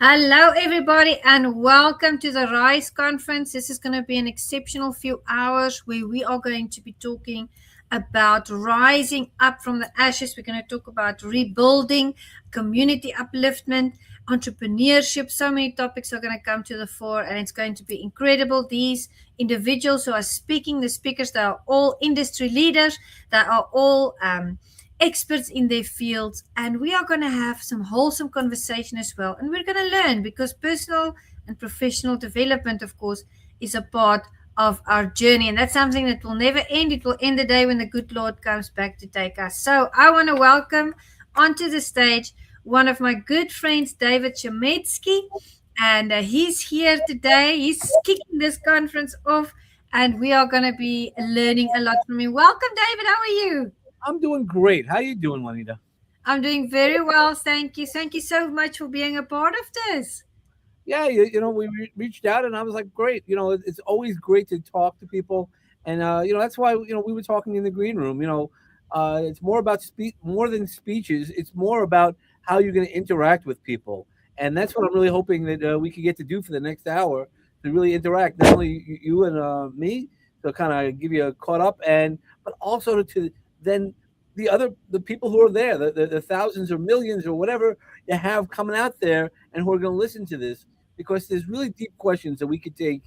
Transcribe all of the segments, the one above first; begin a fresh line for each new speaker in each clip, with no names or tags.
Hello, everybody, and welcome to the Rise Conference. This is going to be an exceptional few hours where we are going to be talking about rising up from the ashes. We're going to talk about rebuilding, community upliftment, entrepreneurship. So many topics are going to come to the fore, and it's going to be incredible. These individuals who are speaking, the speakers, they are all industry leaders, they are all experts in their fields, and we are going to have some wholesome conversation as well, and we're going to learn, because personal and professional development, of course, is a part of our journey, and that's something that will never end. It will end the day when the good Lord comes back to take us. So I want to welcome onto the stage one of my good friends, David Chemetsky, and he's here today. He's kicking this conference off, and we are going to be learning a lot from him. Welcome, David. How are you?
I'm doing great. How you doing, Juanita?
I'm doing very well. Thank you. Thank you so much for being a part of this.
Yeah, we reached out, and I was like, great. It's always great to talk to people, and that's why we were talking in the green room. It's more about more than speeches. It's more about how you're going to interact with people, and that's what I'm really hoping that we could get to do for the next hour, to really interact, not only you and me, to kind of give you a caught up, but also to then the people who are there, the thousands or millions or whatever you have coming out there, and who are going to listen to this, because there's really deep questions that we could take,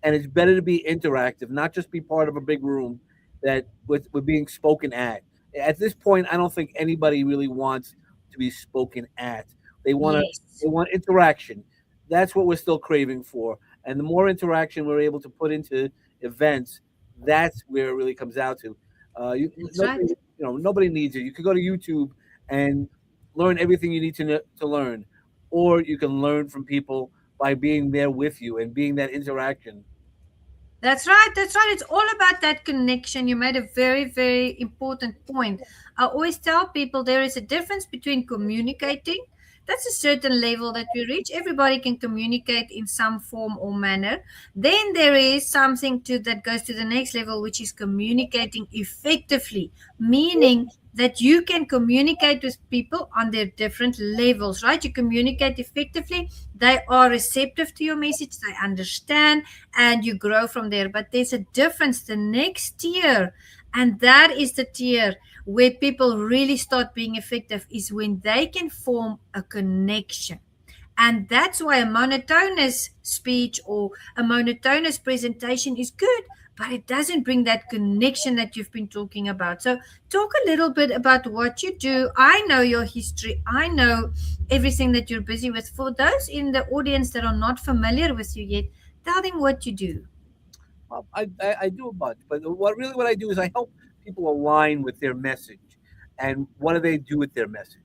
and it's better to be interactive, not just be part of a big room that we're being spoken at. At this point, I don't think anybody really wants to be spoken at.
Yes.
They want interaction. That's what we're still craving for. And the more interaction we're able to put into events, that's where it really comes out to.
That's right.
Nobody needs it. You could go to YouTube and learn everything you need to learn, or you can learn from people by being there with you and being that interaction.
That's right. That's right. It's all about that connection. You made a very, very important point. I always tell people there is a difference between communicating. That's a certain level that we reach. Everybody can communicate in some form or manner. Then there is something that goes to the next level, which is communicating effectively, meaning that you can communicate with people on their different levels, right? You communicate effectively, they are receptive to your message, they understand, and you grow from there. But there's a difference. The next tier, and that is the tier where people really start being effective, is when they can form a connection. And that's why a monotonous speech or a monotonous presentation is good, but it doesn't bring that connection that you've been talking about. So talk a little bit about what you do. I know your history, I know everything that you're busy with. For those in the audience that are not familiar with you yet, tell them what you do.
Well, I do a bunch, but what I do is I help people align with their message, and what do they do with their message?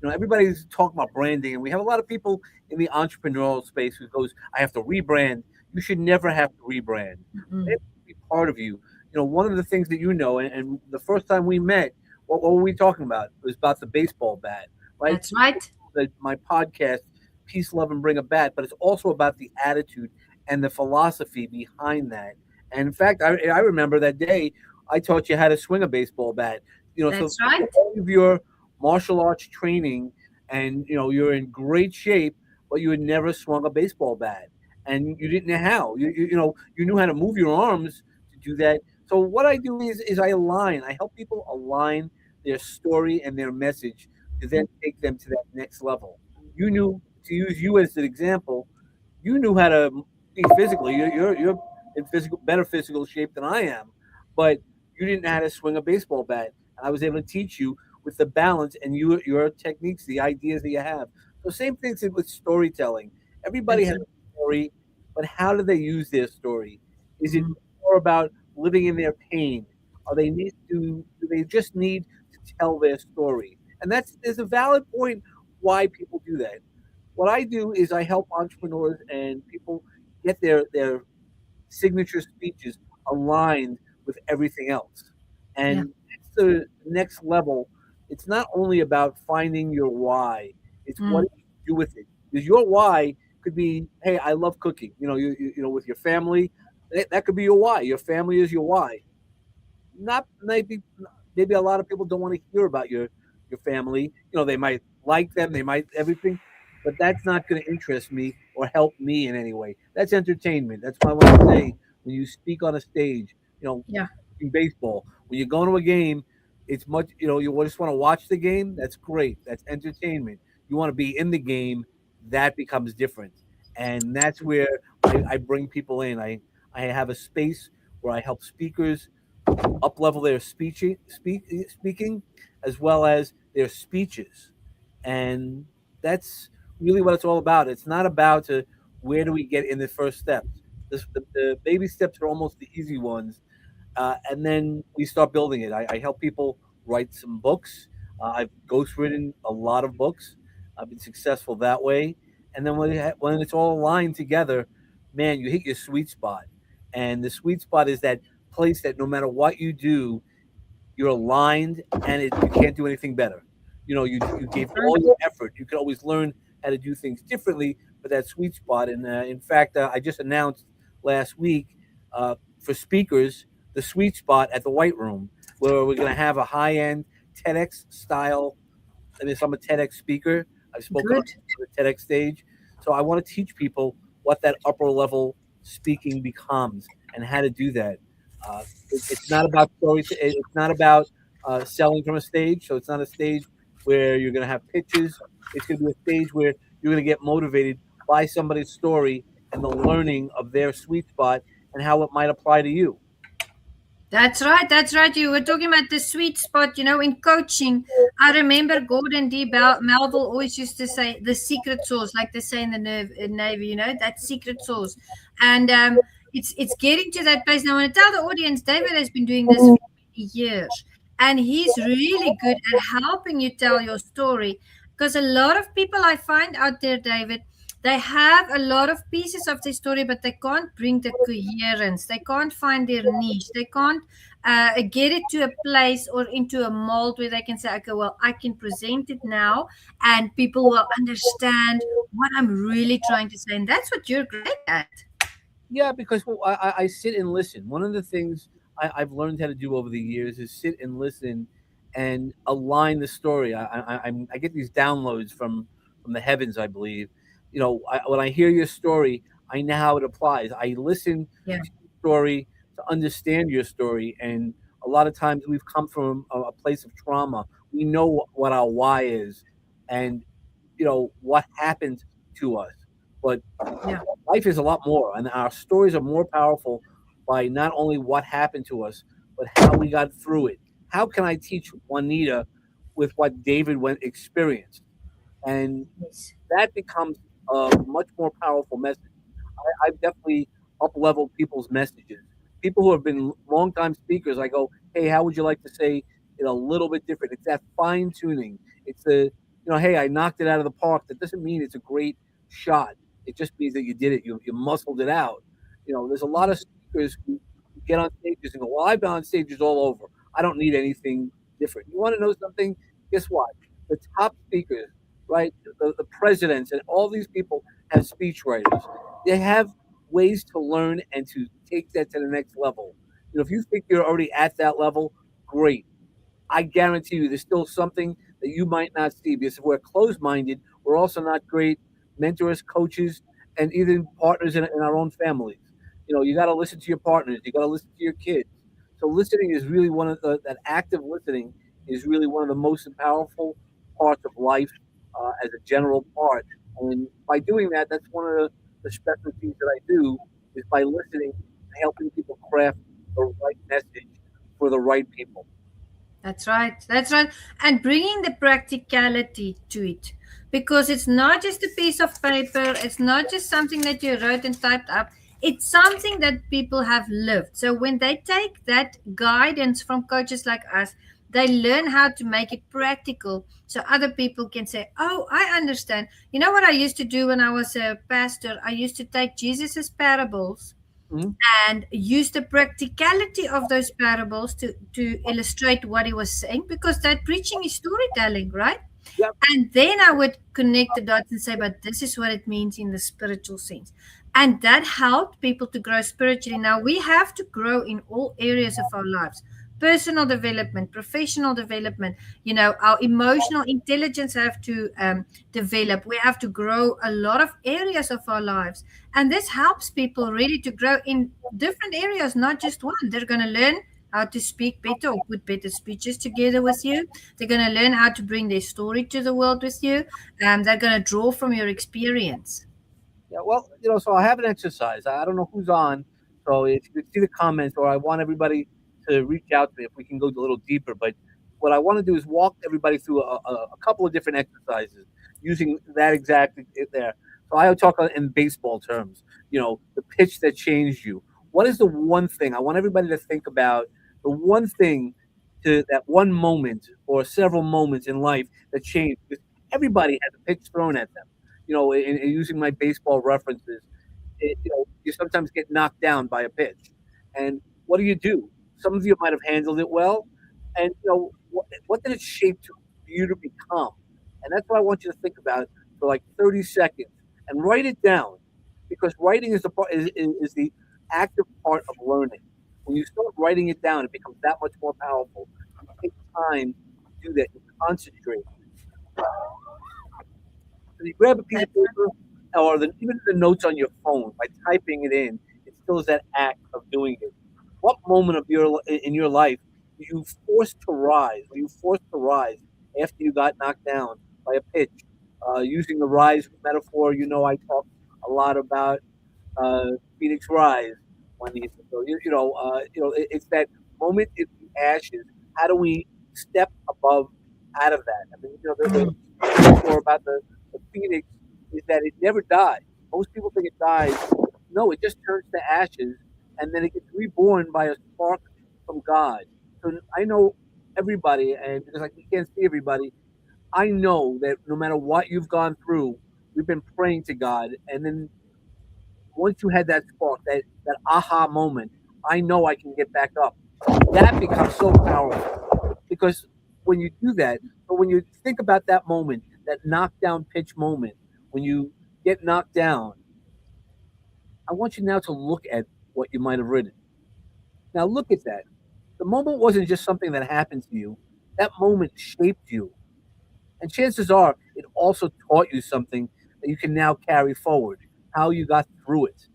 Everybody's talking about branding, and we have a lot of people in the entrepreneurial space who goes, "I have to rebrand." You should never have to rebrand. It
Mhm.
should be part of you. One of the things that and the first time we met, what were we talking about? It was about the baseball bat, right?
That's right.
My podcast, Peace, Love, and Bring a Bat, but it's also about the attitude and the philosophy behind that. And in fact, I remember that day I taught you how to swing a baseball bat. So
That's right.
all of your martial arts training, and you're in great shape, but you had never swung a baseball bat, and you didn't know how. You knew how to move your arms to do that. So what I do is I align. I help people align their story and their message to then take them to that next level. You knew, to use you as an example, you knew how to be physically. You're in better physical shape than I am, but you didn't know how to swing a baseball bat. I was able to teach you with the balance and your techniques, the ideas that you have. So same things with storytelling. Everybody
That's
has
right.
a story, but how do they use their story? Is it
Mhm.
more about living in their pain? Or do they just need to tell their story? And there's a valid point why people do that. What I do is I help entrepreneurs and people get their signature speeches aligned with everything else.
Yeah.
And that's the next level. It's not only about finding your why, it's what
Mm.
you do with it. Because your why could be, hey, I love cooking. With your family, that could be your why. Your family is your why. Not maybe a lot of people don't want to hear about your family. They might like them, they might everything, but that's not going to interest me or help me in any way. That's entertainment. That's why I want to say when you speak on a stage,
Yeah.
in baseball, when you go to a game, it's much, you just want to watch the game. That's great. That's entertainment. You want to be in the game. That becomes different. And that's where I bring people in. I have a space where I help speakers up level their speaking as well as their speeches. And that's really what it's all about. It's not about where do we get in the first steps. The baby steps are almost the easy ones, and then we start building it. I help people write some books. I've ghostwritten a lot of books. I've been successful that way. And then when it's all aligned together, man, you hit your sweet spot. And the sweet spot is that place that no matter what you do, you're aligned, and you can't do anything better. You gave all your effort. You could always learn how to do things differently, but that sweet spot. And in fact, I just announced last week for speakers the sweet spot at the White Room, where we're going to have a high end TEDx style. I mean, I'm a TEDx speaker. I've spoken on
Good.
the TEDx stage, so I want to teach people what that upper level speaking becomes and how to do that. It's not about stories. It's not about selling from a stage. So it's not a stage where you're going to have pitches. It's going to be a stage where you're going to get motivated by somebody's story and the learning of their sweet spot and how it might apply to you.
That's right. That's right. You were talking about the sweet spot, in coaching. I remember Gordon D. Melville always used to say the secret sauce, like they say in the Navy, that secret sauce. And it's getting to that place. Now, I want to tell the audience, David has been doing this for many years. And he's really good at helping you tell your story. Because a lot of people I find out there, David, they have a lot of pieces of the story, but they can't bring the coherence. They can't find their niche. They can't get it to a place or into a mold where they can say, okay, well, I can present it now and people will understand what I'm really trying to say. And that's what you're great at.
Yeah, because I sit and listen. One of the things I've learned how to do over the years is sit and listen and align the story. I get these downloads from the heavens, I believe. When I hear your story, I know how it applies. I listen
Yeah.
to your story to understand your story, and a lot of times we've come from a place of trauma. We know what our why is, and what happened to us, but
Yeah.
life is a lot more, and our stories are more powerful by not only what happened to us, but how we got through it. How can I teach Juanita with what David went experienced? And
Yes.
that becomes a much more powerful message. I've definitely up leveled people's messages. People who have been longtime speakers, I go, hey, how would you like to say it a little bit different? It's that fine tuning. It's hey, I knocked it out of the park. That doesn't mean it's a great shot. It just means that you did it. You muscled it out. There's a lot of speakers who get on stages and go, well, I've been on stages all over. I don't need anything different. You want to know something? Guess what? The top speakers, right? The presidents and all these people have speech writers. They have ways to learn and to take that to the next level. If you think you're already at that level, great. I guarantee you there's still something that you might not see because if we're closed minded, we're also not great mentors, coaches, and even partners in our own families. You got to listen to your partners, you got to listen to your kids. So listening is really one of that active listening is really one of the most powerful parts of life as a general part. And by doing that, that's one of the specialties that I do is by listening and helping people craft the right message for the right people.
That's right. That's right. And bringing the practicality to it. Because it's not just a piece of paper, it's not just something that you wrote and typed up. It's something that people have lived. So when they take that guidance from coaches like us, they learn how to make it practical so other people can say, oh, I understand. You know what I used to do when I was a pastor? I used to take Jesus's parables
Mm-hmm.
and use the practicality of those parables to illustrate what he was saying because that preaching is storytelling, right?
Yep.
And then I would connect the dots and say, but this is what it means in the spiritual sense. And that helped people to grow spiritually. Now we have to grow in all areas of our lives, personal development, professional development. Our emotional intelligence have to develop. We have to grow a lot of areas of our lives, and this helps people really to grow in different areas, not just one. They're going to learn how to speak better or put better speeches together with you. They're going to learn how to bring their story to the world with you. They're going to draw from your experience.
Yeah, well, so I have an exercise. I don't know who's on, so if you could see the comments, or I want everybody to reach out to me if we can go a little deeper. But what I want to do is walk everybody through a couple of different exercises using that exact there. So I talk in baseball terms. The pitch that changed you. What is the one thing I want everybody to think about? The one thing to that one moment or several moments in life that changed. Because everybody has a pitch thrown at them. In using my baseball references, you sometimes get knocked down by a pitch. And what do? Some of you might have handled it well. And, what did it shape to you to become? And that's what I want you to think about for like 30 seconds and write it down, because writing is is the active part of learning. When you start writing it down, it becomes that much more powerful. You take time to do that. You concentrate. So you grab a piece of paper or even the notes on your phone by typing it in. It still is that act of doing it. What moment of in your life were you forced to rise? Were you forced to rise after you got knocked down by a pitch? Using the rise metaphor, I talk a lot about Phoenix Rise, Juanita. So it's that moment in the ashes. How do we step above out of that? I mean, the metaphor about the phoenix is that it never dies. Most people think it dies. No, it just turns to ashes, and then it gets reborn by a spark from God. So I know everybody, and because I can't see everybody, I know that no matter what you've gone through, we've been praying to God, and then once you had that spark, that aha moment, I know I can get back up. That becomes so powerful because when you do that, but when you think about that moment, that knockdown pitch moment, when you get knocked down, I want you now to look at what you might have written. Now look at that. The moment wasn't just something that happened to you. That moment shaped you. And chances are it also taught you something that you can now carry forward, how you got through it.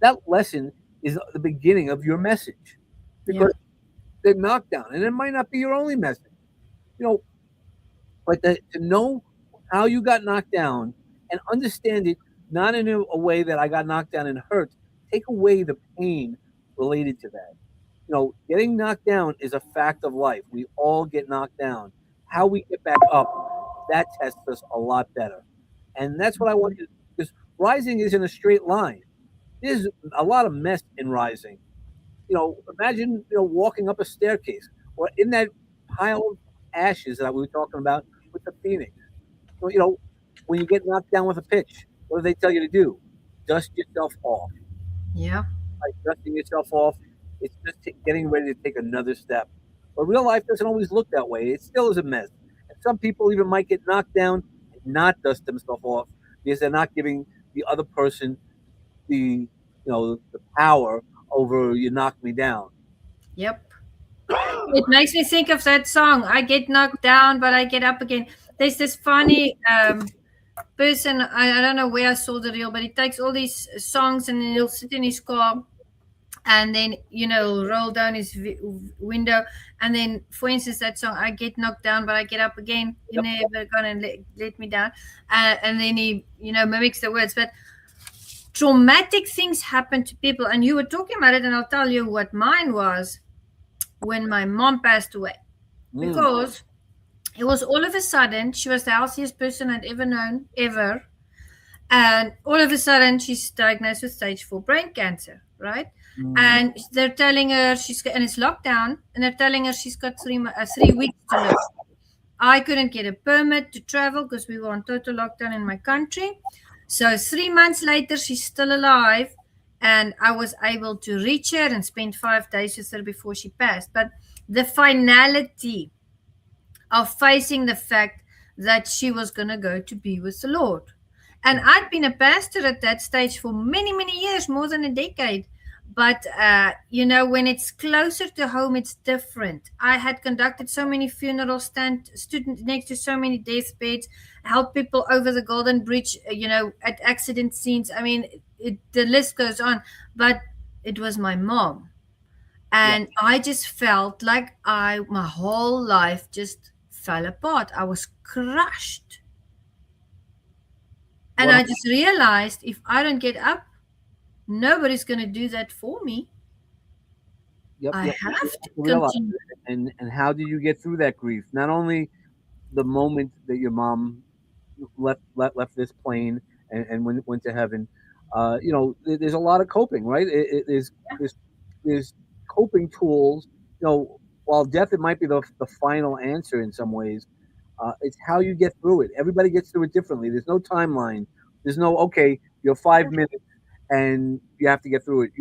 That lesson is the beginning of your message. Because the knockdown, and it might not be your only message, but to know how you got knocked down and understand it not in a way that I got knocked down and hurt. Take away the pain related to that. Getting knocked down is a fact of life. We all get knocked down. How we get back up, that tests us a lot better. And that's what I want you to, because rising isn't a straight line. There's a lot of mess in rising. Imagine, walking up a staircase or in that pile of ashes that we were talking about with the phoenix. So, when you get knocked down with a pitch, what do they tell you to do? Dust yourself off.
Yeah.
Like dusting yourself off, it's just getting ready to take another step. But real life doesn't always look that way. It still is a mess. And some people even might get knocked down and not dust themselves off because they're not giving the other person the power over you knocked me down.
Yep. It makes me think of that song. I get knocked down, but I get up again. There's this funny person. I don't know where I saw the reel, but he takes all these songs and then he'll sit in his car and then, roll down his window. And then, for instance, that song, I get knocked down, but I get up again. You're never going to let me down. And then he, mimics the words. But traumatic things happen to people. And you were talking about it, and I'll tell you what mine was when my mom passed away. Because it was all of a sudden, she was the healthiest person I'd ever known, ever. And all of a sudden, she's diagnosed with stage 4 brain cancer, right? And they're telling her and it's lockdown, and they're telling her she's got 3 weeks to live. I couldn't get a permit to travel because we were on total lockdown in my country. So 3 months later, she's still alive, and I was able to reach her and spend 5 days with her before she passed. But the finality of facing the fact that she was going to go to be with the Lord. And I'd been a pastor at that stage for many, many years, more than a decade. But when it's closer to home, it's different. I had conducted so many funerals, stood next to so many deathbeds, helped people over the Golden Bridge, at accident scenes. I mean, the list goes on. But it was my mom,
Yeah.
and I just felt like my whole life just fell apart. I was crushed. And
One.
I just realized, if I don't get up, nobody's going to do that for me.
Yep.
I
Yep.
have
You
to
have to realize
continue.
it. And how did you get through that grief? Not only the moment that your mom left this plane and went to heaven. There's a lot of coping, right? There's there's coping tools. While death it might be the final answer in some ways, it's how you get through it. Everybody gets through it differently. There's no timeline. There's no okay. You're 5 minutes and you have to get through it.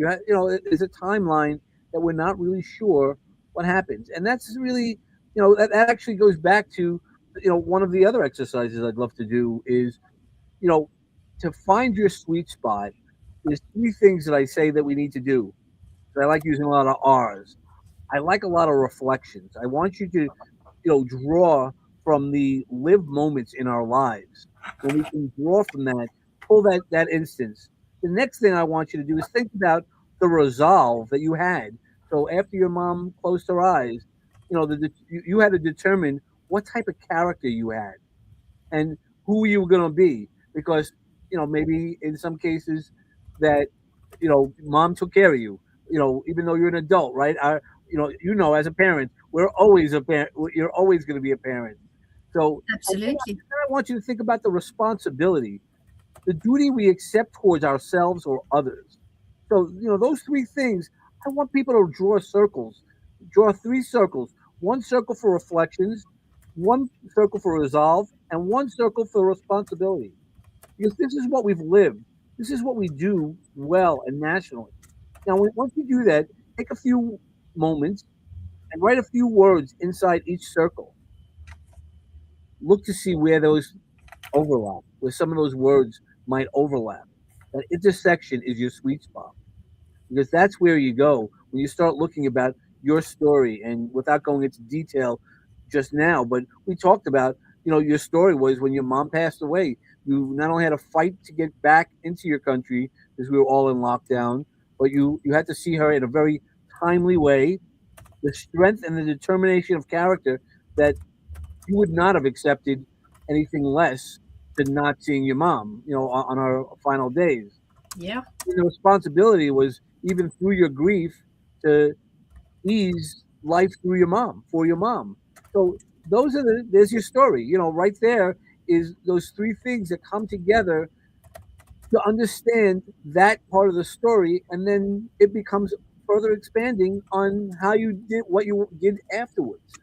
There's a timeline that we're not really sure what happens, and that's really that actually goes back to one of the other exercises I'd love to do is you know to find your sweet spot. There's three things that I say that we need to do. I like using a lot of R's. I like a lot of reflections. I want you to draw from the live moments in our lives. When we can draw from that, pull that instance. The next thing I want you to do is think about the resolve that you had. So after your mom closed her eyes, you had to determine what type of character you had and who you were going to be, because maybe in some cases that mom took care of you, even though you're an adult, right? As a parent, we're always a parent. You're always going to be a parent. So
Absolutely.
I want you to think about the responsibility, the duty we accept towards ourselves or others. So those three things. I want people to draw circles, draw three circles: one circle for reflections, one circle for resolve, and one circle for responsibility. Because this is what we've lived. This is what we do well and nationally. Now, once you do that, take a few moments and write a few words inside each circle. Look to see where those overlap, where some of those words might overlap. That intersection is your sweet spot, because that's where you go when you start looking about your story. And without going into detail just now, but we talked about, your story was when your mom passed away. You not only had to fight to get back into your country because we were all in lockdown, but you had to see her in a very timely way. The strength and the determination of character that you would not have accepted anything less than not seeing your mom, on our final days.
Yeah.
The responsibility was even through your grief to ease life through your mom, for your mom. So there's your story. Right there is those three things that come together to understand that part of the story, and then it becomes further expanding on how you did what you did afterwards.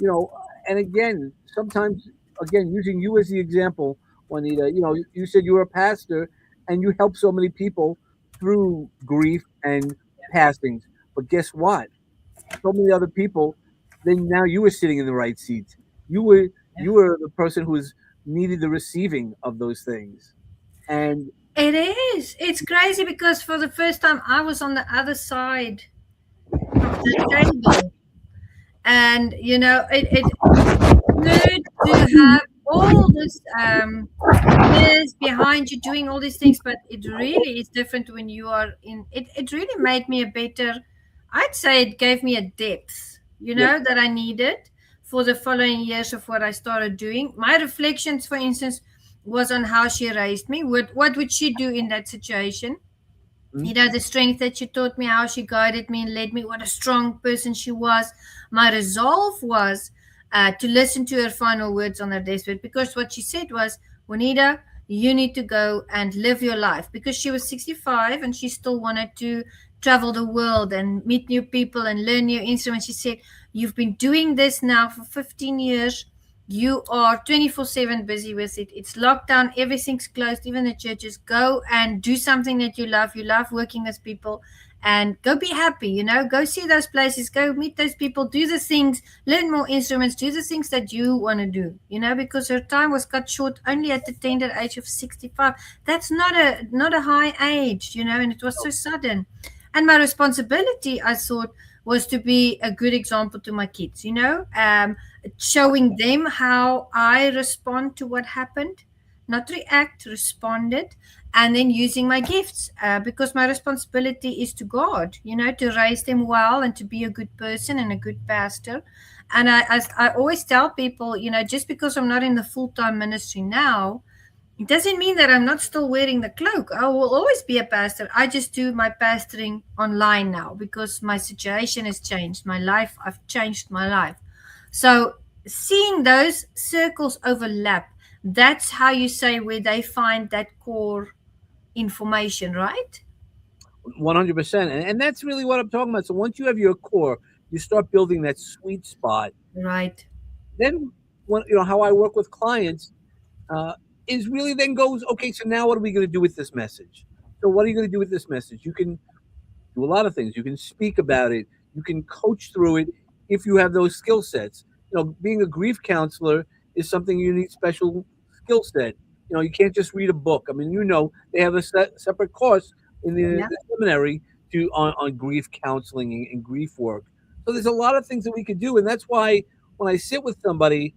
You know, and again, sometimes again using you as the example, Juanita. You said you were a pastor and you helped so many people through grief and passings. But guess what? So many other people. Then now you were sitting in the right seat. You were
Yeah.
you were the person who was needed the receiving of those things. And
It is. It's crazy because for the first time I was on the other side of the table. And it's good to have all this years behind you doing all these things, but it really is different when you are in it. It really made me a better, I'd say it gave me a depth,
yeah,
that I needed for the following years of what I started doing. My reflections, for instance, was on how she raised me. What would she do in that situation?
mm,
The strength that she taught me, how she guided me and led me, what a strong person she was. My resolve was to listen to her final words on her deathbed, because what she said was, Juanita, you need to go and live your life, because she was 65 and she still wanted to travel the world and meet new people and learn new instruments. She said, you've been doing this now for 15 years. You are 24/7 busy with it. It's lockdown, everything's closed, even the churches. Go and do something that you love. You love working with people, and go be happy. Go see those places, go meet those people, do the things, learn more instruments, do the things that you want to do, because her time was cut short only at the tender age of 65. That's not a high age, and it was so sudden. And my responsibility, I thought, was to be a good example to my kids, showing them how I respond to what happened, not react, responded, and then using my gifts, because my responsibility is to God, to raise them well and to be a good person and a good pastor. And I always tell people, just because I'm not in the full time ministry now, it doesn't mean that I'm not still wearing the cloak. I will always be a pastor. I just do my pastoring online now because my situation has changed. I've changed my life. So seeing those circles overlap, that's how you say where they find that core information, right?
100%, and that's really what I'm talking about. So once you have your core, you start building that sweet spot.
Right.
Then, when how I work with clients uh, is really then goes, okay. So now what are we going to do with this message? So what are you going to do with this message? You can do a lot of things. You can speak about it. You can coach through it if you have those skill sets. Being a grief counselor is something you need special skill set. You can't just read a book. I mean, they have a separate course in
Yeah.
the seminary on grief counseling and grief work. So there's a lot of things that we could do, and that's why when I sit with somebody,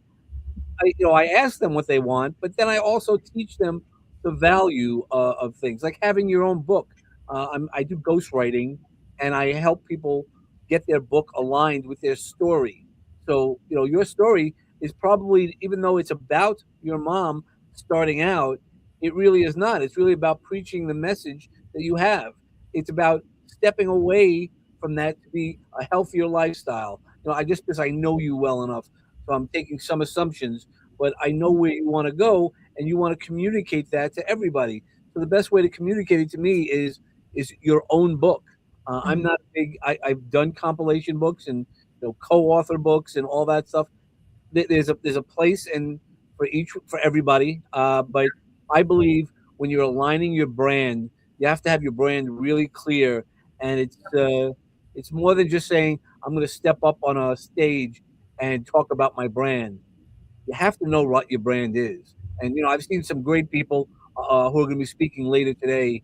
I ask them what they want, but then I also teach them the value of things, like having your own book. I do ghostwriting, and I help people get their book aligned with their story. So your story is probably, even though it's about your mom starting out, it really is not. It's really about preaching the message that you have. It's about stepping away from that to be a healthier lifestyle. I just because I know you well enough, so I'm taking some assumptions, but I know where you want to go, and you want to communicate that to everybody. So the best way to communicate it to me is your own book. I'm
Mhm.
not big. I've done compilation books and co-author books and all that stuff. There's a place and for everybody. But I believe when you're aligning your brand, you have to have your brand really clear, and it's more than just saying I'm going to step up on a stage and talk about my brand. You have to know what your brand is. And I've seen some great people who are going to be speaking later today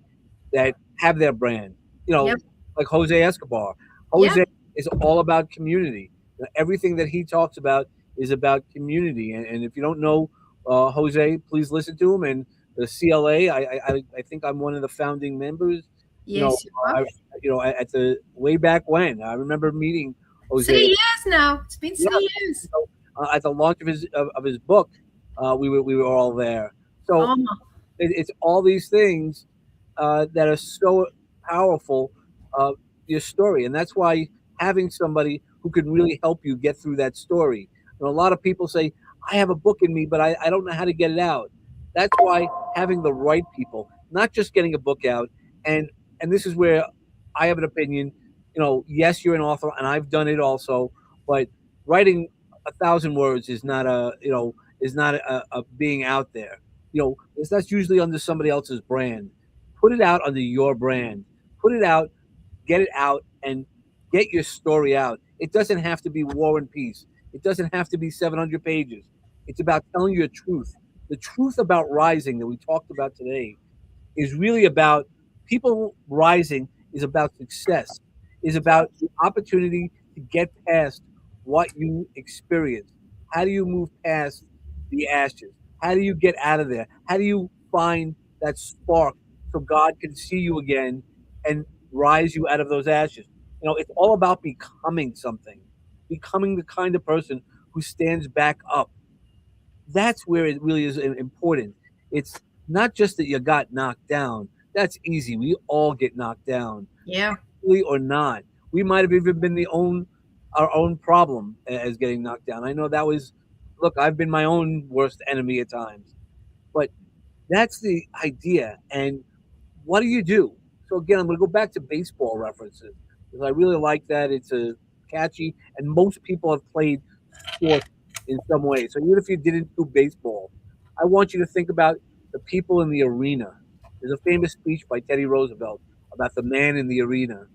that have their brand. You know,
Yep.
like Jose Escobar.
Yeah.
Jose is all about community. Everything that he talks about is about community. And if you don't know Jose, please listen to him. And the CLA, I think I'm one of the founding members. You know,
Yes, you are.
I, at the way back when I remember meeting Jose.
3 years now. It's been
Yeah,
3 years.
at the launch of his book, we were all there. So
Oh,
it's all these things that are so powerful. Uh, your story, and that's why having somebody who can really help you get through that story. A lot of people say, "I have a book in me, but I don't know how to get it out." That's why having the right people, not just getting a book out, and and this is where I have an opinion. Yes, you're an author, and I've done it also, but writing 1,000 words is not a being out there. That's usually under somebody else's brand. Put it out under your brand. Put it out, get it out, and get your story out. It doesn't have to be War and Peace. It doesn't have to be 700 pages. It's about telling your truth. The truth about rising that we talked about today is really about people rising, is about success, is about the opportunity to get past what you experience. How do you move past the ashes? How do you get out of there? How do you find that spark so God can see you again and rise you out of those ashes? It's all about becoming something, becoming the kind of person who stands back up. That's where it really is important. It's not just that you got knocked down. That's easy. We all get knocked down,
yeah.
really or not. We might have even been our own problem as getting knocked down. I know that was. Look, I've been my own worst enemy at times, but that's the idea. And what do you do? So again, I'm going to go back to baseball references because I really like that. It's a catchy, and most people have played sports in some way. So even if you didn't do baseball, I want you to think about the people in the arena. There's a famous speech by Teddy Roosevelt about the man in the arena.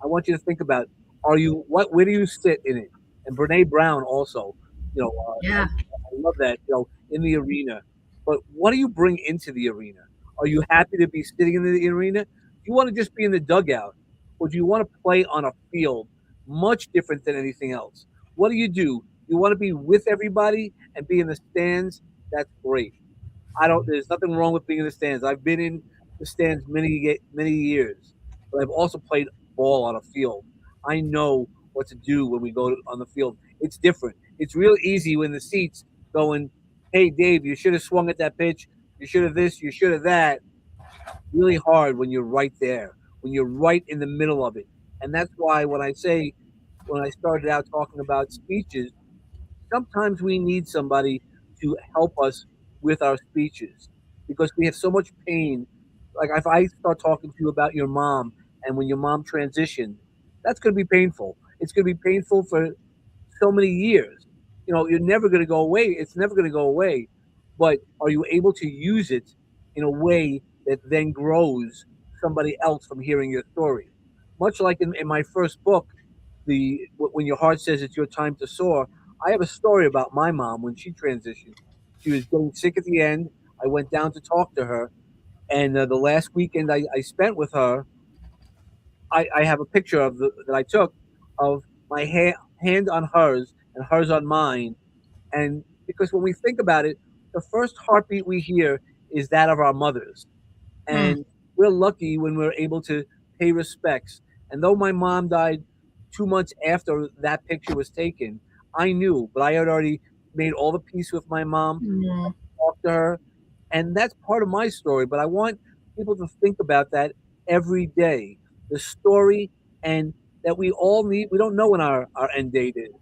I want you to think about, where do you sit in it? And Brene Brown also,
Yeah.
I love that, in the arena. But what do you bring into the arena? Are you happy to be sitting in the arena? Do you want to just be in the dugout? or do you want to play on a field? Much different than anything else. What do? You want to be with everybody and be in the stands? That's great. I don't. There's nothing wrong with being in the stands. I've been in the stands many years, but I've also played ball on a field. I know what to do when we on the field. It's different. It's real easy when the seats going, "Hey Dave, you should have swung at that pitch. You should have this. You should have that." Really hard when you're right there, when you're right in the middle of it, and that's why when I started out talking about speeches, sometimes we need somebody to help us with our speeches because we have so much pain. Like if I start talking to you about your mom and when your mom transitioned, that's going to be painful. It's going to be painful for so many years. You're never going to go away. It's never going to go away. But are you able to use it in a way that then grows somebody else from hearing your story? Much like in my first book, the when your heart says it's your time to soar, I have a story about my mom when she transitioned. She was getting sick at the end. I went down to talk to her, and the last weekend I spent with her, I have a picture that I took of my hand on hers and hers on mine. And because when we think about it, the first heartbeat we hear is that of our mothers.
Mm.
And we're lucky when we're able to pay respects. And though my mom died 2 months after that picture was taken, I knew, but I had already made all the peace with my mom,
Mm.
talked to her, and that's part of my story. But I want people to think about that every day. The story and that we all need, we don't know when our end date is.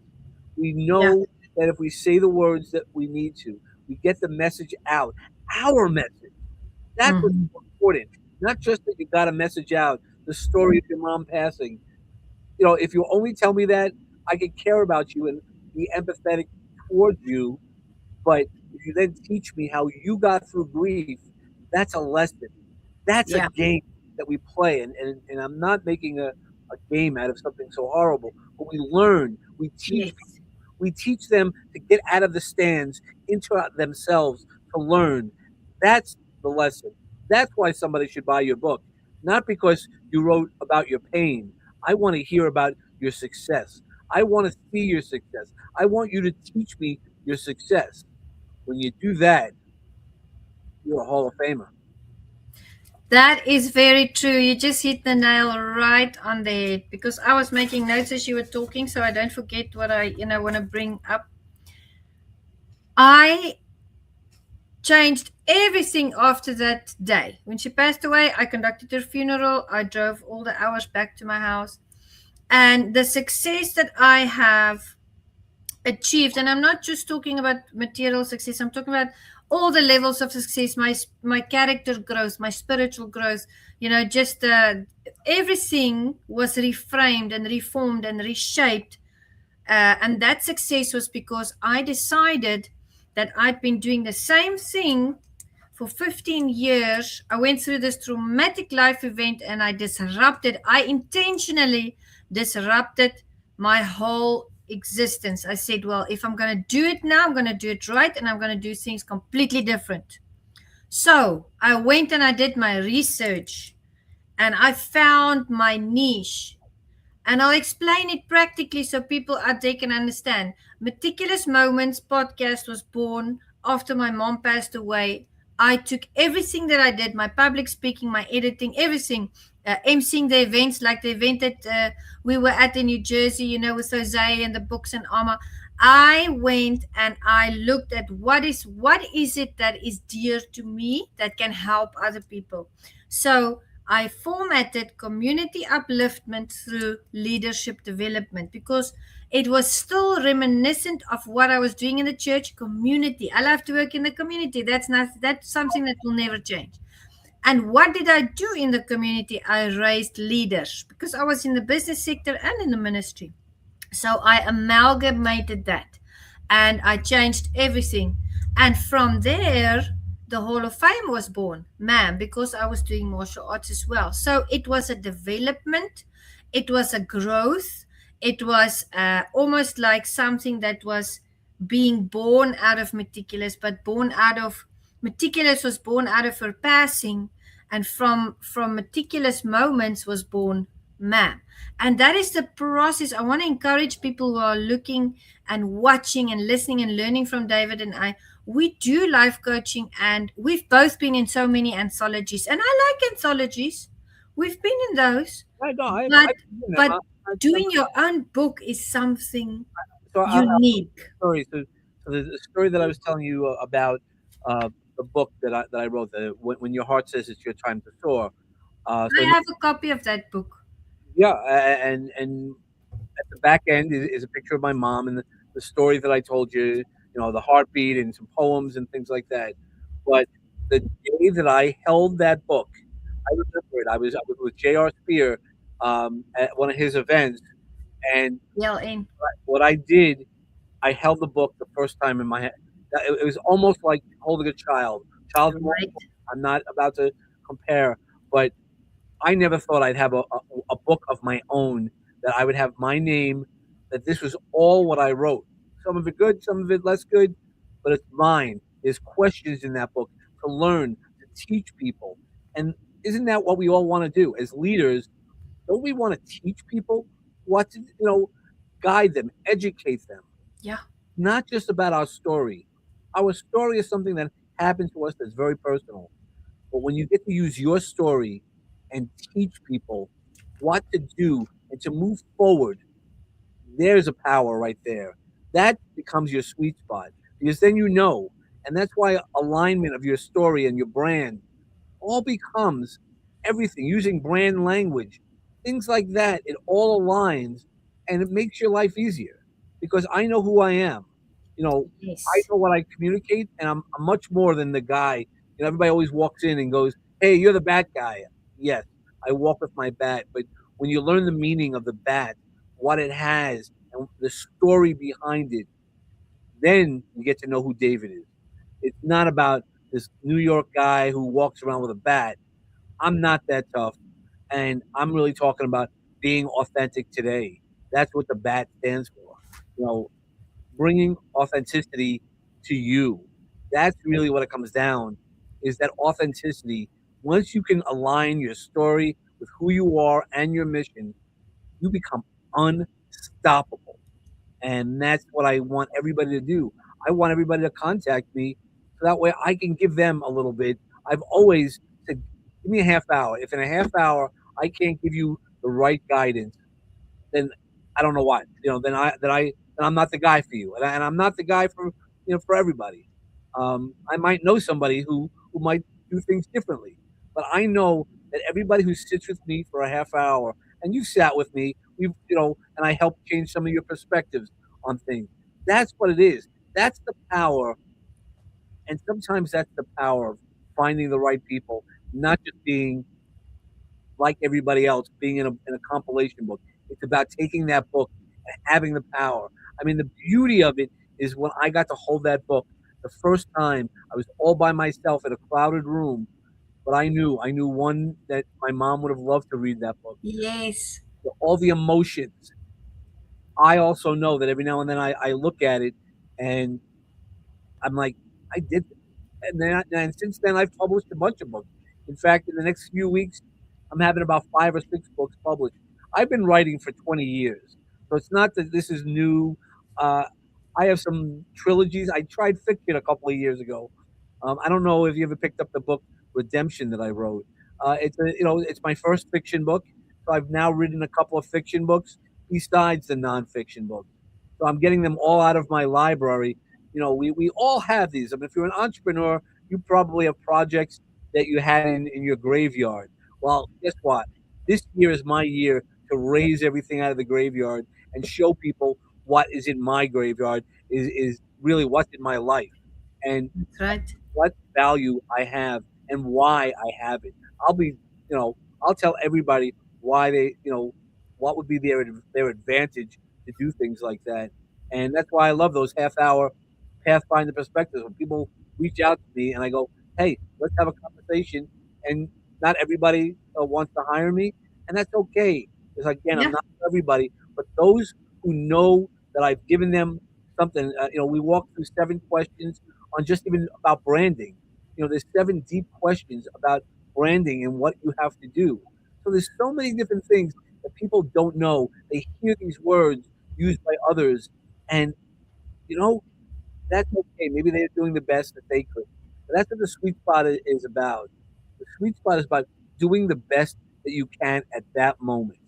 We
Yeah.
know that if we say the words that we need to, we get the message out. Our message. That's what's
Mhm.
important. Not just that you got a message out, the story of your mom passing. If you only tell me that, I can care about you and be empathetic towards you. But if you then teach me how you got through grief, that's a lesson. That's a
Yeah.
game that we play. And I'm not making a game out of something so horrible, but we learn,
Yes.
we teach them to get out of the stands into themselves to learn. That's the lesson. That's why somebody should buy your book, not because you wrote about your pain. I want to hear about your success. I want to see your success. I want you to teach me your success. When you do that, you're a Hall of Famer.
That is very true. You just hit the nail right on the head because I was making notes as you were talking, so I don't forget what I want to bring up. I changed everything after that day. When she passed away, I conducted her funeral. I drove all the hours back to my house. And the success that I have achieved, and I'm not just talking about material success, I'm talking about all the levels of success, my character growth, my spiritual growth, just everything was reframed and reformed and reshaped. And that success was because I decided that I'd been doing the same thing for 15 years. I went through this traumatic life event and I intentionally disrupted my whole existence. I said, well, if I'm going to do it now, I'm going to do it right and I'm going to do things completely different. So I went and I did my research and I found my niche, and I'll explain it practically so people out there can understand. Meticulous Moments podcast was born after my mom passed away. I took everything that I did, my public speaking, my editing, everything, emceeing the events like the event that we were at in New Jersey, with Jose and the books and armor. I went and I looked at what is it that is dear to me that can help other people. So I formatted community upliftment through leadership development because it was still reminiscent of what I was doing in the church community. I love to work in the community. That's something that will never change. And what did I do in the community? I raised leaders because I was in the business sector and in the ministry. So I amalgamated that and I changed everything. And from there, the Hall of Fame was born, ma'am, because I was doing martial arts as well. So it was a development, it was a growth, it was almost like something that was being born out of Meticulous, but born out of Meticulous was born out of her passing, and from Meticulous Moments was born ma'am. And that is the process. I want to encourage people who are looking and watching and listening and learning from David and I. We do life coaching, and we've both been in so many anthologies, and I like anthologies. We've been in those,
I know.
but
I've seen them.
but doing your own book is something
So
unique.
story. So the story that I was telling you about uh, the book that I wrote, when your heart says it's your time to soar. So
I have a copy of that book.
yeah, and at the back end is a picture of my mom and the story that I told you. You know, the heartbeat and some poems and things like that. But the day that I held that book, I remember it. I was with J.R. Spear at one of his events, and
Yell in.
what I did, I held the book the first time in my hand. It was almost like holding a child. Child's more.
Right.
I'm not about to compare, but I never thought I'd have a book of my own, that I would have my name, that this was all what I wrote. Some of it good, some of it less good, but it's mine. There's questions in that book to learn, to teach people. And isn't that what we all want to do as leaders? Don't we want to teach people what to, guide them, educate them?
Yeah.
Not just about our story. Our story is something that happened to us that's very personal. But when you get to use your story and teach people what to do and to move forward, there's a power right there. That becomes your sweet spot, because then you know. And that's why alignment of your story and your brand all becomes everything, using brand language, things like that. It all aligns, and it makes your life easier, because I know who I am. You know, I
Yes.
know what I communicate, and I'm much more than the guy. Everybody always walks in and goes, "Hey, you're the bat guy." Yes, I walk with my bat, but when you learn the meaning of the bat, what it has, and the story behind it, then you get to know who David is. It's not about this New York guy who walks around with a bat. I'm not that tough, and I'm really talking about being authentic today. That's what the bat stands for. You know, bringing authenticity to you. That's really what it comes down, is that authenticity. Once you can align your story with who you are and your mission, you become unstoppable. And that's what I want everybody to do. I want everybody to contact me so that way I can give them a little bit. I've always said, give me a half hour. If in a half hour I can't give you the right guidance, then I don't know what. Then I'm not the guy for you, and I'm not the guy for everybody. I might know somebody who might do things differently, but I know that everybody who sits with me for a half hour, and you sat with me, and I helped change some of your perspectives on things. That's what it is. That's the power, and sometimes that's the power of finding the right people, not just being like everybody else, being in a compilation book. It's about taking that book and having the power. I mean, the beauty of it is when I got to hold that book the first time, I was all by myself in a crowded room, but I knew one, that my mom would have loved to read that book.
Yes.
All the emotions. I also know that every now and then I look at it and I'm like, I did. And since then, I've published a bunch of books. In fact, in the next few weeks, I'm having about 5 or 6 books published. I've been writing for 20 years, so it's not that this is new. Uh, I have some trilogies. I tried fiction a couple of years ago. I don't know if you ever picked up the book Redemption that I wrote. It's my first fiction book. So I've now written a couple of fiction books besides the nonfiction books. So I'm getting them all out of my library. We all have these. I mean, if you're an entrepreneur, you probably have projects that you had in your graveyard. Well, guess what? This year is my year to raise everything out of the graveyard and show people what is in my graveyard, is really what's in my life, and
That's right.
what value I have and why I have it. I'll be, I'll tell everybody why what would be their advantage to do things like that. And that's why I love those half-hour Pathfinder perspectives, when people reach out to me and I go, "Hey, let's have a conversation." And not everybody wants to hire me, and that's okay. Because again, I'm
Yeah.
not for everybody, but those who know that I've given them something. We walk through 7 questions on just even about branding. There's 7 deep questions about branding and what you have to do. So there's so many different things that that people don't know. They hear these words used by others, and you know that's okay. Maybe they're doing the best that they could. But that's what the sweet spot is about. The sweet spot is about doing the best that you can at that moment.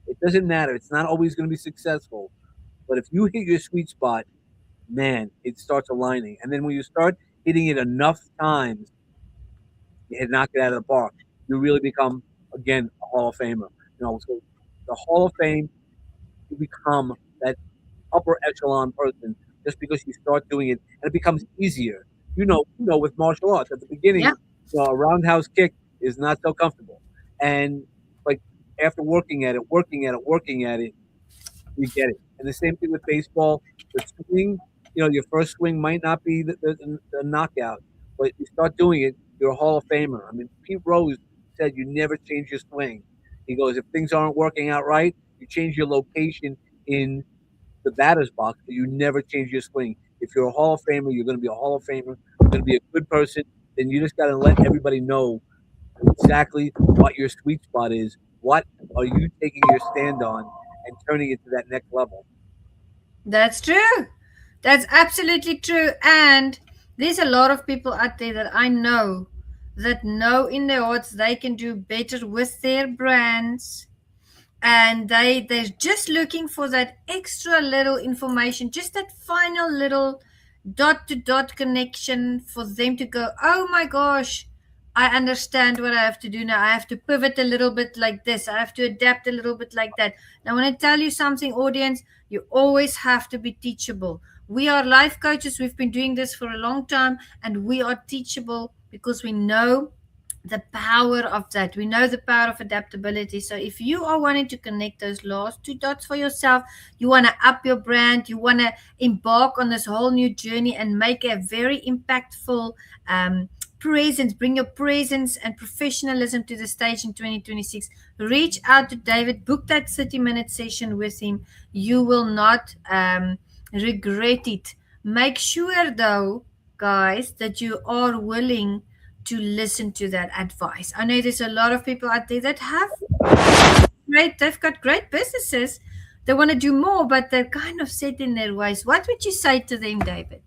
It doesn't matter. It's not always going to be successful. But if you hit your sweet spot, man, it starts aligning. And then when you start hitting it enough times, you knock it out of the park. You really become, again, a Hall of Famer. So the Hall of Fame, you become that upper echelon person just because you start doing it, and it becomes easier. With martial arts at the
Yeah,
beginning, a roundhouse kick is not so comfortable, and like after working at it, you get it. And the same thing with baseball. The swing, your first swing might not be the knockout, but you start doing it, you're a Hall of Famer. I mean, Pete Rose said you never change your swing. He goes, if things aren't working out right, you change your location in the batter's box, but you never change your swing. If you're a Hall of Famer, you're going to be a Hall of Famer. You're going to be a good person. Then you just got to let everybody know exactly what your sweet spot is. What are you taking your stand on and turning it to that next level?
that's true. That's absolutely true. And there's a lot of people out there that I know that know in their hearts they can do better with their brands, and they're just looking for that extra little information, just that final little dot to dot connection for them to go, oh my gosh, I understand what I have to do now. I have to pivot a little bit like this, I have to adapt a little bit like that. Now when I tell you something, audience, you always have to be teachable. We are life coaches, we've been doing this for a long time, and we are teachable because we know the power of that. We know the power of adaptability. So if you are wanting to connect those last two dots for yourself, you want to up your brand, you want to embark on this whole new journey and make a very impactful presence, bring your presence and professionalism to the stage in 2026, reach out to David, book that 30-minute session with him. You will not regret it. Make sure though, guys, that you are willing to listen to that advice. I know there's a lot of people out there that they've got great businesses. They want to do more, but they're kind of set in their ways. What would you say to them, David?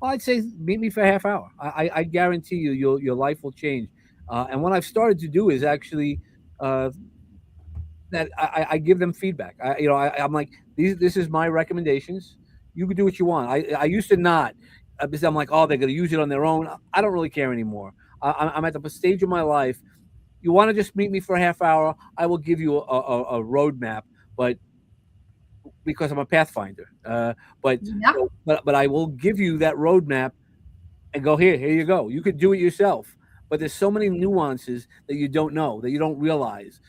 Well, I'd say meet me for a half hour. I guarantee you, your life will change. And what I've started to do is actually uh, that I give them feedback. I'm like, this is my recommendations. You can do what you want. I used to not, because I'm like, oh, they're going to use it on their own. I don't really care anymore. I'm at the stage of my life. You want to just meet me for a half hour? I will give you a roadmap, but because I'm a pathfinder. But
Yeah.
but I will give you that roadmap and go, here you go. You could do it yourself. But there's so many nuances that you don't know, that you don't realize.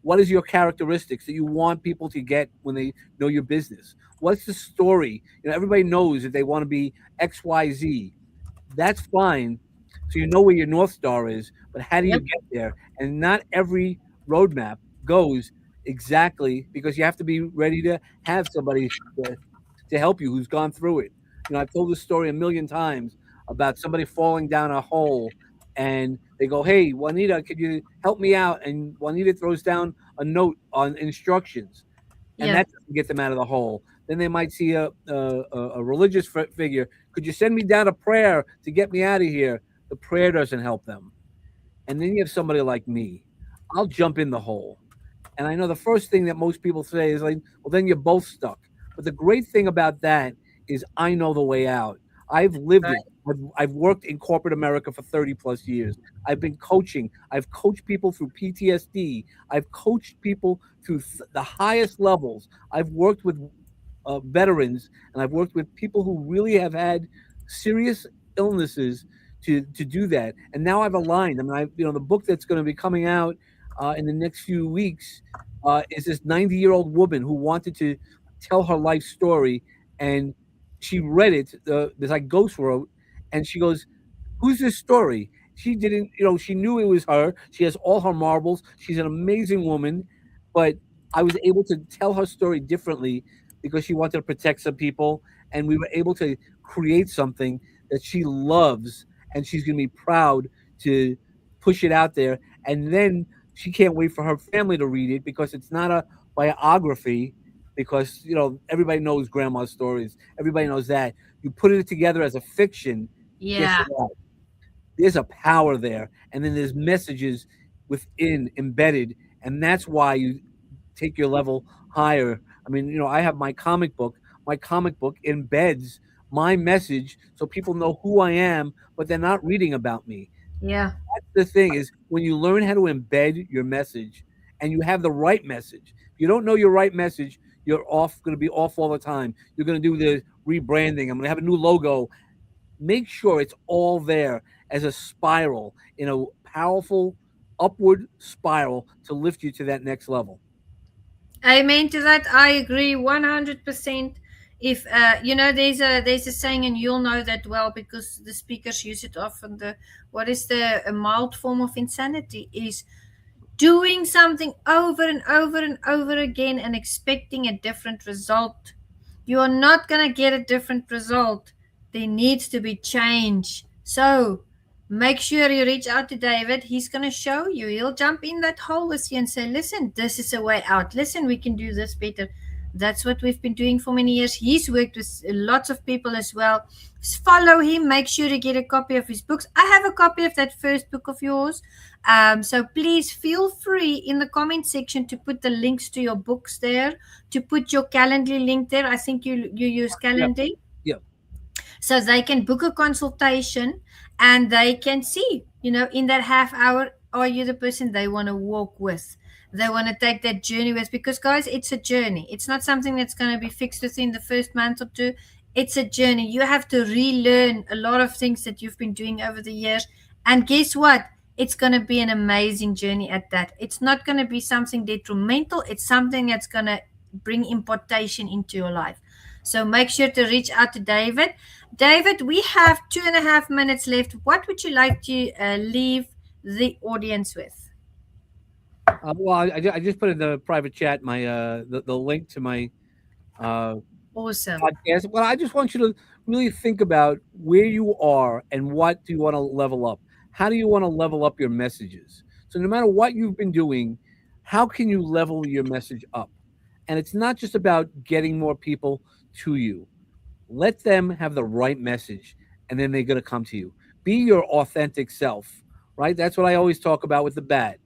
What is your characteristics that you want people to get when they know your business? What's the story? Everybody knows that they want to be XYZ. That's fine. So you know where your North Star is, but how do you
Yep.
get there? And not every roadmap goes exactly, because you have to be ready to have somebody to help you who's gone through it. I've told this story a million times about somebody falling down a hole, and they go, "Hey, Juanita, could you help me out?" And Juanita throws down a note on instructions, and
Yeah.
that doesn't get them out of the hole. Then they might see a religious figure. Could you send me down a prayer to get me out of here? The prayer doesn't help them. And then you have somebody like me. I'll jump in the hole. And I know the first thing that most people say is like, well, then you're both stuck. But the great thing about that is I know the way out. I've lived it. I've worked in corporate America for 30 plus years. I've been coaching. I've coached people through PTSD. I've coached people through the highest levels. I've worked with veterans, and I've worked with people who really have had serious illnesses to do that. And now I've aligned. I mean, the book that's going to be coming out in the next few weeks is this 90-year-old woman who wanted to tell her life story, and she read it. This like ghost wrote, and she goes, "Who's this story?" She didn't, she knew it was her. She has all her marbles. She's an amazing woman, but I was able to tell her story differently because she wanted to protect some people, and we were able to create something that she loves, and she's going to be proud to push it out there. And then she can't wait for her family to read it, because it's not a biography, because everybody knows grandma's stories. Everybody knows that. You put it together as a fiction. Guess
Yeah.
what? There's a power there, and then there's messages within embedded, and that's why you take your level higher. I mean, I have my comic book. My comic book embeds my message so people know who I am, but they're not reading about me.
Yeah.
That's the thing, is when you learn how to embed your message and you have the right message. If you don't know your right message, you're off going to be off all the time. You're going to do the rebranding. I'm going to have a new logo. Make sure it's all there as a spiral, in a powerful upward spiral to lift you to that next level.
Amen to that. I agree 100%. If there's a saying, and you'll know that well because the speakers use it often. The what is the a mild form of insanity is doing something over and over and over again and expecting a different result. You are not going to get a different result. There needs to be change. So make sure you reach out to David. He's going to show you. He'll jump in that hole with you and say, listen, this is a way out. Listen, we can do this better. That's what we've been doing for many years. He's worked with lots of people as well. Just follow him. Make sure to get a copy of his books. I have a copy of that first book of yours. So please feel free in the comment section to put the links to your books there, to put your Calendly link there. I think you use
Yep.
Calendly,
Yep.
so they can book a consultation and they can see, in that half hour, are you the person they want to walk with? They want to take that journey with, because guys, it's a journey. It's not something that's going to be fixed within the first month or two. It's a journey. You have to relearn a lot of things that you've been doing over the years. And guess what? It's going to be an amazing journey at that. It's not going to be something detrimental. It's something that's going to bring importation into your life. So make sure to reach out to David. David, we have 2.5 minutes left. What would you like to leave the audience with?
Well, I just put in the private chat my the link to my uh,
Awesome.
podcast. Well, I just want you to really think about where you are and what do you want to level up. How do you want to level up your messages? So no matter what you've been doing, how can you level your message up? And it's not just about getting more people to you. Let them have the right message, and then they're going to come to you. Be your authentic self, right? That's what I always talk about with the bat,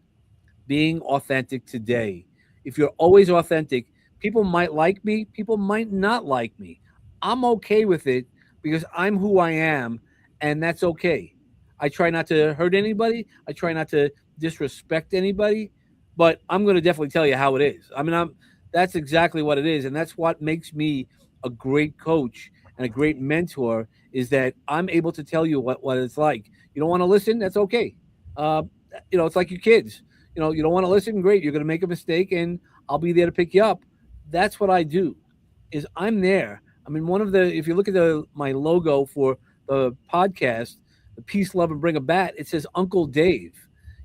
being authentic today. If you're always authentic, people might like me, people might not like me. I'm okay with it because I'm who I am, and that's okay. I try not to hurt anybody, I try not to disrespect anybody, but I'm going to definitely tell you how it is. I mean, that's exactly what it is, and that's what makes me a great coach and a great mentor, is that I'm able to tell you what it's like. You don't want to listen, that's okay. Uh, it's like your kids. You don't want to listen, great, you're going to make a mistake and I'll be there to pick you up. That's what I do, is I'm there. I mean, if you look at my logo for the podcast, the peace, love, and bring a bat, it says Uncle Dave.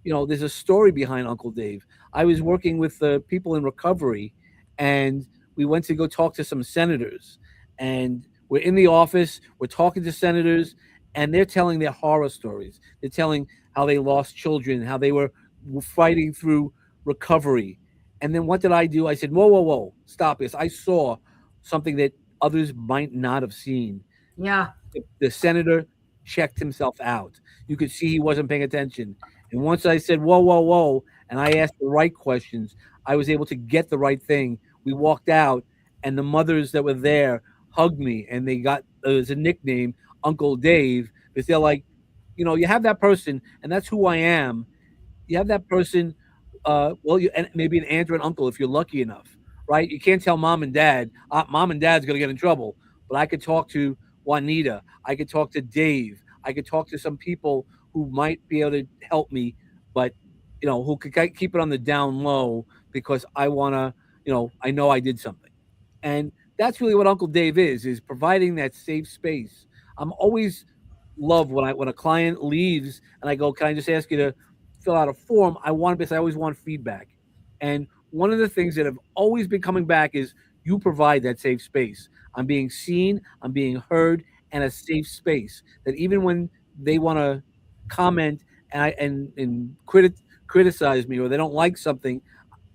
There's a story behind Uncle Dave. I was working with the people in recovery, and we went to go talk to some senators, and we're in the office, we're talking to senators, and they're telling their horror stories. They're telling how they lost children, how they were fighting through recovery. And then what did I do? I said, whoa, whoa, whoa, stop this. I saw something that others might not have seen.
Yeah.
The senator checked himself out. You could see he wasn't paying attention. And once I said, whoa, whoa, whoa, and I asked the right questions, I was able to get the right thing. We walked out, and the mothers that were there hugged me, and they got, it was a nickname, Uncle Dave, because they're like, you have that person, and that's who I am. You have that person, and maybe an aunt or an uncle if you're lucky enough, right? You can't tell mom and dad. Mom and dad's gonna get in trouble, but I could talk to Juanita. I could talk to Dave. I could talk to some people who might be able to help me, but who could keep it on the down low because I wanna, I know I did something, and that's really what Uncle Dave is providing that safe space. I'm always love when a client leaves and I go, can I just ask you to fill out a form? I always want feedback. And one of the things that have always been coming back is you provide that safe space. I'm being seen, I'm being heard, and a safe space that even when they want to comment and criticize me, or they don't like something,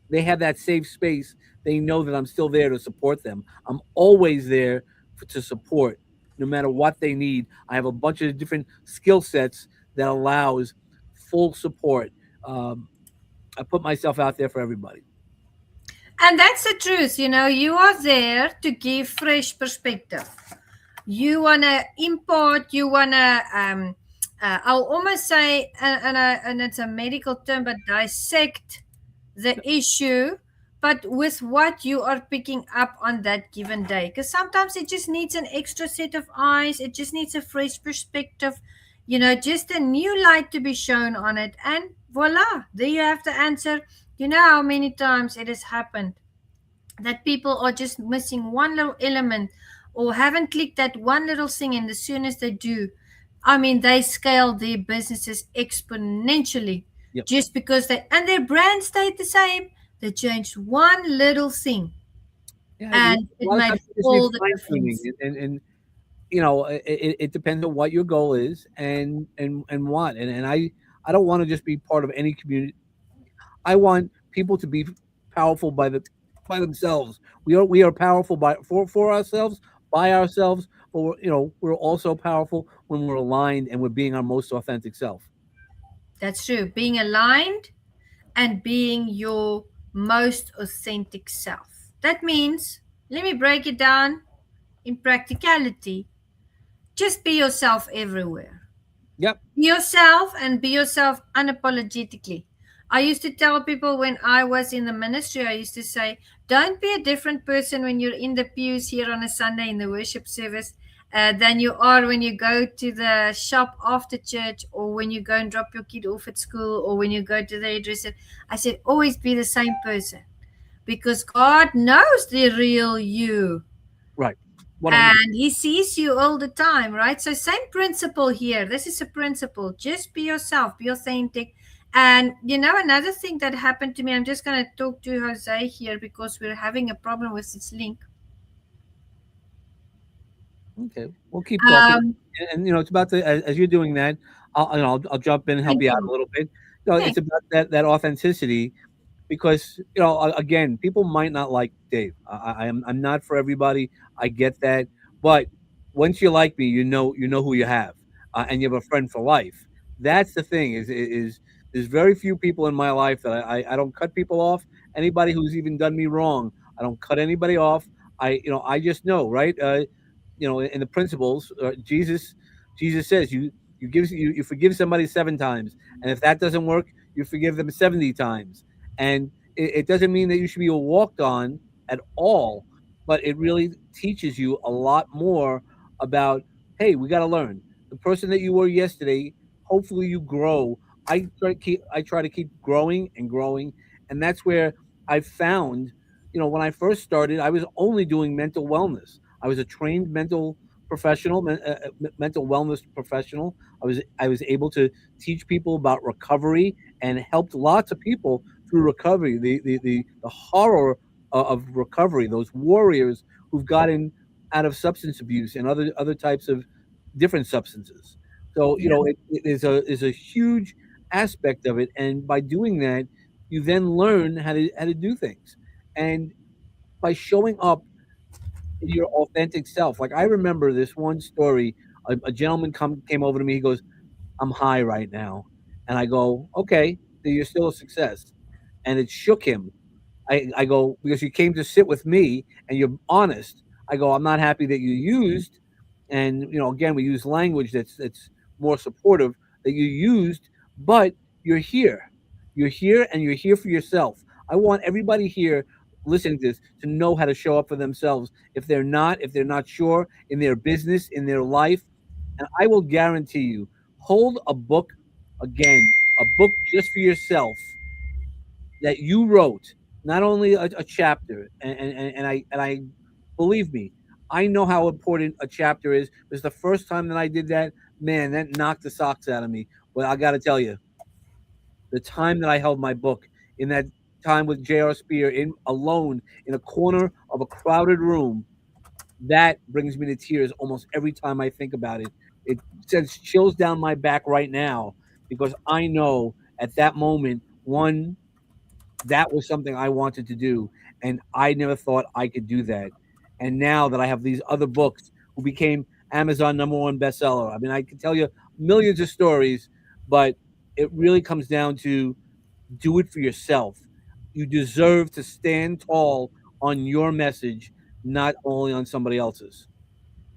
they have that safe space they know that I'm still there to support them. I'm always there to support, no matter what they need. I have a bunch of different skill sets that allows full support. Um, I put myself out there for everybody.
And that's the truth. You are there to give fresh perspective. You want to import, you want to, I'll almost say, and it's a medical term, but dissect the issue, but with what you are picking up on that given day. Because sometimes it just needs an extra set of eyes, it just needs a fresh perspective, just a new light to be shown on it. And voila, there you have the answer. You know how many times it has happened that people are just missing one little element or haven't clicked that one little thing, and as soon as they do, I mean, they scale their businesses exponentially
Yep.
just because and their brand stayed the same. They changed one little thing
Yeah,
and
a
it
lot of
made
times you just need
all the
fine tuning,
difference.
and it depends on what your goal is and what, and I don't want to just be part of any community. I want people to be powerful by themselves. We are powerful for ourselves, by ourselves, but we're also powerful when we're aligned and we're being our most authentic self.
That's true. Being aligned and being your most authentic self. That means, let me break it down in practicality. Just be yourself everywhere.
Yep.
Be yourself and be yourself unapologetically. I used to tell people when I was in the ministry, I used to say, don't be a different person when you're in the pews here on a Sunday in the worship service than you are when you go to the shop after church, or when you go and drop your kid off at school, or when you go to the hairdresser. I said, always be the same person, because God knows the real you
Right. 100.
and he sees you all the time, right? So same principle here. This is a principle. Just be yourself, be authentic. And another thing that happened to me, I'm just going to talk to Jose here because we're having a problem with this link.
Okay, we'll keep talking,
um
and it's about the as you're doing that, I'll jump in and help
Thank
you out a
you.
little bit. It's
Thank
about that authenticity, because again, people might not like Dave. I'm not for everybody. I get that, but once you like me, you know who you have, and you have a friend for life. That's the thing. Is there's very few people in my life that I don't cut people off. Anybody who's even done me wrong, I don't cut anybody off. I just know, right? In the principles, Jesus says you forgive somebody 7 times, and if that doesn't work, you forgive them 70 times. And it doesn't mean that you should be walked on at all, but it really teaches you a lot more about, hey, we got to learn. The person that you were yesterday, hopefully you grow. I try to keep growing and growing, and that's where I found, when I first started, I was only doing mental wellness. I was a trained mental wellness professional. I was able to teach people about recovery and helped lots of people through recovery. The horror of recovery. Those warriors who've gotten out of substance abuse and other types of different substances. So
Yeah.
it is a huge aspect of it, and by doing that, you then learn how to do things, and by showing up your authentic self. Like, I remember this one story. A gentleman came over to me. He goes, "I'm high right now," and I go, "Okay, then you're still a success." And it shook him. I go, "Because you came to sit with me and you're honest." I go, "I'm not happy that you used," and again, we use language that's more supportive, that you used, but you're here. You're here, and you're here for yourself. I want everybody here listening to this to know how to show up for themselves. If they're not sure in their business, in their life, and I will guarantee you, hold a book, again, a book just for yourself that you wrote, not only a chapter, and I believe me, I know how important a chapter is. Because the first time that I did that, man, that knocked the socks out of me. But I got to tell you, the time that I held my book, in that time with J.R. Spear, in alone in a corner of a crowded room, that brings me to tears almost every time I think about it. It sends chills down my back right now, because I know at that moment, one, that was something I wanted to do, and I never thought I could do that. And now that I have these other books who became Amazon #1 bestseller, I mean, I can tell you millions of stories, but it really comes down to do it for yourself. You deserve to stand tall on your message, not only on somebody else's.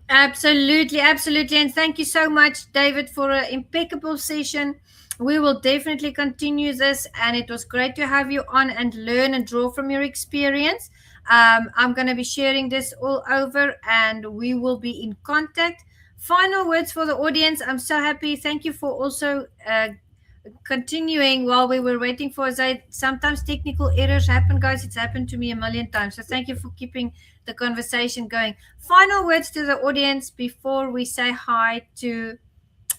Absolutely, absolutely. And thank you so much, David, for an impeccable session. We will definitely continue this, and it was great to have you on and learn and draw from your experience. I'm going to be sharing this all over, and we will be in contact. Final words for the audience. I'm so happy. Thank you for also continuing while we were waiting for Zaid. Sometimes technical errors happen, guys. It's happened to me a million times. So thank you for keeping the conversation going. Final words to the audience before we say hi to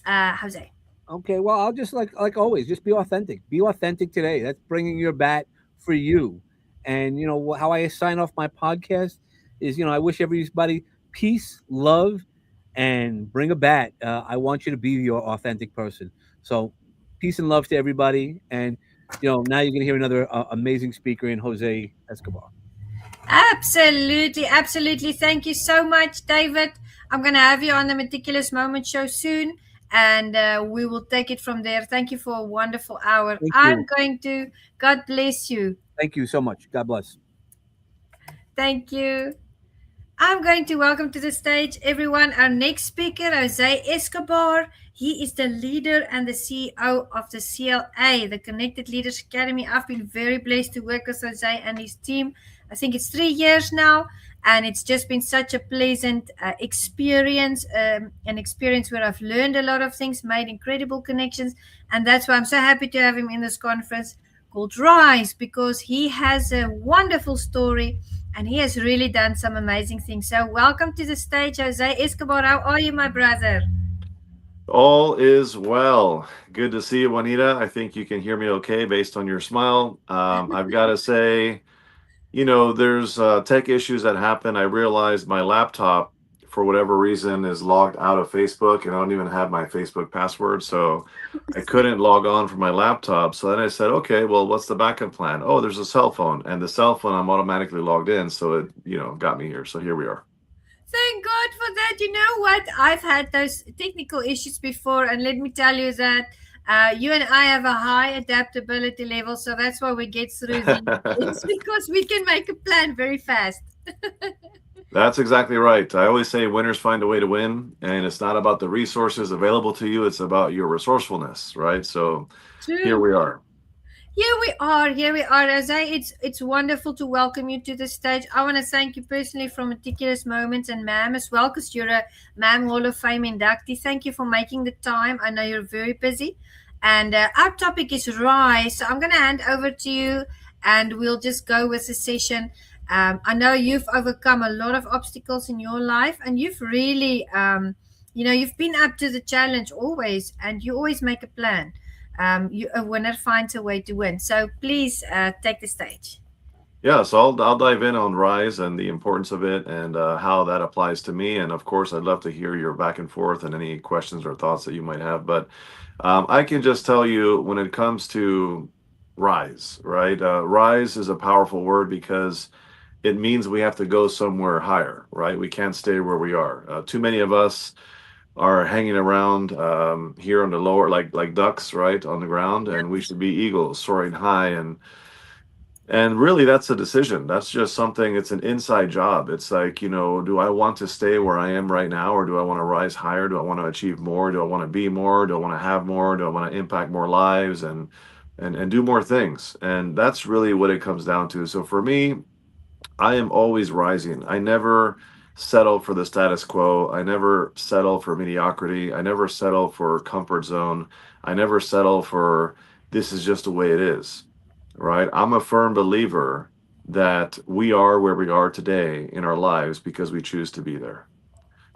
Jose.
Okay, well, I'll just like always, just be authentic. Be authentic today. That's bringing your bat for you. And how I sign off my podcast is, I wish everybody peace, love, and bring a bat. I want you to be your authentic person. So, peace and love to everybody. And now you're gonna hear another amazing speaker in Jose Escobar.
Absolutely, absolutely. Thank you so much, David. I'm going to have you on the Meticulous Moment show soon, and we will take it from there. Thank you for a wonderful hour.
Thank
I'm
you.
going to, God bless you.
Thank you so much. God bless.
Thank you. I'm going to welcome to the stage everyone our next speaker, Jose Escobar. He is the leader and the CEO of the CLA, the Connected Leaders Academy. I've been very blessed to work with Jose and his team. I think it's 3 years now, and it's just been such a pleasant experience, an experience where I've learned a lot of things, made incredible connections, and that's why I'm so happy to have him in this conference called Rise, because he has a wonderful story and he has really done some amazing things. So welcome to the stage, Jose Escobar. How are you, my brother?
All is well. Good to see you, Juanita. I think you can hear me okay based on your smile. I've got to say, there's tech issues that happen. I realized my laptop, for whatever reason, is logged out of Facebook, and I don't even have my Facebook password. So I couldn't log on from my laptop. So then I said, okay, well, what's the backup plan? Oh, there's a cell phone. And the cell phone, I'm automatically logged in. So it, got me here. So here we are.
Thank God for that. You know what? I've had those technical issues before, and let me tell you that you and I have a high adaptability level, so that's why we get through these. It's because we can make a plan very fast.
That's exactly right. I always say winners find a way to win, and it's not about the resources available to you. It's about your resourcefulness, right? So here we are.
Here we are, Jose. It's wonderful to welcome you to the stage. I want to thank you personally from Meticulous Moments and Ma'am as well, because you're a Ma'am Hall of Fame inductee. Thank you for making the time. I know you're very busy. And our topic is Rise. So I'm going to hand over to you, and we'll just go with the session. I know you've overcome a lot of obstacles in your life, and you've really, you've been up to the challenge always, and you always make a plan. A winner finds a way to win. So please take the stage.
Yeah, so I'll dive in on Rise and the importance of it and how that applies to me. And of course, I'd love to hear your back and forth and any questions or thoughts that you might have. But I can just tell you when it comes to Rise, right? Rise is a powerful word because it means we have to go somewhere higher, right? We can't stay where we are. Too many of us are hanging around here on the lower, like ducks, right, on the ground, and we should be eagles soaring high. And really, that's a decision. That's just something. It's an inside job. It's like, do I want to stay where I am right now, or do I want to rise higher? Do I want to achieve more? Do I want to be more? Do I want to have more? Do I want to impact more lives and do more things? And that's really what it comes down to. So for me, I am always rising. I never settle for the status quo. I never settle for mediocrity. I never settle for comfort zone. I never settle for this is just the way it is, right? I'm a firm believer that we are where we are today in our lives because we choose to be there.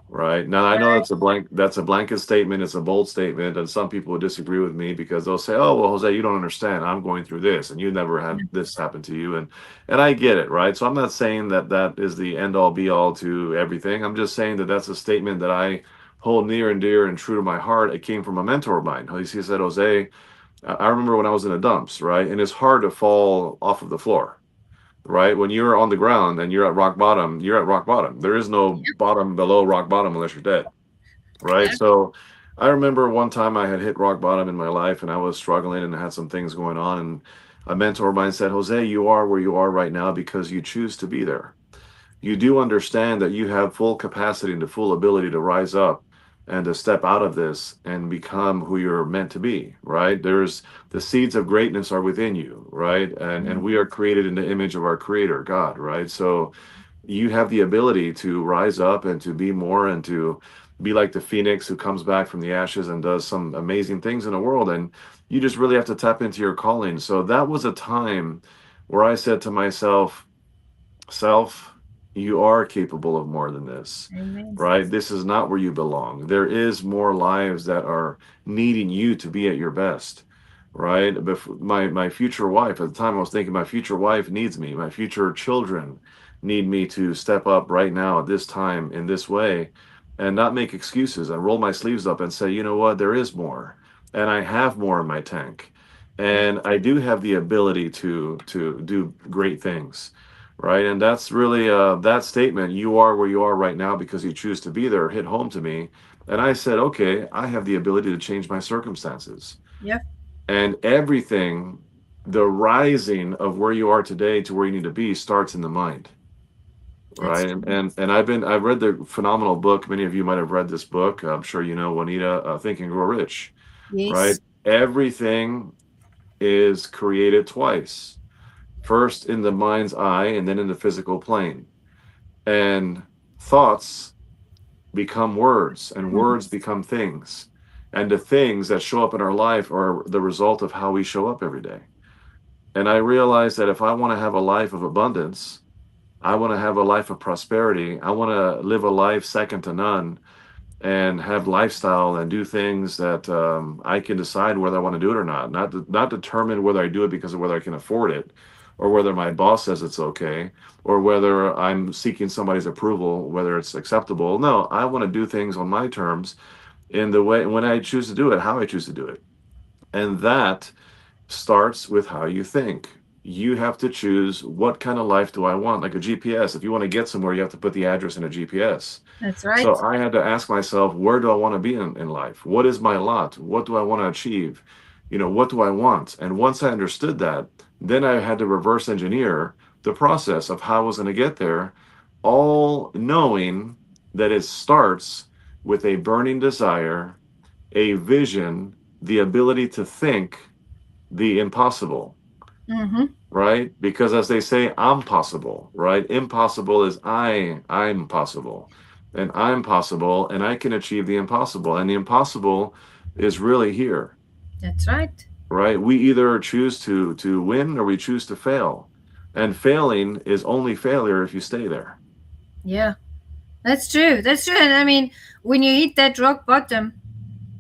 Right. Now, I know that's a blanket statement. It's a bold statement. And some people would disagree with me because they'll say, oh, well, Jose, you don't understand. I'm going through this and you never had this happen to you. And I get it. Right. So I'm not saying that is the end all be all to everything. I'm just saying that that's a statement that I hold near and dear and true to my heart. It came from a mentor of mine. He said, Jose, I remember when I was in the dumps, right? And it's hard to fall off of the floor, right? When you're on the ground and you're at rock bottom, you're at rock bottom. There is no bottom below rock bottom unless you're dead, right?
Yeah.
So I remember one time I had hit rock bottom in my life and I was struggling and had some things going on. And a mentor of mine said, Jose, you are where you are right now because you choose to be there. You do understand that you have full capacity and the full ability to rise up and to step out of this and become who you're meant to be, right? There's the seeds of greatness are within you, right? And we are created in the image of our creator, God, right? So you have the ability to rise up and to be more and to be like the phoenix who comes back from the ashes and does some amazing things in the world. And you just really have to tap into your calling. So that was a time where I said to myself, self, you are capable of more than this,
Amen.
right? This is not where you belong. There is more lives that are needing you to be at your best, right? My future wife, at the time I was thinking my future wife needs me. My future children need me to step up right now at this time in this way and not make excuses and roll my sleeves up and say, you know what, there is more and I have more in my tank. And I do have the ability to do great things, right? And that's really that statement, you are where you are right now because you choose to be there, hit home to me. And I said, okay, I have the ability to change my circumstances.
Yeah.
And everything, the rising of where you are today to where you need to be starts in the mind,
That's
right? And I've read the phenomenal book. Many of you might have read this book. I'm sure you know Juanita, Think and Grow Rich, right?
yes.
Everything is created twice, first in the mind's eye and then in the physical plane. And thoughts become words and words become things. And the things that show up in our life are the result of how we show up every day. And I realized that if I want to have a life of abundance, I want to have a life of prosperity, I want to live a life second to none and have lifestyle and do things that I can decide whether I want to do it or not. Not determine whether I do it because of whether I can afford it, or whether my boss says it's okay, or whether I'm seeking somebody's approval, whether it's acceptable. No, I want to do things on my terms in the way when I choose to do it, how I choose to do it, and that starts with how you think. You have to choose what kind of life do I want, like a GPS. If you want to get somewhere, you have to put the address in a GPS.
That's right.
So I had to ask myself, where do I want to be in life? What is my lot? What do I want to achieve? What do I want? And once I understood that, then I had to reverse engineer the process of how I was going to get there, all knowing that it starts with a burning desire, a vision, the ability to think the impossible,
Mm-hmm.
right? Because as they say, I'm possible, right? Impossible is I'm possible. And I'm possible and I can achieve the impossible. And the impossible is really here,
That's right.
right? We either choose to win or we choose to fail. And failing is only failure if you stay there.
Yeah. That's true. That's true. And I mean, when you hit that rock bottom,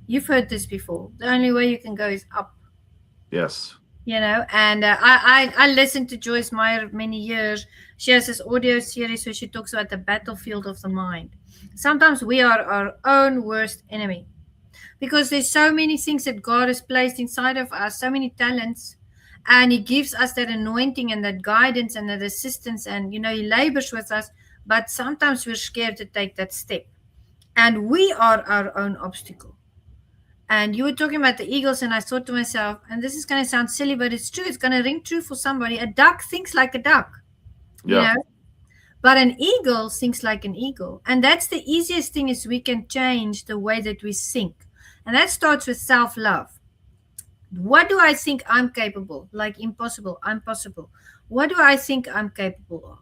you've heard this before. The only way you can go is up.
Yes.
And I listened to Joyce Meyer many years. She has this audio series where she talks about the battlefield of the mind. Sometimes we are our own worst enemy because there's so many things that God has placed inside of us, so many talents, and He gives us that anointing and that guidance and that assistance, and He labors with us, but sometimes we're scared to take that step, and we are our own obstacle. And you were talking about the eagles, and I thought to myself, and this is going to sound silly, but it's true. It's going to ring true for somebody. A duck thinks like a duck,
Yeah.
but an eagle thinks like an eagle. And that's the easiest thing, is we can change the way that we think. And that starts with self-love. What do I think I'm capable? Like impossible, I'm possible. What do I think I'm capable of?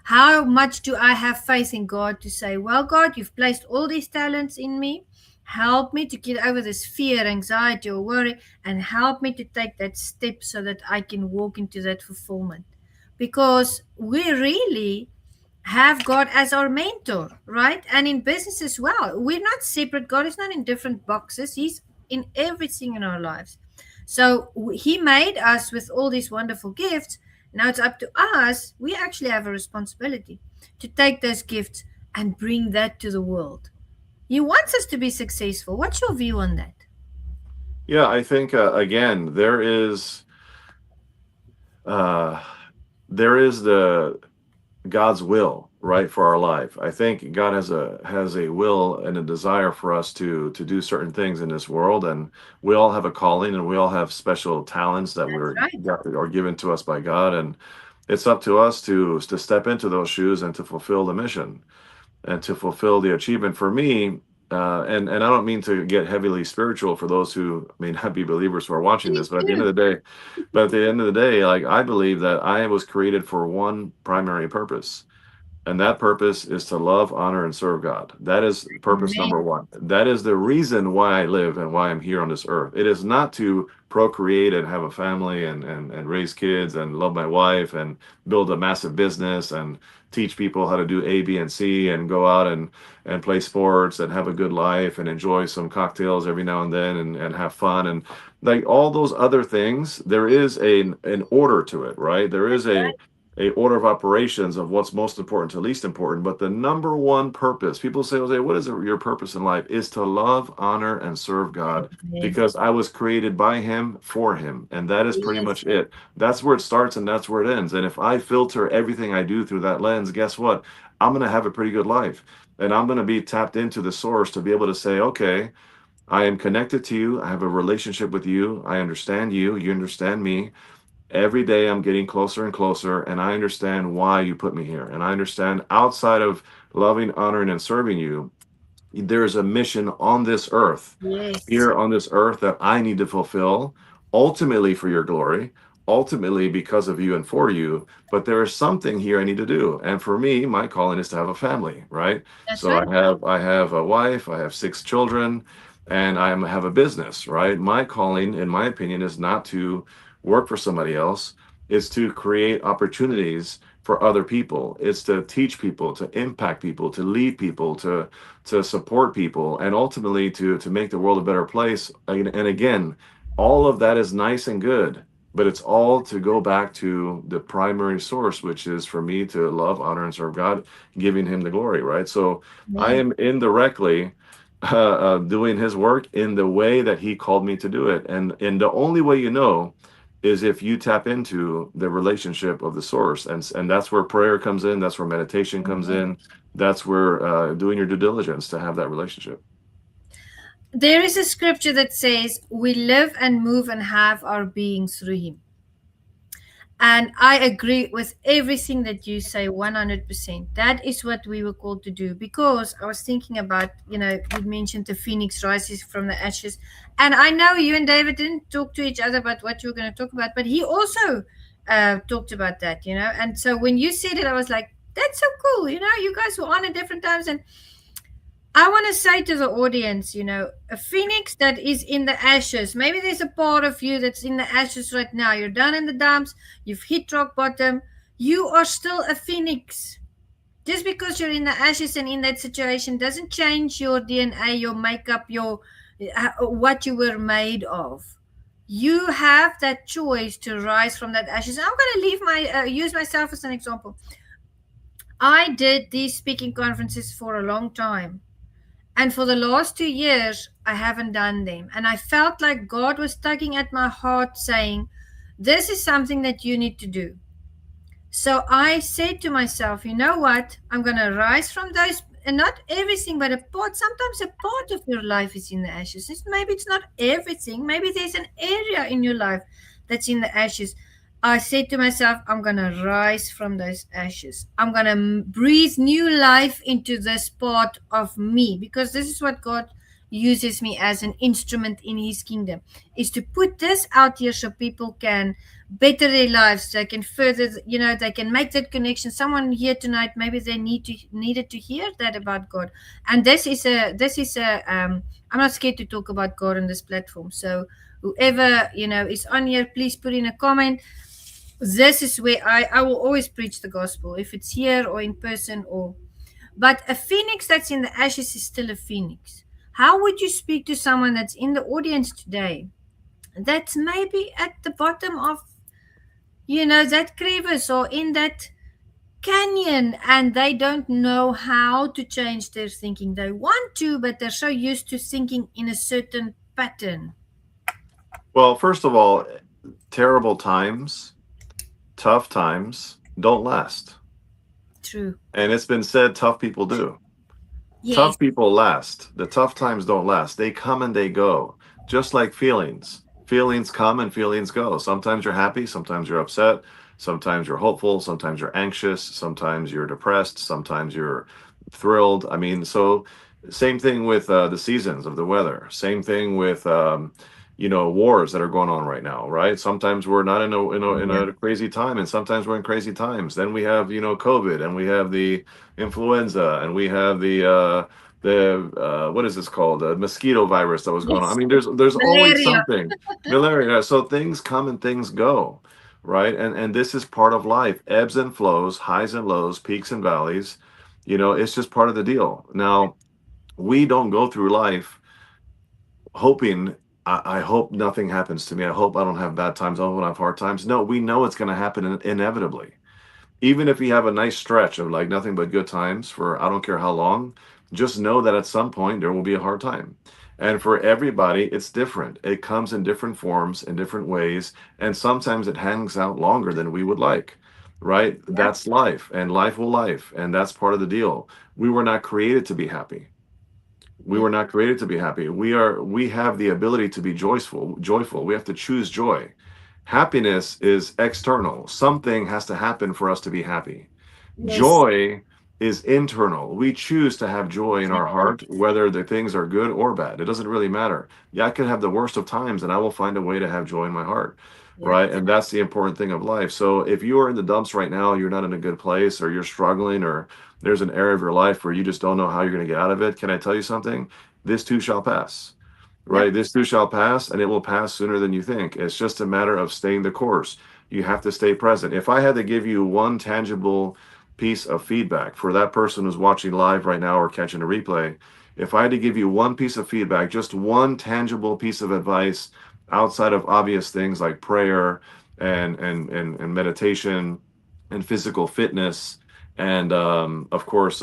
How much do I have faith in God to say, well, God, you've placed all these talents in me. Help me to get over this fear, anxiety, or worry, and help me to take that step so that I can walk into that fulfillment. Because we really have God as our mentor, right? And in business as well. We're not separate. God is not in different boxes. He's in everything in our lives. So He made us with all these wonderful gifts. Now it's up to us. We actually have a responsibility to take those gifts and bring that to the world. He wants us to be successful. What's your view on that?
Yeah, I think again uh, there is the God's will, right, for our life. I think God has a will and a desire for us to do certain things in this world, and we all have a calling, and we all have special talents that
That's right.
are given to us by God, and it's up to us to step into those shoes and to fulfill the mission and to fulfill the achievement. For me, and I don't mean to get heavily spiritual for those who may not be believers who are watching
Please
this, but at the end
do.
of the day, like I believe that I was created for one primary purpose, and that purpose is to love, honor, and serve God. That is purpose
Amen.
number one. That is the reason why I live and why I'm here on this earth. It is not to procreate and have a family and raise kids and love my wife and build a massive business and teach people how to do A, B, and C and go out and play sports and have a good life and enjoy some cocktails every now and then and have fun and like all those other things. There is an order to it, right? There is
That's right.
a order of operations of what's most important to least important. But the number one purpose, people say, Jose, what is your purpose in life? Is to love, honor, and serve God
Amen.
because I was created by Him for Him. And that is pretty
Yes.
much it. That's where it starts and that's where it ends. And if I filter everything I do through that lens, guess what? I'm going to have a pretty good life. And I'm going to be tapped into the source to be able to say, okay, I am connected to you. I have a relationship with you. I understand you. You understand me. Every day I'm getting closer and closer, and I understand why you put me here. And I understand outside of loving, honoring, and serving you, there's a mission on this earth,
Yes.
here on this earth that I need to fulfill, ultimately for your glory, ultimately because of you and for you. But there is something here I need to do. And for me, my calling is to have a family, right?
That's
So
right.
I have a wife, I have 6 children, and have a business, right? My calling, in my opinion, is not to work for somebody else, it's to create opportunities for other people. It's to teach people, to impact people, to lead people, to support people, and ultimately to make the world a better place. And again, all of that is nice and good, but it's all to go back to the primary source, which is for me to love, honor, and serve God, giving Him the glory, right? So I
Amen.
am indirectly doing His work in the way that He called me to do it, and the only way you know is if you tap into the relationship of the source, and that's where prayer comes in, that's where meditation comes
Amen.
in, that's where doing your due diligence to have that relationship.
There is a scripture that says, "We live and move and have our being through Him." And I agree with everything that you say 100%. That is what we were called to do. Because I was thinking about, you mentioned the phoenix rises from the ashes. And I know you and David didn't talk to each other about what you were going to talk about, but he also talked about that, And so when you said it, I was like, that's so cool. You guys were on at different times. And I want to say to the audience, a phoenix that is in the ashes. Maybe there's a part of you that's in the ashes right now. You're down in the dumps. You've hit rock bottom. You are still a phoenix. Just because you're in the ashes and in that situation doesn't change your DNA, your makeup, your what you were made of. You have that choice to rise from that ashes. I'm going to use myself as an example. I did these speaking conferences for a long time. And for the last 2 years, I haven't done them. And I felt like God was tugging at my heart saying, this is something that you need to do. So I said to myself, you know what? I'm going to rise from those, and not everything, but a part. Sometimes a part of your life is in the ashes. Maybe it's not everything. Maybe there's an area in your life that's in the ashes. I said to myself, I'm going to rise from those ashes. I'm going to breathe new life into this part of me, because this is what God uses me as an instrument in His kingdom, is to put this out here so people can better their lives. They can further, they can make that connection. Someone here tonight, maybe they needed to hear that about God. And I'm not scared to talk about God on this platform. So whoever is on here, please put in a comment. This is where I will always preach the gospel, if it's here or in person. But a phoenix that's in the ashes is still a phoenix. How would you speak to someone that's in the audience today that's maybe at the bottom of that crevice or in that canyon, and they don't know how to change their thinking? They want to, but they're so used to thinking in a certain pattern.
Well, first of all, terrible times, tough times don't last.
True.
And it's been said tough people do.
Yes.
Tough people last. The tough times don't last. They come and they go, just like feelings. Feelings come and feelings go. Sometimes you're happy, sometimes you're upset, sometimes you're hopeful, sometimes you're anxious, sometimes you're depressed, sometimes you're thrilled. I mean, so same thing with the seasons of the weather. Same thing with wars that are going on right now, right? Sometimes we're not in
Yeah.
a crazy time, and sometimes we're in crazy times. Then we have COVID, and we have the influenza, and we have the what is this called, the mosquito virus that was going on. I
Yes.
mean, there's always
Malaria.
something. Malaria. So things come and things go, right? And this is part of life. Ebbs and flows, highs and lows, peaks and valleys. It's just part of the deal. Now, we don't go through life hoping, I hope nothing happens to me. I hope I don't have bad times. I don't have hard times. No, we know it's going to happen inevitably. Even if you have a nice stretch of like nothing but good times for I don't care how long, just know that at some point there will be a hard time. And for everybody, it's different. It comes in different forms, in different ways, and sometimes it hangs out longer than we would like. Right?
Yeah.
That's life, and life will life, and that's part of the deal. We were not created to be happy. We
Yeah.
were not created to be happy. We have the ability to be joyful. We have to choose joy. Happiness is external. Something has to happen for us to be happy.
Yes.
Joy is internal. We choose to have joy in our
Exactly.
heart, whether the things are good or bad. It doesn't really matter. Yeah, I could have the worst of times and I will find a way to have joy in my heart.
Yeah.
Right. And that's the important thing of life. So if you are in the dumps right now, you're not in a good place, or you're struggling, or there's an area of your life where you just don't know how you're going to get out of it. Can I tell you something? This too shall pass.
Yep.
Right? This too shall pass, and it will pass sooner than you think. It's just a matter of staying the course. You have to stay present. If I had to give you one tangible piece of feedback for that person who's watching live right now or catching a replay, if I had to give you one piece of feedback, just one tangible piece of advice outside of obvious things like prayer and meditation and physical fitness and of course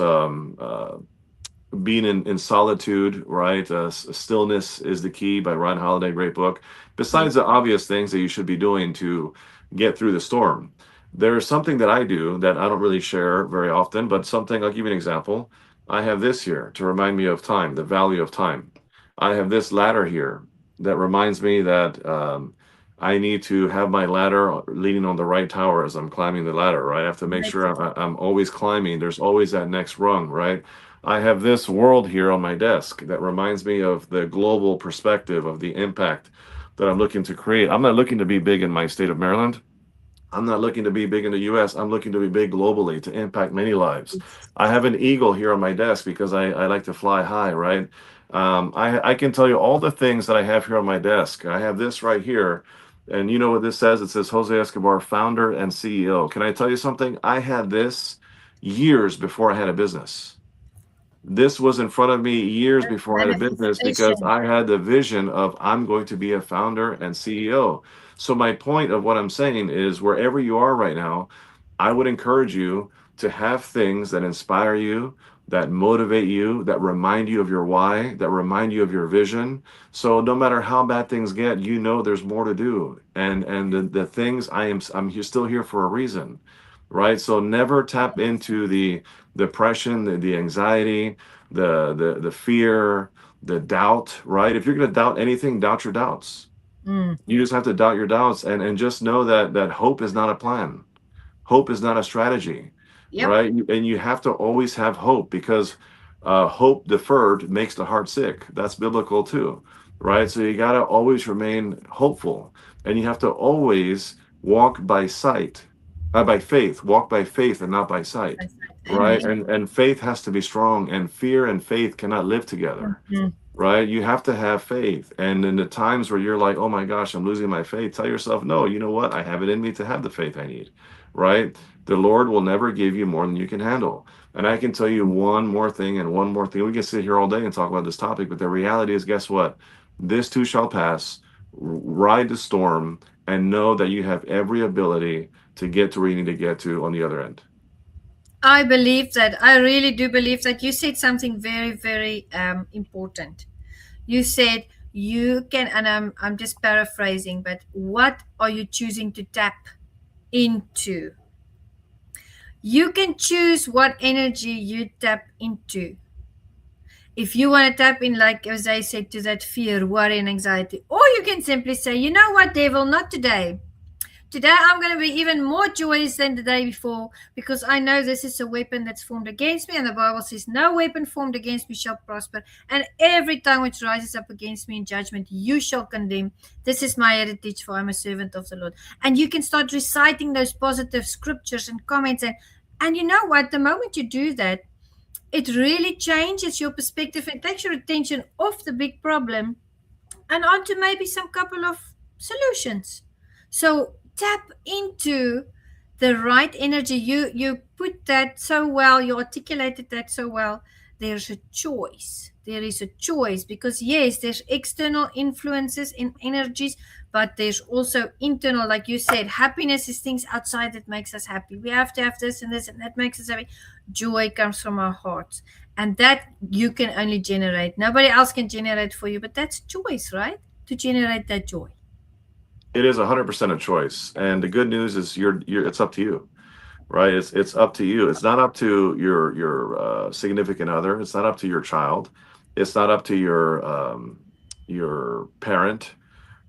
being in solitude, right? Stillness is the Key by Ryan Holiday, great book.
Yes.
Besides the obvious things that you should be doing to get through the storm, there's something that I do that I don't really share very often, but something, I'll give you an example. I have this here to remind me of time, the value of time. I have this ladder here that reminds me that I need to have my ladder leaning on the right tower as I'm climbing the ladder, right? I have to make
Yes.
sure I'm always climbing. There's always that next rung, right? I have this world here on my desk that reminds me of the global perspective of the impact that I'm looking to create. I'm not looking to be big in my state of Maryland. I'm not looking to be big in the US. I'm looking to be big globally to impact many lives. I have an eagle here on my desk because I like to fly high, right? I can tell you all the things that I have here on my desk. I have this right here. And you know what this says? It says Jose Escobar, founder and CEO. Can I tell you something? I had this years before I had a business. This was in front of me years before I had a business because
Manifestation.
I had the vision of I'm going to be a founder and CEO. So my point of what I'm saying is wherever you are right now, I would encourage you to have things that inspire you, that motivate you, that remind you of your why, that remind you of your vision. So no matter how bad things get, there's more to do. And the things I'm still here for a reason. Right. So never tap into the depression, the anxiety, the fear, the doubt, right? If you're going to doubt anything, doubt your doubts.
Mm.
You just have to doubt your doubts and just know that hope is not a plan. Hope is not a strategy,
Yep.
right? And you have to always have hope because hope deferred makes the heart sick. That's biblical too, right? So you got to always remain hopeful, and you have to always walk by sight, by faith, walk by faith and not by sight, right?
Amen.
And faith has to be strong, and fear and faith cannot live together,
Mm.
right? You have to have faith. And in the times where you're like, oh my gosh, I'm losing my faith, tell yourself, no, you know what? I have it in me to have the faith I need, right? The Lord will never give you more than you can handle. And I can tell you one more thing and one more thing. We can sit here all day and talk about this topic, but the reality is, guess what? This too shall pass. Ride the storm and know that you have every ability to get to where you need to get to on the other end.
I believe that. I really do believe that. You said something very, very important. You said you can, and I'm just paraphrasing, but what are you choosing to tap into? You can choose what energy you tap into. If you want to tap in, like as I said, to that fear, worry, and anxiety, or you can simply say, you know what, devil, not today. Today I'm going to be even more joyous than the day before, because I know this is a weapon that's formed against me, and the Bible says no weapon formed against me shall prosper, and every tongue which rises up against me in judgment you shall condemn. This is my heritage, for I'm a servant of the Lord. And you can start reciting those positive scriptures and comments, and you know what, the moment you do that, it really changes your perspective and takes your attention off the big problem and onto maybe some couple of solutions. So tap into the right energy. You put that so well, you articulated that so well. There's a choice. There is a choice, because yes, there's external influences and energies, but there's also internal, like you said, happiness is things outside that makes us happy. We have to have this and this, and that makes us happy. Joy comes from our hearts, and that you can only generate. Nobody else can generate for you, but that's choice, right? To generate that joy.
It is 100% a choice, and the good news is it's up to you, right? It's up to you. It's not up to your significant other. It's not up to your child. It's not up to your parent,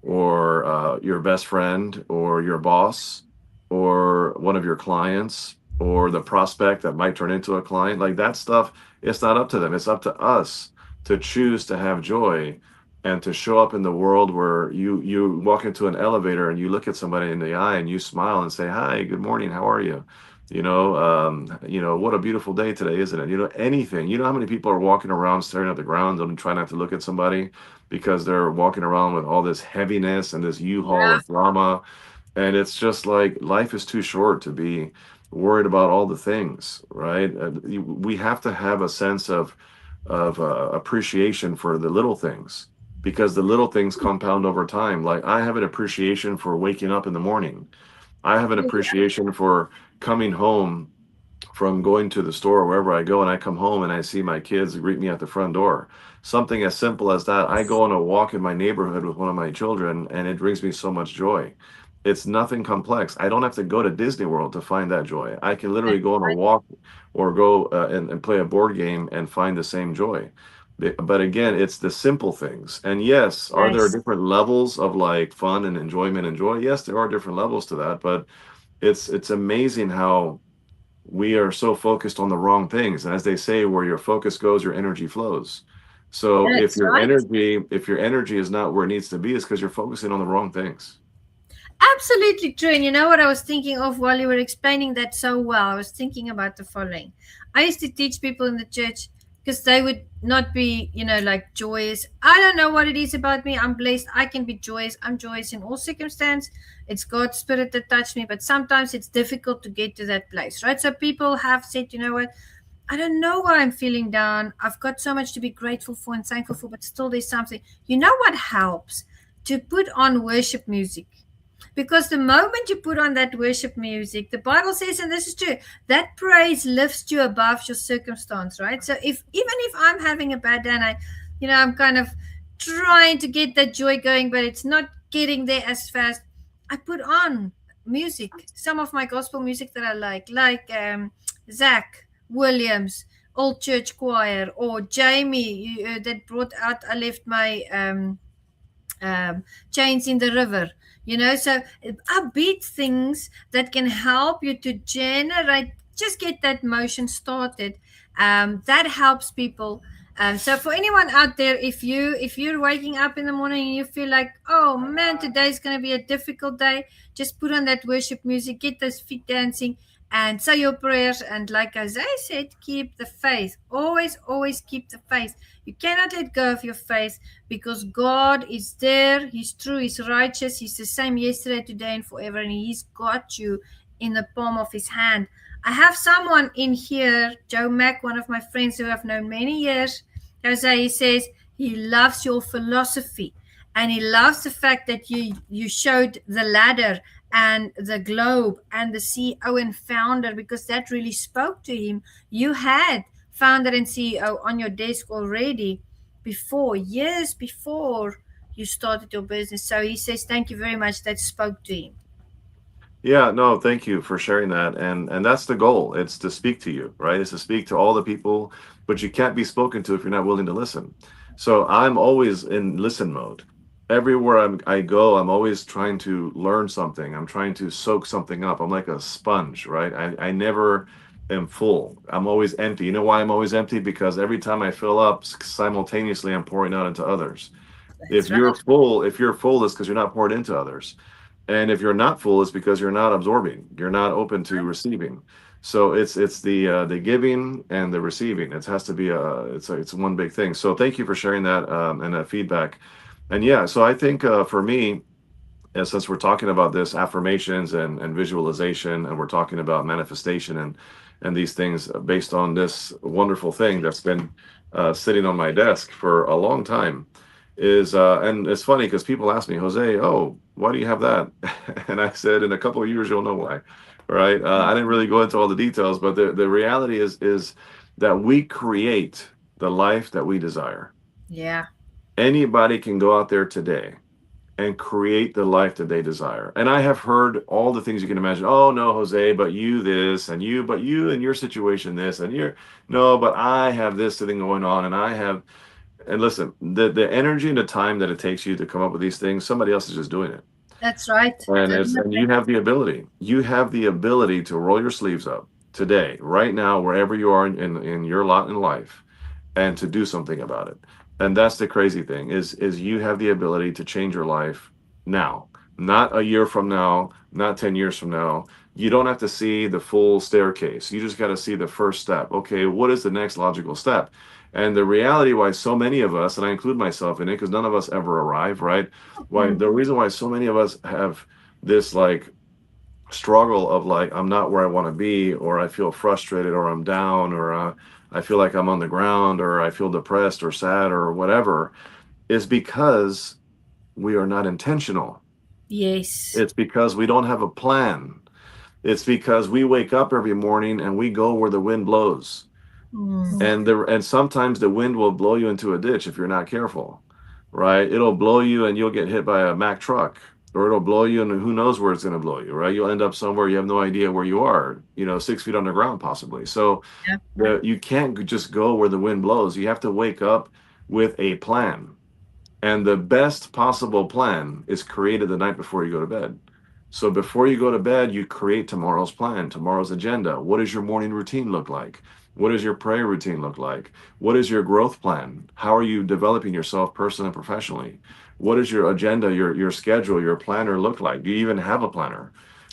or your best friend, or your boss, or one of your clients, or the prospect that might turn into a client. Like that stuff, it's not up to them. It's up to us to choose to have joy and to show up in the world where you walk into an elevator and you look at somebody in the eye and you smile and say, hi, good morning, how are you? What a beautiful day today, isn't it? Anything. You know how many people are walking around staring at the ground and trying not to look at somebody because they're walking around with all this heaviness and this U-Haul of drama. And it's just like, life is too short to be worried about all the things, right? We have to have a sense of appreciation for the little things, because the little things compound over time. Like, I have an appreciation for waking up in the morning. I have an appreciation for coming home from going to the store, wherever I go, and I come home and I see my kids greet me at the front door. Something as simple as that. I go on a walk in my neighborhood with one of my children, and it brings me so much joy. It's nothing complex. I don't have to go to Disney World to find that joy. I can literally go on a walk or go and play a board game and find the same joy. But again, it's the simple things. And yes, are there different levels of like fun and enjoyment and joy? Yes, there are different levels to that, but it's amazing how we are so focused on the wrong things. And as they say, where your focus goes, your energy flows. So if your energy is not where it needs to be, it's because you're focusing on the wrong things.
Absolutely true. And you know what I was thinking of while you were explaining that so well? I was thinking about the following. I used to teach people in the church, because they would not be, like joyous. I don't know what it is about me. I'm blessed. I can be joyous. I'm joyous in all circumstances. It's God's Spirit that touched me. But sometimes it's difficult to get to that place, right? So people have said, you know what? I don't know why I'm feeling down. I've got so much to be grateful for and thankful for, but still there's something. You know what helps? To put on worship music. Because the moment you put on that worship music, the Bible says, and this is true, that praise lifts you above your circumstance, right? So even if I'm having a bad day and I'm kind of trying to get that joy going, but it's not getting there as fast, I put on music, some of my gospel music that I like Zach Williams, Old Church Choir, or Jamie that brought out I Left My Chains in the River. So upbeat things that can help you to generate, just get that motion started. That helps people. So for anyone out there, if you're waking up in the morning and you feel like, oh man, today's going to be a difficult day, just put on that worship music, get those feet dancing, and say your prayers. And like Isaiah said, keep the faith. Always keep the faith. You cannot let go of your faith, because God is there. He's true. He's righteous. He's the same yesterday, today, and forever. And He's got you in the palm of His hand. I have someone in here, Joe Mack, one of my friends who I've known many years. Jose, he says he loves your philosophy, and he loves the fact that you showed the ladder and the globe and the CEO and founder, because that really spoke to him. You had founder and CEO on your desk already years before you started your business. So he says, thank you very much. That spoke to him.
Yeah, no, thank you for sharing that. And that's the goal. It's to speak to you, right? It's to speak to all the people, but you can't be spoken to if you're not willing to listen. So I'm always in listen mode. Everywhere I go, I'm always trying to learn something. I'm trying to soak something up. I'm like a sponge, right? I never am full. I'm always empty. You know why I'm always empty? Because every time I fill up, simultaneously I'm pouring out into others.
That's right.
If you're full, it's because you're not poured into others. And if you're not full, it's because you're not absorbing. You're not open to receiving. So it's the giving and the receiving. It has to be it's one big thing. So thank you for sharing that and that feedback. And yeah, so I think for me, and since we're talking about this affirmations and visualization, and we're talking about manifestation and these things based on this wonderful thing that's been sitting on my desk for a long time, is and it's funny because people ask me, Jose, oh, why do you have that? And I said, in a couple of years you'll know why. Right? I didn't really go into all the details, but the reality is that we create the life that we desire.
Yeah.
Anybody can go out there today and create the life that they desire. And I have heard all the things you can imagine. Oh no, Jose, but you this, and you, but you in your situation this, and you're no, but I have this thing going on, and I have. And listen, the energy and the time that it takes you to come up with these things, somebody else is just doing it.
That's right.
And you have the ability. You have the ability to roll your sleeves up today, right now, wherever you are in your lot in life, and to do something about it. And that's the crazy thing is you have the ability to change your life now, not a year from now, not 10 years from now. You don't have to see the full staircase. You just got to see the first step. Okay, what is the next logical step? And the reality why so many of us, and I include myself in it because none of us ever arrive, right? Why the reason why so many of us have this like struggle of like, I'm not where I want to be, or I feel frustrated, or I'm down, or I feel like I'm on the ground, or I feel depressed or sad or whatever, is because we are not intentional.
Yes.
It's because we don't have a plan. It's because we wake up every morning and we go where the wind blows. And sometimes the wind will blow you into a ditch if you're not careful, right? It'll blow you and you'll get hit by a Mack truck, or it'll blow you and who knows where it's going to blow you, right? You'll end up somewhere you have no idea where you are, 6 feet underground possibly. So you can't just go where the wind blows. You have to wake up with a plan. And the best possible plan is created the night before you go to bed. So before you go to bed, you create tomorrow's plan, tomorrow's agenda. What does your morning routine look like? What does your prayer routine look like? What is your growth plan? How are you developing yourself personally and professionally? What is your agenda, your schedule, your planner look like? Do you even have a planner?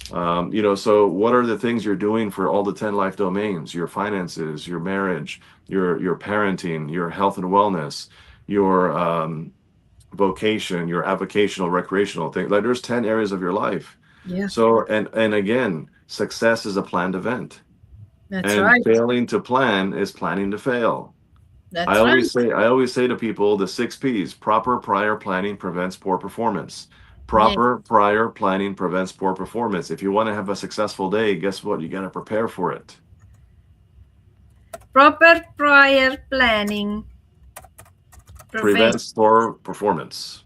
So what are the things you're doing for all the 10 life domains, your finances, your marriage, your parenting, your health and wellness, your vocation, your avocational, recreational thing? Like there's 10 areas of your life.
Yeah.
So, and again, success is a planned event.
That's
And
right.
failing to plan is planning to fail.
That's
I always
right.
say to people, the 6 P's: proper prior planning prevents poor performance. Proper prior planning prevents poor performance. If you want to have a successful day, guess what? You got to prepare for it.
Proper prior planning
Prevents poor performance.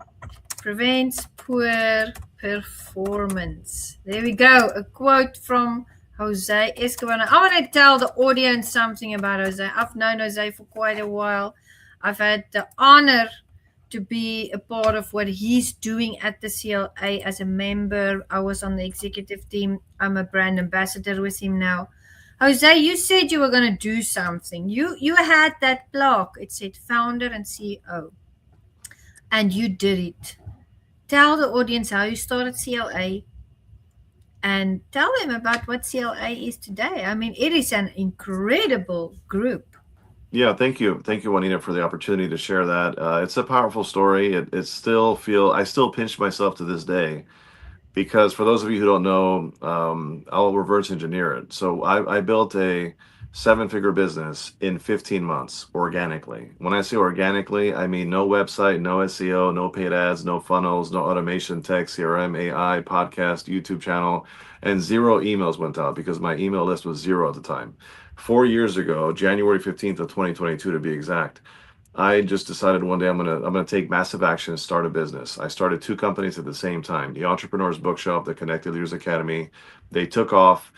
prevents poor performance. There we go. A quote from Jose Escobar. Now, I want to tell the audience something about Jose. I've known Jose for quite a while. I've had the honor to be a part of what he's doing at the CLA as a member. I was on the executive team. I'm a brand ambassador with him now. Jose, you said you were going to do something. You had that block. It said founder and CEO. And you did it. Tell the audience how you started CLA and tell them about what CLA is today. I mean, it is an incredible group.
Yeah, thank you. Thank you, Juanita, for the opportunity to share that. It's a powerful story. I still pinch myself to this day, because for those of you who don't know, I'll reverse engineer it. So I built a 7-figure business in 15 months organically. When I say organically, I mean no website, no SEO, no paid ads, no funnels, no automation, tech, CRM, AI, podcast, YouTube channel, and 0 emails went out because my email list was 0 at the time. 4 years ago, January 15th of 2022 to be exact. I just decided one day I'm gonna take massive action and start a business. I started two companies at the same time. The Entrepreneurs Bookshop, the Connected Leaders Academy. They took off.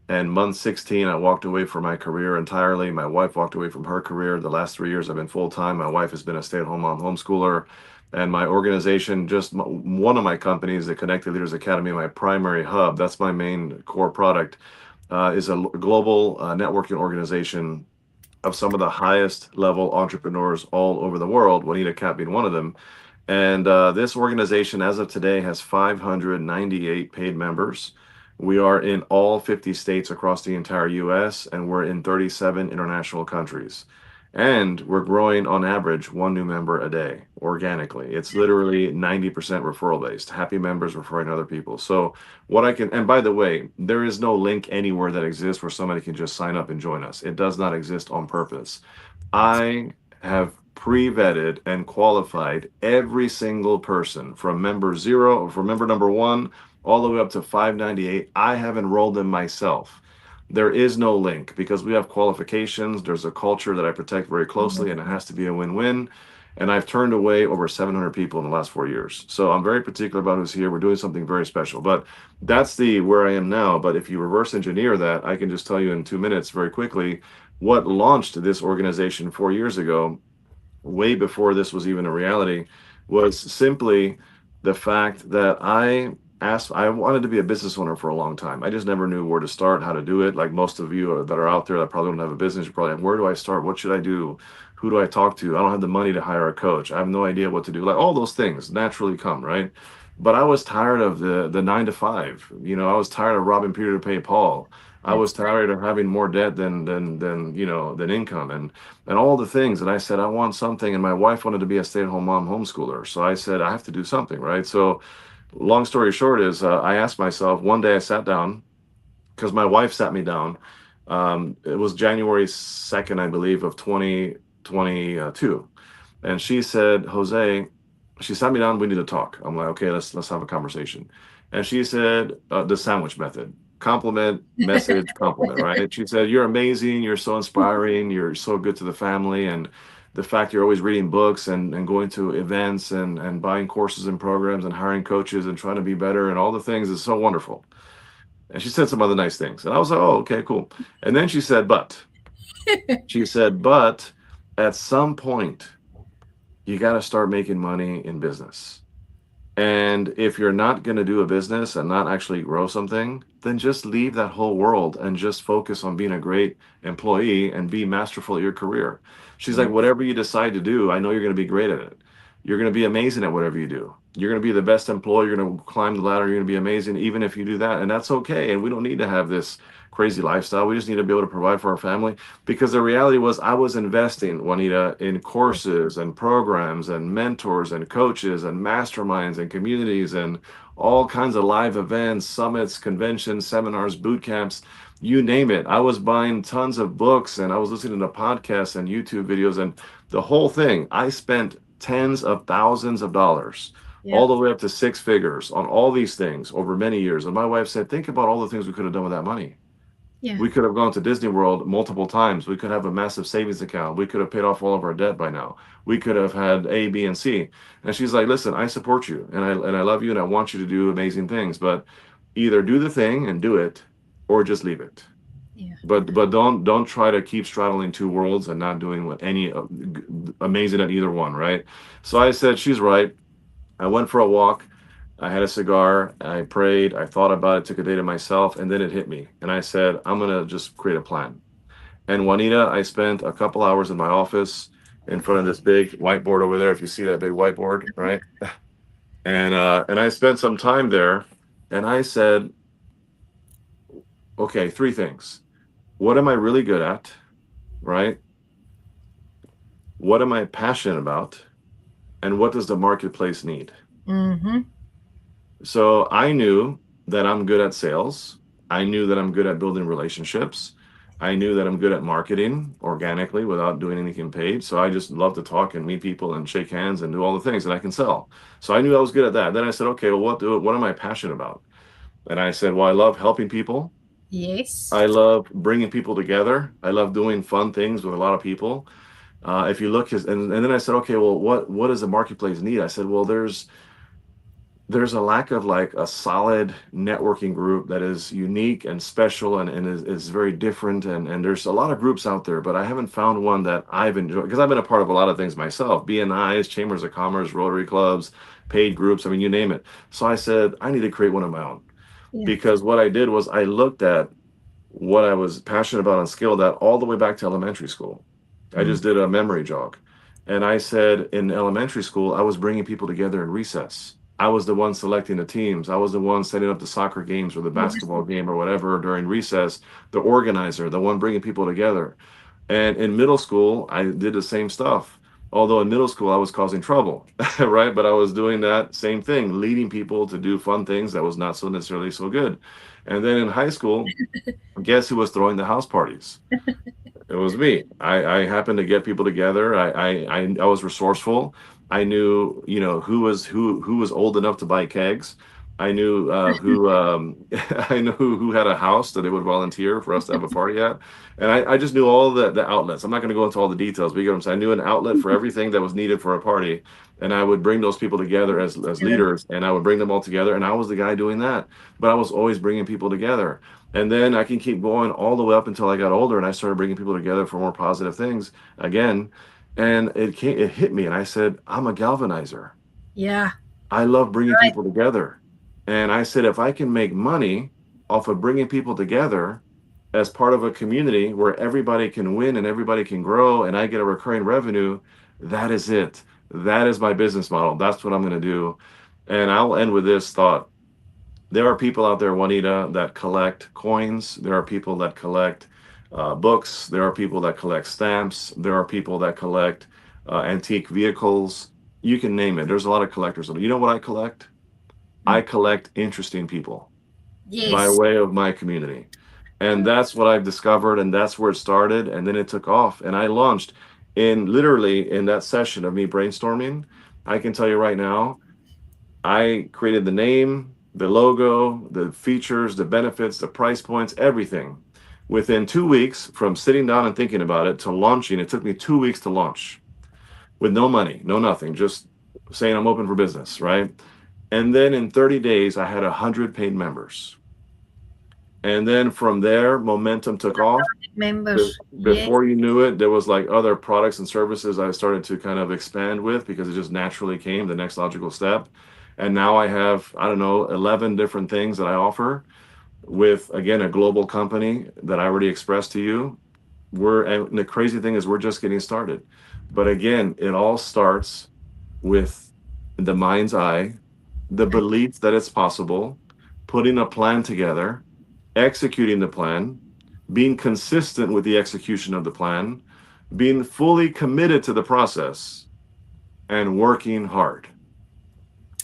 And month 16, I walked away from my career entirely. My wife walked away from her career. The last 3 years, I've been full time. My wife has been a stay-at-home mom, homeschooler, and my organization, just one of my companies, the Connected Leaders Academy, my primary hub. That's my main core product. Is a global networking organization of some of the highest level entrepreneurs all over the world, Juanita Kapp being one of them. And this organization, as of today, has 598 paid members. We are in all 50 states across the entire US, and we're in 37 international countries. And we're growing on average one new member a day organically. It's literally 90% referral based. Happy members referring other people. So, what I can, and by the way, there is no link anywhere that exists where somebody can just sign up and join us. It does not exist on purpose. I have pre-vetted and qualified every single person from member zero, from member number one, all the way up to 598. I have enrolled them myself. There is no link because we have qualifications. There's a culture that I protect very closely, and it has to be a win-win. And I've turned away over 700 people in the last 4 years. So I'm very particular about who's here. We're doing something very special. But that's the where I am now. But if you reverse engineer that, I can just tell you in 2 minutes very quickly what launched this organization 4 years ago, way before this was even a reality, was simply the fact that I wanted to be a business owner for a long time. I just never knew where to start, how to do it. Like most of you that are out there that probably don't have a business, you're probably like, where do I start? What should I do? Who do I talk to? I don't have the money to hire a coach. I have no idea what to do. Like all those things naturally come, right? But I was tired of the 9 to 5. I was tired of robbing Peter to pay Paul. I was tired of having more debt than income and all the things. And I said, I want something. And my wife wanted to be a stay-at-home mom homeschooler. So I said, I have to do something, right? So long story short is I asked myself, one day I sat down because my wife sat me down. It was January 2nd, I believe, of 2022. And she said, Jose, she sat me down, we need to talk. I'm like, okay, let's have a conversation. And she said, the sandwich method. Compliment, message, compliment, right? She said, you're amazing, you're so inspiring, you're so good to the family, and the fact you're always reading books and going to events and buying courses and programs and hiring coaches and trying to be better and all the things is so wonderful. And she said some other nice things. And I was like, oh, okay, cool. And then she said, but at some point, you got to start making money in business. And if you're not going to do a business and not actually grow something, then just leave that whole world and just focus on being a great employee and be masterful at your career. She's like, whatever you decide to do, I know you're going to be great at it. You're going to be amazing at whatever you do. You're going to be the best employee. You're going to climb the ladder. You're going to be amazing, even if you do that. And that's okay. And we don't need to have this crazy lifestyle. We just need to be able to provide for our family, because the reality was I was investing, Juanita, in courses and programs and mentors and coaches and masterminds and communities and all kinds of live events, summits, conventions, seminars, boot camps, you name it. I was buying tons of books and I was listening to podcasts and YouTube videos and the whole thing. I spent tens of thousands of dollars, all the way up to 6 figures on all these things over many years. And my wife said, think about all the things we could have done with that money.
Yeah.
We could have gone to Disney World multiple times. We could have a massive savings account. We could have paid off all of our debt by now. We could have had A, B, and C. And she's like, listen, I support you and I love you and I want you to do amazing things, but either do the thing and do it or just leave it.
Yeah.
But don't try to keep straddling two worlds and not doing what any amazing at either one, right? So I said, she's right. I went for a walk. I had a cigar, I prayed, I thought about it, took a day to myself, and then it hit me. And I said, I'm going to just create a plan. And Juanita, I spent a couple hours in my office in front of this big whiteboard over there, if you see that big whiteboard, right? And I spent some time there, and I said, okay, 3 things. What am I really good at, right? What am I passionate about? And what does the marketplace need?
Mm-hmm.
So I knew that I'm good at sales. I knew that I'm good at building relationships. I knew that I'm good at marketing organically without doing anything paid. So I just love to talk and meet people and shake hands and do all the things that I can sell. So I knew I was good at that. Then I said, okay, well, what am I passionate about? And I said, well, I love helping people.
Yes.
I love bringing people together. I love doing fun things with a lot of people. If you look, and then I said, okay, well, what does the marketplace need? I said, well, there's a lack of like a solid networking group that is unique and special and is very different. And there's a lot of groups out there, but I haven't found one that I've enjoyed, because I've been a part of a lot of things myself, BNIs, chambers of commerce, Rotary clubs, paid groups. I mean, you name it. So I said, I need to create one of my own, because what I did was I looked at what I was passionate about and skilled at all the way back to elementary school. I just did a memory jog. And I said in elementary school, I was bringing people together in recess. I was the one selecting the teams. I was the one setting up the soccer games or the basketball game or whatever during recess, the organizer, the one bringing people together. And in middle school, I did the same stuff. Although in middle school, I was causing trouble, right? But I was doing that same thing, leading people to do fun things that was not so necessarily so good. And then in high school, guess who was throwing the house parties? It was me. I happened to get people together. I was resourceful. I knew, who was old enough to buy kegs. I knew who I knew who had a house that they would volunteer for us to have a party at. And I just knew all the outlets. I'm not going to go into all the details, but you get what I'm saying. I knew an outlet for everything that was needed for a party. And I would bring those people together as leaders, and I would bring them all together. And I was the guy doing that, but I was always bringing people together. And then I can keep going all the way up until I got older, and I started bringing people together for more positive things again. And it hit me, and I said, I'm a galvanizer.
Yeah.
I love bringing people together. And I said, if I can make money off of bringing people together as part of a community where everybody can win and everybody can grow and I get a recurring revenue, that is it. That is my business model. That's what I'm going to do. And I'll end with this thought. There are people out there, Juanita, that collect coins. There are people that collect books. There are people that collect stamps. There are people that collect antique vehicles. You can name it. There's a lot of collectors. You know what I collect? I collect interesting people by way of my community. And that's what I've discovered. And that's where it started. And then it took off. And I launched literally in that session of me brainstorming. I can tell you right now, I created the name, the logo, the features, the benefits, the price points, everything. Within 2 weeks from sitting down and thinking about it to launching, it took me 2 weeks to launch with no money, no nothing, just saying I'm open for business, right? And then in 30 days, I had 100 paid members. And then from there, momentum took off.
Members.
Before you knew it, there was like other products and services I started to kind of expand with, because it just naturally came the next logical step. And now I have, 11 different things that I offer with, again, a global company that I already expressed to you. And the crazy thing is we're just getting started. But again, it all starts with the mind's eye, the belief that it's possible, putting a plan together, executing the plan, being consistent with the execution of the plan, being fully committed to the process, and working hard.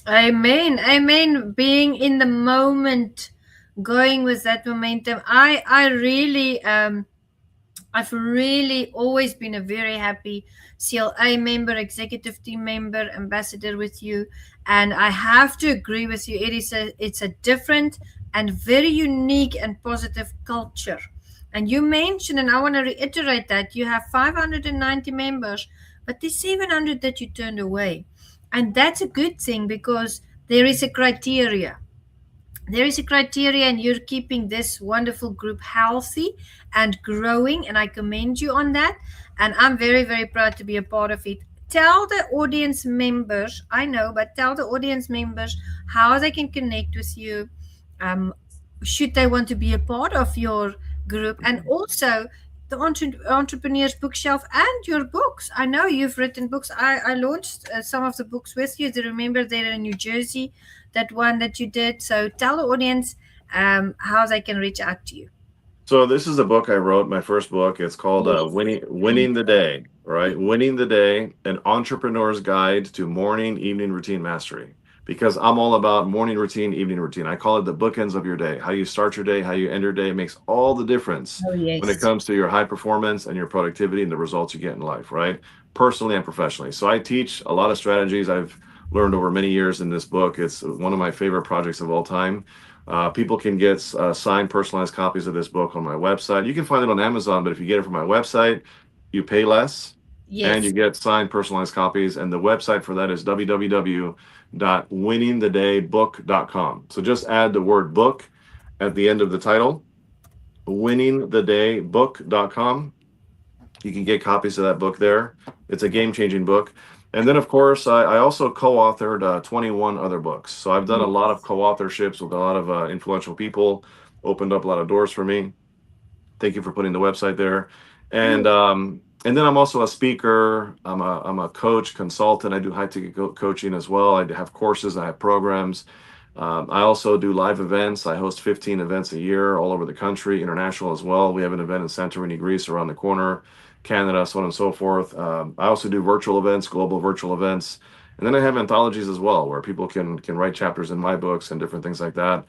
Amen. Amen. Being in the moment, going with that momentum. I really I've really always been a very happy CLA member, executive team member, ambassador with you. And I have to agree with you. It's a different and very unique and positive culture. And you mentioned, and I want to reiterate that you have 590 members, but there's 700 that you turned away. And that's a good thing, because there is a criteria. There is a criteria, and you're keeping this wonderful group healthy and growing, and I commend you on that. And I'm very, very proud to be a part of it. Tell the audience members, I know, but tell the audience members how they can connect with you, should they want to be a part of your group, and also the Entrepreneur's Bookshelf and your books. I know you've written books. I launched some of the books with you. Do you remember there in New Jersey, that one that you did? So tell the audience how they can reach out to you.
So this is a book I wrote, my first book. It's called Winning the Day, right? Winning the Day, an entrepreneur's guide to morning, evening routine mastery. Because I'm all about morning routine, evening routine. I call it the bookends of your day. How you start your day, how you end your day makes all the difference when it comes to your high performance and your productivity and the results you get in life, right? Personally and professionally. So I teach a lot of strategies I've learned over many years in this book. It's one of my favorite projects of all time. People can get signed, personalized copies of this book on my website. You can find it on Amazon, but if you get it from my website, you pay less. and you
Yes.
get signed personalized copies. And the website for that is www.winningthedaybook.com. So just add the word book at the end of the title, winningthedaybook.com. You can get copies of that book there. It's a game-changing book. And then, of course, I also co-authored 21 other books. So I've done a lot of co-authorships with a lot of influential people, opened up a lot of doors for me. Thank you for putting the website there. And then I'm also a speaker. I'm a coach, consultant. I do high ticket coaching as well. I have courses. I have programs. I also do live events. I host 15 events a year all over the country, international as well. We have an event in Santorini, Greece, around the corner, Canada, so on and so forth. I also do virtual events, global virtual events. And then I have anthologies as well, where people can write chapters in my books and different things like that,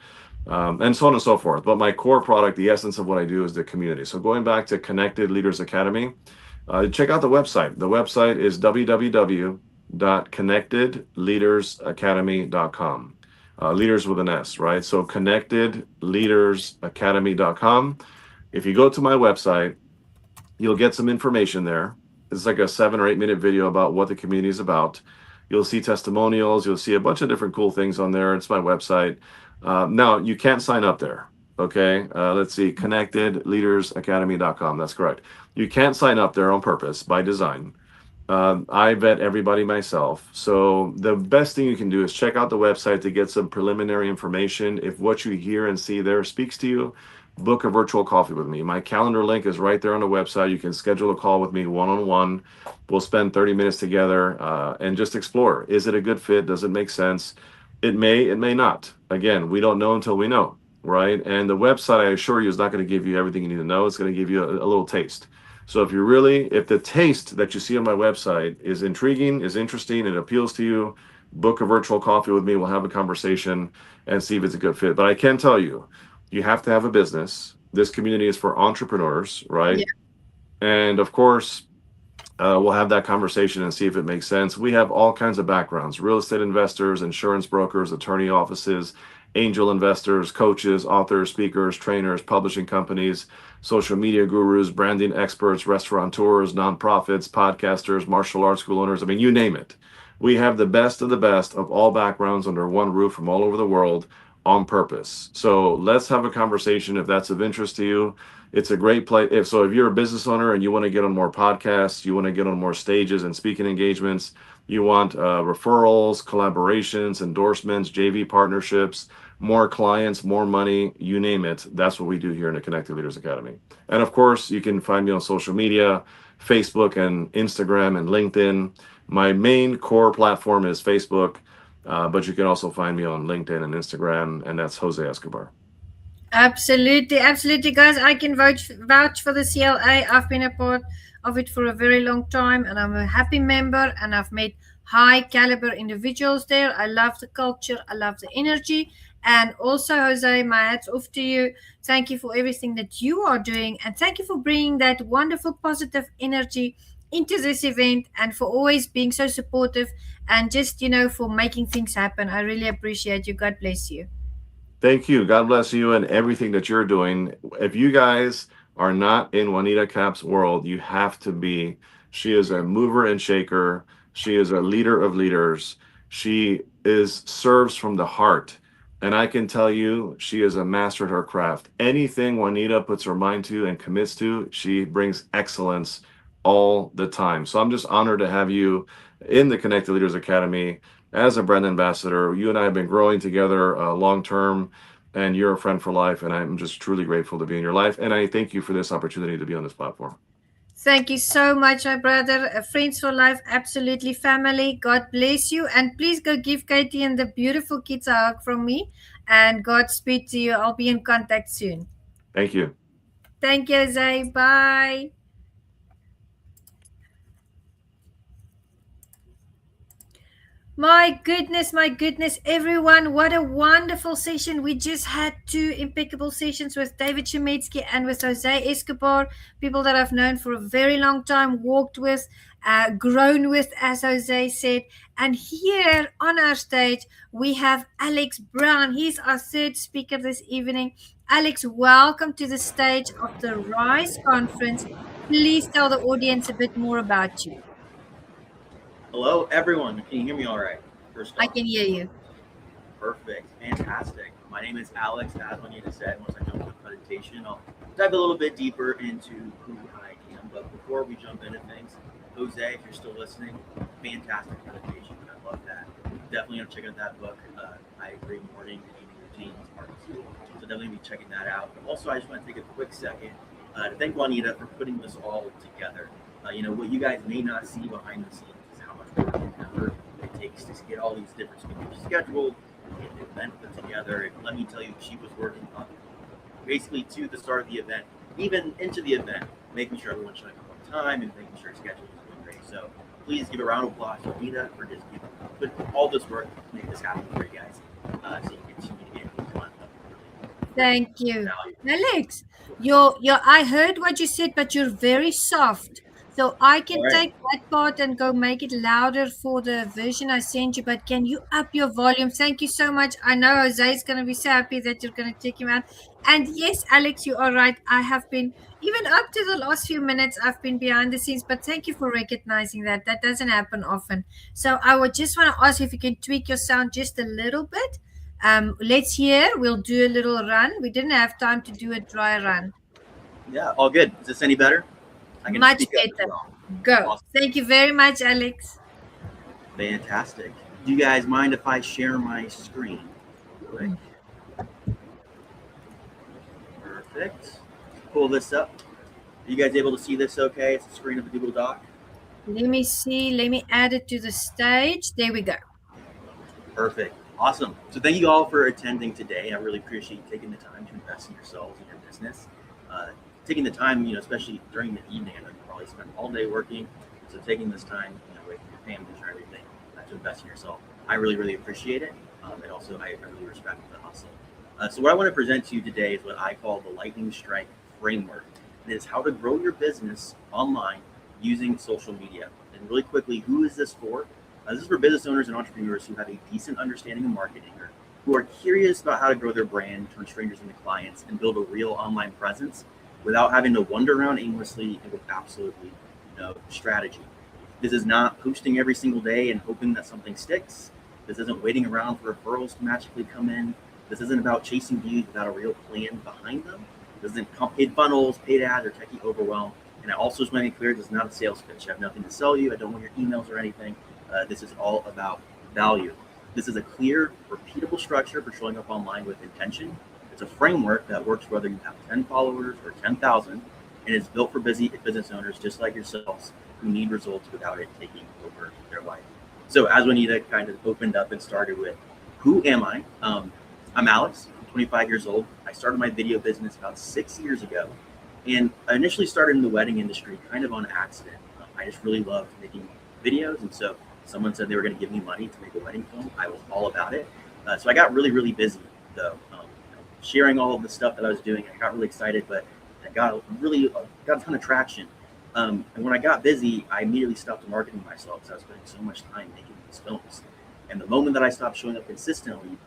and so on and so forth. But my core product, the essence of what I do, is the community. So going back to Connected Leaders Academy, check out the website. The website is www.connectedleadersacademy.com. Leaders with an S, right? So connectedleadersacademy.com. If you go to my website, you'll get some information there. It's like a 7 or 8 minute video about what the community is about. You'll see testimonials. You'll see a bunch of different cool things on there. It's my website. Now, you can't sign up there. Okay. Let's see. Connectedleadersacademy.com. That's correct. You can't sign up there on purpose, by design. I vet everybody myself. So the best thing you can do is check out the website to get some preliminary information. If what you hear and see there speaks to you, book a virtual coffee with me. My calendar link is right there on the website. You can schedule a call with me one-on-one. We'll spend 30 minutes together and just explore. Is it a good fit? Does it make sense? It may not. Again, we don't know until we know, right? And the website, I assure you, is not going to give you everything you need to know. It's going to give you a little taste. So if the taste that you see on my website is intriguing, is interesting, it appeals to you, book a virtual coffee with me. We'll have a conversation and see if it's a good fit. But I can tell you, you have to have a business. This community is for entrepreneurs, right?
Yeah.
And of course, we'll have that conversation and see if it makes sense. We have all kinds of backgrounds: real estate investors, insurance brokers, attorney offices, angel investors, coaches, authors, speakers, trainers, publishing companies, social media gurus, branding experts, restaurateurs, nonprofits, podcasters, martial arts school owners. I mean, you name it. We have the best of all backgrounds under one roof from all over the world on purpose. So let's have a conversation if that's of interest to you. It's a great place. If you're a business owner and you want to get on more podcasts, you want to get on more stages and speaking engagements, you want referrals, collaborations, endorsements, JV partnerships, more clients, more money, you name it. That's what we do here in the Connected Leaders Academy. And of course, you can find me on social media, Facebook and Instagram and LinkedIn. My main core platform is Facebook, but you can also find me on LinkedIn and Instagram, and that's Jose Escobar.
Absolutely, absolutely, guys. I can vouch for the CLA. I've been a part of it for a very long time, and I'm a happy member. And I've met high caliber individuals there. I love the culture. I love the energy. And also, Jose, my hats off to you. Thank you for everything that you are doing, and thank you for bringing that wonderful positive energy into this event, and for always being so supportive, and just for making things happen. I really appreciate you. God bless you.
Thank you. God bless you and everything that you're doing. If you guys are not in Juanita Kapp's world, you have to be. She is a mover and shaker. She is a leader of leaders. She serves from the heart. And I can tell you, she is a master at her craft. Anything Juanita puts her mind to and commits to, she brings excellence all the time. So I'm just honored to have you in the Connected Leaders Academy as a brand ambassador. You and I have been growing together long term, and you're a friend for life. And I'm just truly grateful to be in your life. And I thank you for this opportunity to be on this platform.
Thank you so much, my brother. Friends for life, absolutely family. God bless you. And please go give Katie and the beautiful kids a hug from me. And Godspeed to you. I'll be in contact soon.
Thank you.
Thank you, Zay. Bye. My goodness, everyone. What a wonderful session. We just had 2 impeccable sessions with David Shemetsky and with Jose Escobar, people that I've known for a very long time, walked with, grown with, as Jose said. And here on our stage, we have Alex Brown. He's our 3rd speaker this evening. Alex, welcome to the stage of the RISE conference. Please tell the audience a bit more about you.
Hello, everyone. Can you hear me all right? First
I
off,
can hear you.
perfect, fantastic. My name is Alex. As Juanita said, once I jump into the presentation, I'll dive a little bit deeper into who I am. But before we jump into things, Jose, if you're still listening, fantastic presentation. I love that. Definitely gonna check out that book. I agree, morning and evening routines are key. So definitely be checking that out. But also, I just want to take a quick second to thank Juanita for putting this all together. What you guys may not see behind the scenes is how much work and effort it takes to get all these different speakers scheduled, get the event put together. And let me tell you, she was working on basically to the start of the event, even into the event, making sure everyone's showing up on time and making sure schedule is going great. So please give a round of applause to Juanita for just putting all this work to make this happen for you guys. So you can continue to get content.
Thank you. Alex, your I heard what you said, but you're very soft. So I can
All right.
take that part and go make it louder for the version I sent you, but can you up your volume? Thank you so much. I know Jose is going to be so happy that you're going to check him out. And yes, Alex, you are right. I have been, even up to the last few minutes, I've been behind the scenes, but thank you for recognizing that. That doesn't happen often. So I would just want to ask if you can tweak your sound just a little bit. Let's hear. We'll do a little run. We didn't have time to do a dry run.
Yeah, all good. Is this any better? I can
Much
speak up as
better.
well.
Go.
Awesome.
Thank you very much, Alex.
Fantastic. Do you guys mind if I share my screen? Right. Perfect. Pull this up. Are you guys able to see this okay? It's the screen of the Google Doc.
Let me see. Let me add it to the stage. There we go.
Perfect. Awesome. So thank you all for attending today. I really appreciate you taking the time to invest in yourselves and your business. Taking the time, especially during the evening, I know you probably spend all day working. So taking this time, away from your family and everything, to invest in yourself, I really, really appreciate it. And also, I really respect the hustle. So what I want to present to you today is what I call the lightning strike framework. It is how to grow your business online using social media. And really quickly, who is this for? This is for business owners and entrepreneurs who have a decent understanding of marketing, or who are curious about how to grow their brand, turn strangers into clients, and build a real online presence without having to wander around aimlessly and with absolutely no strategy. This is not posting every single day and hoping that something sticks. This isn't waiting around for referrals to magically come in. This isn't about chasing views without a real plan behind them. This isn't paid funnels, paid ads, or techie overwhelm. And I also just want to make clear, this is not a sales pitch. I have nothing to sell you. I don't want your emails or anything. This is all about value. This is a clear, repeatable structure for showing up online with intention. It's a framework that works whether you have 10 followers or 10,000, and it's built for busy business owners just like yourselves who need results without it taking over their life. So as Juanita kind of opened up and started with, who am I? I'm Alex, I'm 25 years old. I started my video business about 6 years ago. And I initially started in the wedding industry kind of on accident. I just really loved making videos. And so someone said they were going to give me money to make a wedding film. I was all about it. So I got really, really busy though. Sharing all of the stuff that I was doing, I got really excited, but I got a ton of traction. And when I got busy, I immediately stopped marketing myself because I was spending so much time making these films. And the moment that I stopped showing up consistently,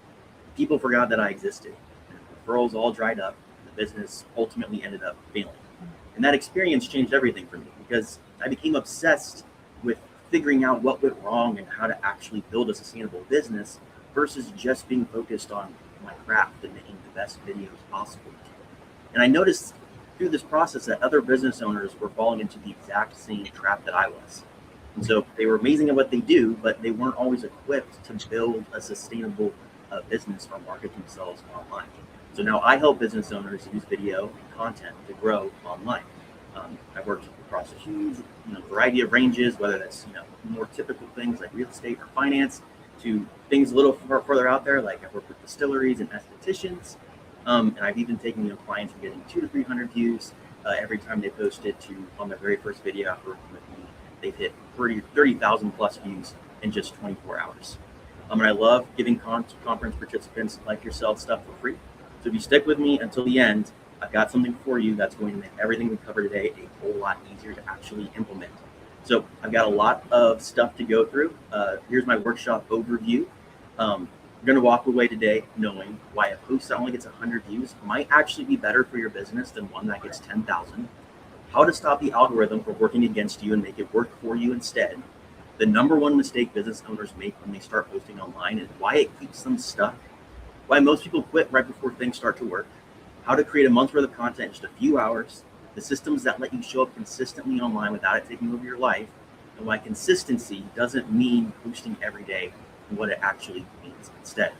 people forgot that I existed. And referrals all dried up. The business ultimately ended up failing. And that experience changed everything for me because I became obsessed with figuring out what went wrong and how to actually build a sustainable business versus just being focused on my craft and making the best videos possible. And I noticed through this process that other business owners were falling into the exact same trap that I was. And so they were amazing at what they do, but they weren't always equipped to build a sustainable business or market themselves online. So now I help business owners use video and content to grow online. I've worked across a huge variety of ranges, whether that's more typical things like real estate or finance, to things a little further out there, like I've worked with distilleries and estheticians, and I've even taken clients from getting 200 to 300 views every time they posted to on their very first video after working with me. They've hit 30,000 plus views in just 24 hours. And I love giving conference participants like yourself stuff for free. So if you stick with me until the end, I've got something for you that's going to make everything we cover today a whole lot easier to actually implement. So I've got a lot of stuff to go through. Here's my workshop overview. You're going to walk away today knowing why a post that only gets 100 views might actually be better for your business than one that gets 10,000. How to stop the algorithm from working against you and make it work for you instead. The number one mistake business owners make when they start posting online is why it keeps them stuck, why most people quit right before things start to work, how to create a month's worth of content in just a few hours, the systems that let you show up consistently online without it taking over your life, and why consistency doesn't mean posting every day and what it actually means instead.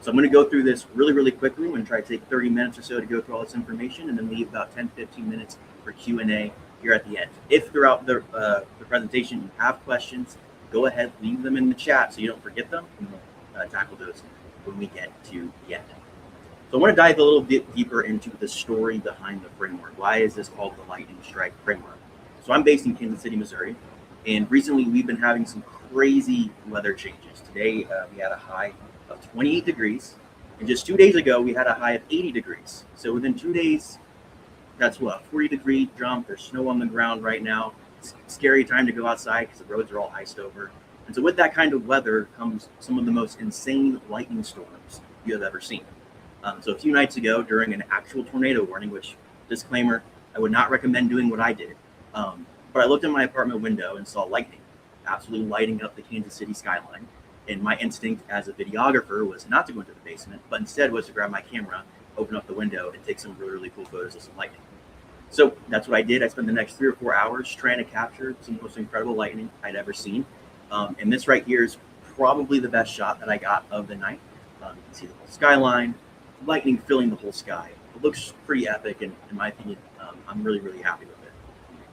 So I'm going to go through this really, really quickly. I'm going to try to take 30 minutes or so to go through all this information and then leave about 10, 15 minutes for Q&A here at the end. If throughout the presentation you have questions, go ahead, leave them in the chat so you don't forget them, and we'll tackle those when we get to the end. So I want to dive a little bit deeper into the story behind the framework. Why is this called the Lightning Strike Framework? So I'm based in Kansas City, Missouri, and recently we've been having some crazy weather changes. Today we had a high of 28 degrees, and just 2 days ago we had a high of 80 degrees. So within 2 days, that's what, a 40-degree jump. There's snow on the ground right now. It's a scary time to go outside because the roads are all iced over. And so with that kind of weather comes some of the most insane lightning storms you have ever seen. So a few nights ago, during an actual tornado warning, which, disclaimer, I would not recommend doing what I did, but I looked in my apartment window and saw lightning absolutely lighting up the Kansas City skyline. And my instinct as a videographer was not to go into the basement, but instead was to grab my camera, open up the window, and take some really, really cool photos of some lightning. So that's what I did. I spent the next 3 or 4 hours trying to capture some of the most incredible lightning I'd ever seen. And this right here is probably the best shot that I got of the night. You can see the whole skyline, lightning filling the whole sky. It looks pretty epic, and in my opinion, I'm really, really happy with it.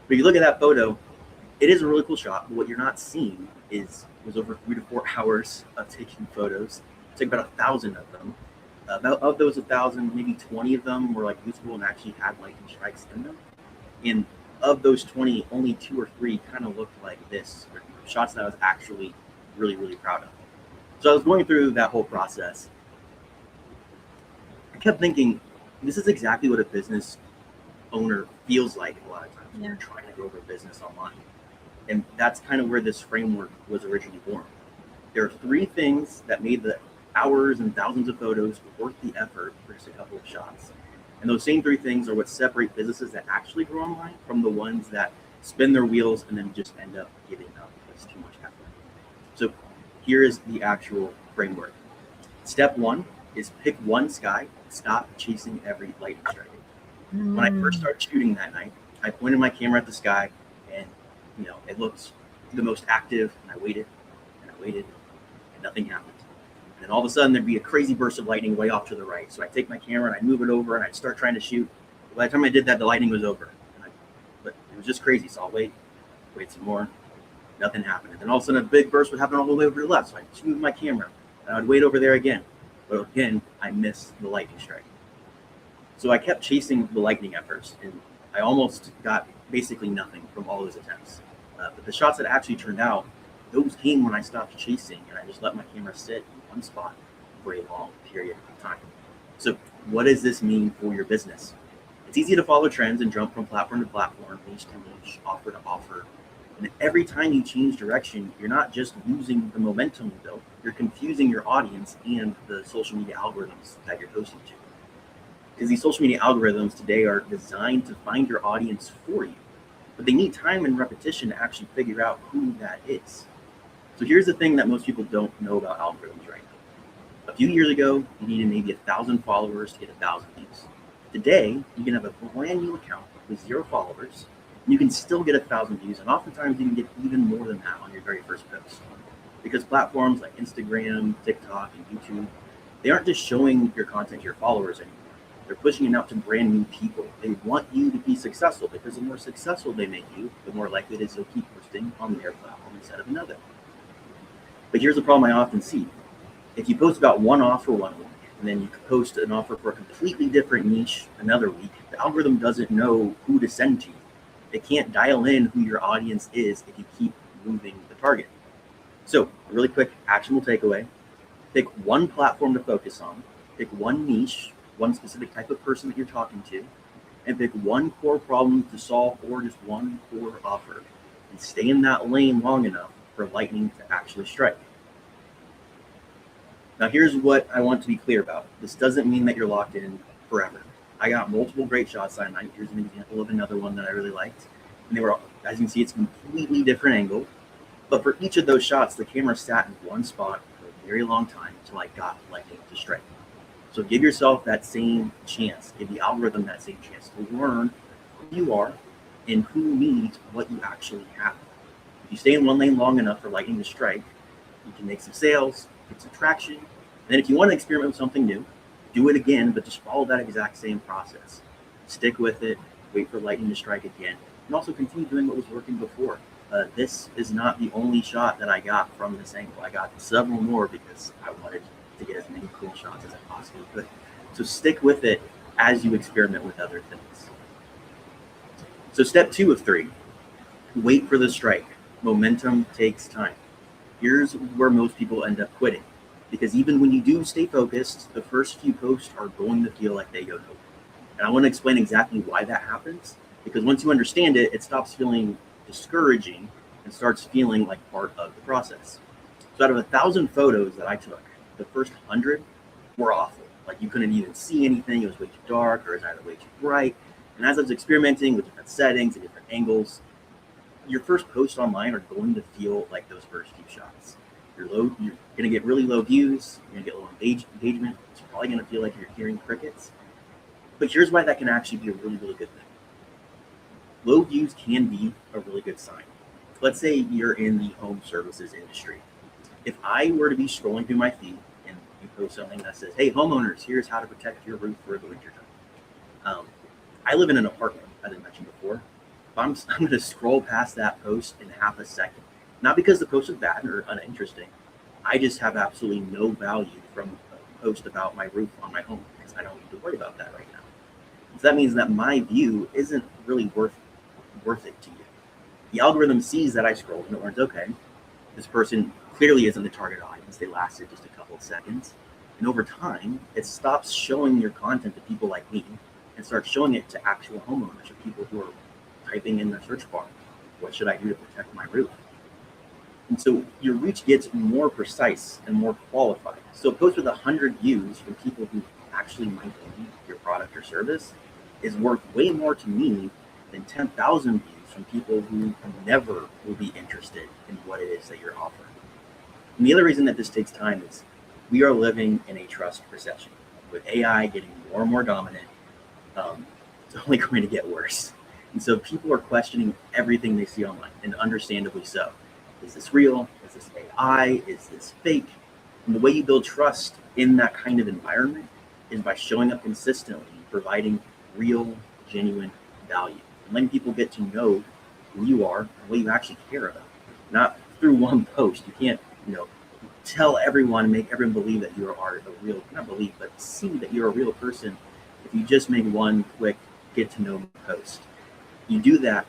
But if you look at that photo, it is a really cool shot. But what you're not seeing was over 3 to 4 hours of taking photos. It took about 1,000 of them. Of those 1,000, maybe 20 of them were like usable and actually had lightning strikes in them. And of those 20, only 2 or 3 kind of looked like this, shots that I was actually really, really proud of. So I was going through that whole process. I kept thinking, this is exactly what a business owner feels like a lot of times when they're trying to grow their business online. And that's kind of where this framework was originally born. There are 3 things that made the hours and thousands of photos worth the effort for just a couple of shots. And those same 3 things are what separate businesses that actually grow online from the ones that spin their wheels and then just end up giving up because it's too much effort. So here is the actual framework. Step 1 is pick one sky, stop chasing every lightning strike. When I first started shooting that night, I pointed my camera at the sky, and it looked the most active, and I waited, and nothing happened. And then all of a sudden, there'd be a crazy burst of lightning way off to the right. So I take my camera, and I move it over, and I start trying to shoot. By the time I did that, the lightning was over. But it was just crazy, so I'll wait some more. Nothing happened. And then all of a sudden, a big burst would happen all the way over to the left. So I just moved my camera, and I would wait over there again. But again, I missed the lightning strike. So I kept chasing the lightning at first, and I almost got basically nothing from all those attempts. But the shots that actually turned out, those came when I stopped chasing, and I just let my camera sit in one spot for a long period of time. So what does this mean for your business? It's easy to follow trends and jump from platform to platform, niche to niche, offer to offer. And every time you change direction, you're not just losing the momentum you built, you're confusing your audience and the social media algorithms that you're posting to. Because these social media algorithms today are designed to find your audience for you, but they need time and repetition to actually figure out who that is. So here's the thing that most people don't know about algorithms right now. A few years ago, you needed maybe 1,000 followers to get 1,000 views. Today, you can have a brand new account with 0 followers, and you can still get 1,000 views, and oftentimes you can get even more than that on your very first post. Because platforms like Instagram, TikTok, and YouTube, they aren't just showing your content to your followers anymore. They're pushing it out to brand new people. They want you to be successful, because the more successful they make you, the more likely it is they'll keep posting on their platform instead of another. But here's the problem I often see. If you post about one offer one week, and then you post an offer for a completely different niche another week, the algorithm doesn't know who to send to you. It can't dial in who your audience is if you keep moving the target. So, a really quick actionable takeaway: pick one platform to focus on, pick one niche, one specific type of person that you're talking to, and pick one core problem to solve or just one core offer, and stay in that lane long enough for lightning to actually strike. Now, here's what I want to be clear about. This doesn't mean that you're locked in forever. I got multiple great shots that night. Here's an example of another one that I really liked. And they were, as you can see, it's a completely different angle. But for each of those shots, the camera sat in one spot for a very long time until I got lightning to strike. So give yourself that same chance, give the algorithm that same chance to learn who you are and who needs what you actually have. If you stay in one lane long enough for lightning to strike, you can make some sales, get some traction. And then if you want to experiment with something new, do it again, but just follow that exact same process. Stick with it, wait for lightning to strike again, and also continue doing what was working before. This is not the only shot that I got from this angle. I got several more because I wanted to get as many cool shots as I possibly could. So stick with it as you experiment with other things. So step 2 of 3, wait for the strike. Momentum takes time. Here's where most people end up quitting, because even when you do stay focused, the first few posts are going to feel like they go nowhere. And I want to explain exactly why that happens, because once you understand it, it stops feeling discouraging and starts feeling like part of the process. So out of 1,000 photos that I took, the first 100 were awful. Like you couldn't even see anything. It was way too dark or it was either way too bright. And as I was experimenting with different settings and different angles, your first posts online are going to feel like those first few shots. You're going to get really low views. You're going to get low engagement. It's probably going to feel like you're hearing crickets. But here's why that can actually be a really, really good thing. Low views can be a really good sign. Let's say you're in the home services industry. If I were to be scrolling through my feed and you post something that says, hey, homeowners, here's how to protect your roof for the winter time. I live in an apartment, as I mentioned before. I'm going to scroll past that post in half a second. Not because the post is bad or uninteresting. I just have absolutely no value from a post about my roof on my home because I don't need to worry about that right now. So that means that my view isn't really worth it to you. The algorithm sees that I scrolled and it learns, okay, this person clearly isn't the target audience. They lasted just a couple of seconds. And over time, it stops showing your content to people like me and starts showing it to actual homeowners or people who are typing in their search bar, what should I do to protect my roof? And so your reach gets more precise and more qualified. So a post with 100 views from people who actually might need your product or service is worth way more to me than 10,000 views from people who never will be interested in what it is that you're offering. And the other reason that this takes time is we are living in a trust recession. With AI getting more and more dominant, it's only going to get worse. And so people are questioning everything they see online, and understandably so. Is this real? Is this AI? Is this fake? And the way you build trust in that kind of environment is by showing up consistently, providing real, genuine value, and letting people get to know who you are and what you actually care about. Not through one post. You can't, tell everyone and make everyone believe that you are a real, not believe, but see that you're a real person if you just make one quick get to know me post. You do that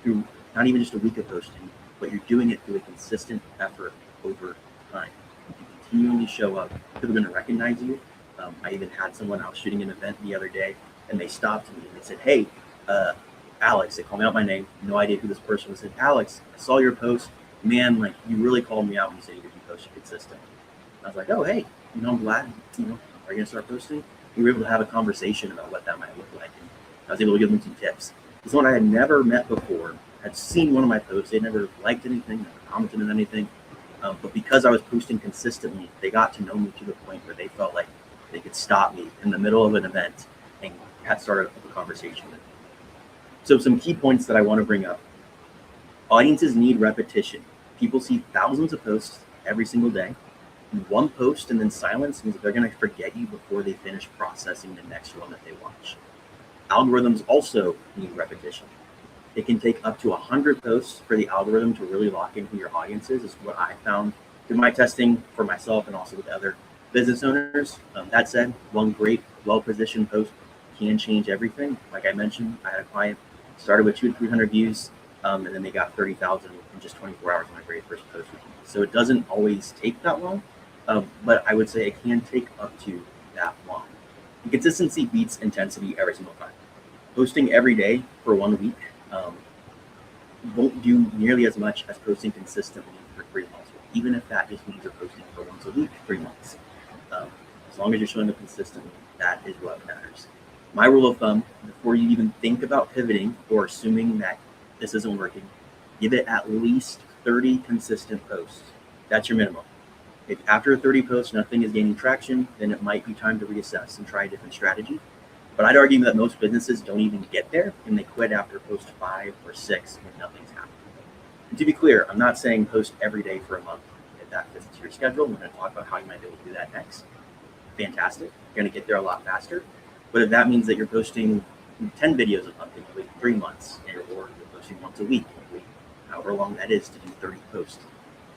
through not even just a week of posting, but you're doing it through a consistent effort over time. If you continually show up, people are going to recognize you. I even had someone, I was shooting an event the other day, and they stopped me and they said, hey, Alex, they called me out my name, no idea who this person was. Said, Alex, I saw your post. Man, like you really called me out when you said you could be posting consistent. I was like, oh, hey, I'm glad, are you going to start posting? We were able to have a conversation about what that might look like. And I was able to give them some tips. Someone I had never met before had seen one of my posts. They never liked anything, never commented on anything. But because I was posting consistently, they got to know me to the point where they felt like they could stop me in the middle of an event and had started a conversation with me. So some key points that I want to bring up. Audiences need repetition. People see thousands of posts every single day. One post and then silence means that they're going to forget you before they finish processing the next one that they watch. Algorithms also need repetition. It can take up to 100 posts for the algorithm to really lock in who your audience is what I found through my testing for myself and also with other business owners. That said, one great, well-positioned post can change everything. Like I mentioned, I had a client started with 200 to 300 views, and then they got 30,000 in just 24 hours on my very first post. So it doesn't always take that long, but I would say it can take up to that long. And consistency beats intensity every single time. Posting every day for 1 week won't do nearly as much as posting consistently for 3 months, even if that just means you're posting for once a week, 3 months. As long as you're showing up consistently, that is what matters. My rule of thumb, before you even think about pivoting or assuming that this isn't working, give it at least 30 consistent posts. That's your minimum. If after 30 posts, nothing is gaining traction, then it might be time to reassess and try a different strategy. But I'd argue that most businesses don't even get there and they quit after post 5 or 6 when nothing's happening. And to be clear, I'm not saying post every day for a month. If that fits into your schedule, we're going to talk about how you might be able to do that next. Fantastic. You're going to get there a lot faster. But if that means that you're posting 10 videos a month, you wait 3 months, or you're posting once a week, however long that is to do 30 posts.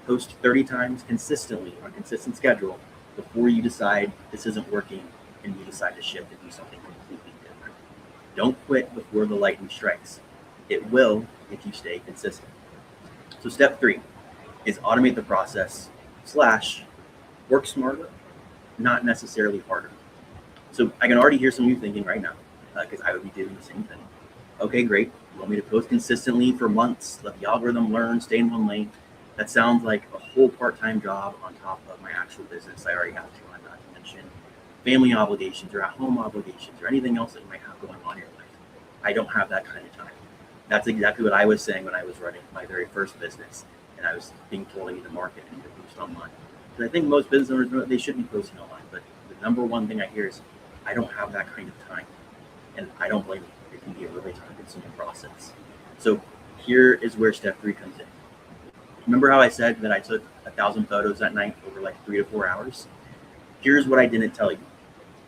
Post 30 times consistently on a consistent schedule before you decide this isn't working and you decide to shift and do something completely different. Don't quit before the lightning strikes. It will if you stay consistent. So step 3 is automate the process / work smarter, not necessarily harder. So I can already hear some of you thinking right now, because I would be doing the same thing. Okay, great. You want me to post consistently for months, let the algorithm learn, stay in one lane. That sounds like a whole part-time job on top of my actual business I already have to run, not to mention family obligations or at-home obligations or anything else that you might have going on in your life. I don't have that kind of time. That's exactly what I was saying when I was running my very first business and I was being told I need to market and to post online. Because I think most business owners know they should be posting online, but the number one thing I hear is I don't have that kind of time. And I don't blame you. It can be a really time-consuming process. So here is where step 3 comes in. Remember how I said that I took 1,000 photos that night over like 3 to 4 hours? Here's what I didn't tell you.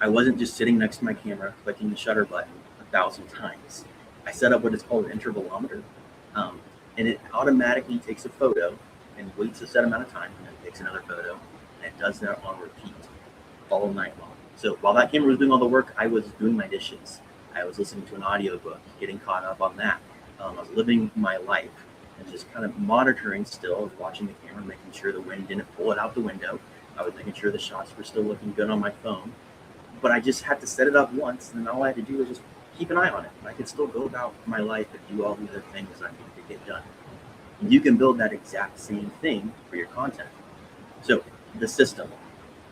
I wasn't just sitting next to my camera clicking the shutter button 1,000 times. I set up what is called an intervalometer, and it automatically takes a photo and waits a set amount of time and then takes another photo, and it does that on repeat all night long. So while that camera was doing all the work, I was doing my dishes. I was listening to an audiobook, getting caught up on that. I was living my life and just kind of monitoring still, watching the camera, making sure the wind didn't pull it out the window. I was making sure the shots were still looking good on my phone. But I just had to set it up once, and then all I had to do was just keep an eye on it. I could still go about my life and do all the other things I need to get done. And you can build that exact same thing for your content. So the system,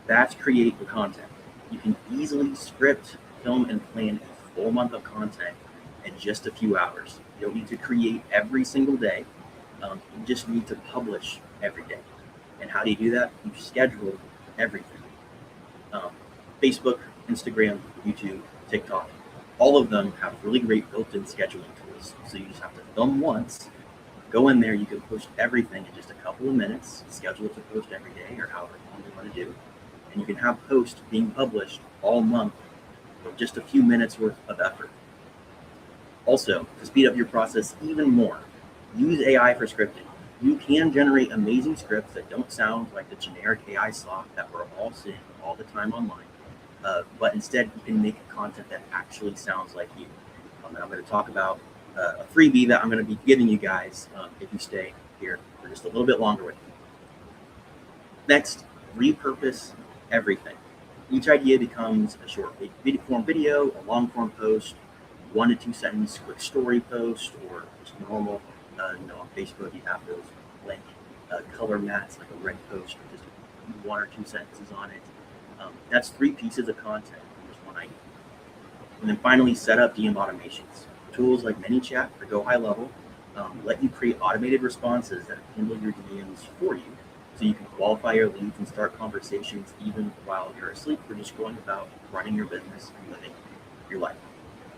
that's create the content. You can easily script, film, and plan a full month of content in just a few hours. You don't need to create every single day. You just need to publish every day. And how do you do that? You schedule everything. Facebook, Instagram, YouTube, TikTok, all of them have really great built-in scheduling tools. So you just have to film once, go in there, you can post everything in just a couple of minutes, schedule it to post every day or however long you want to do. And you can have posts being published all month with just a few minutes worth of effort. Also, to speed up your process even more, use AI for scripting. You can generate amazing scripts that don't sound like the generic AI slop that we're all seeing all the time online. But instead, you can make content that actually sounds like you. And I'm going to talk about a freebie that I'm going to be giving you guys if you stay here for just a little bit longer with me. Next, repurpose everything. Each idea becomes a short form video, a long form post, 1 to 2 sentence quick story post, or just normal. On Facebook, you have those blank color mats, like a red post, with just 1 or 2 sentences on it. That's 3 pieces of content from just one idea. And then finally, set up DM automations. Tools like ManyChat or Go High Level let you create automated responses that handle your DMs for you, so you can qualify your leads and start conversations even while you're asleep or just going about running your business and living your life.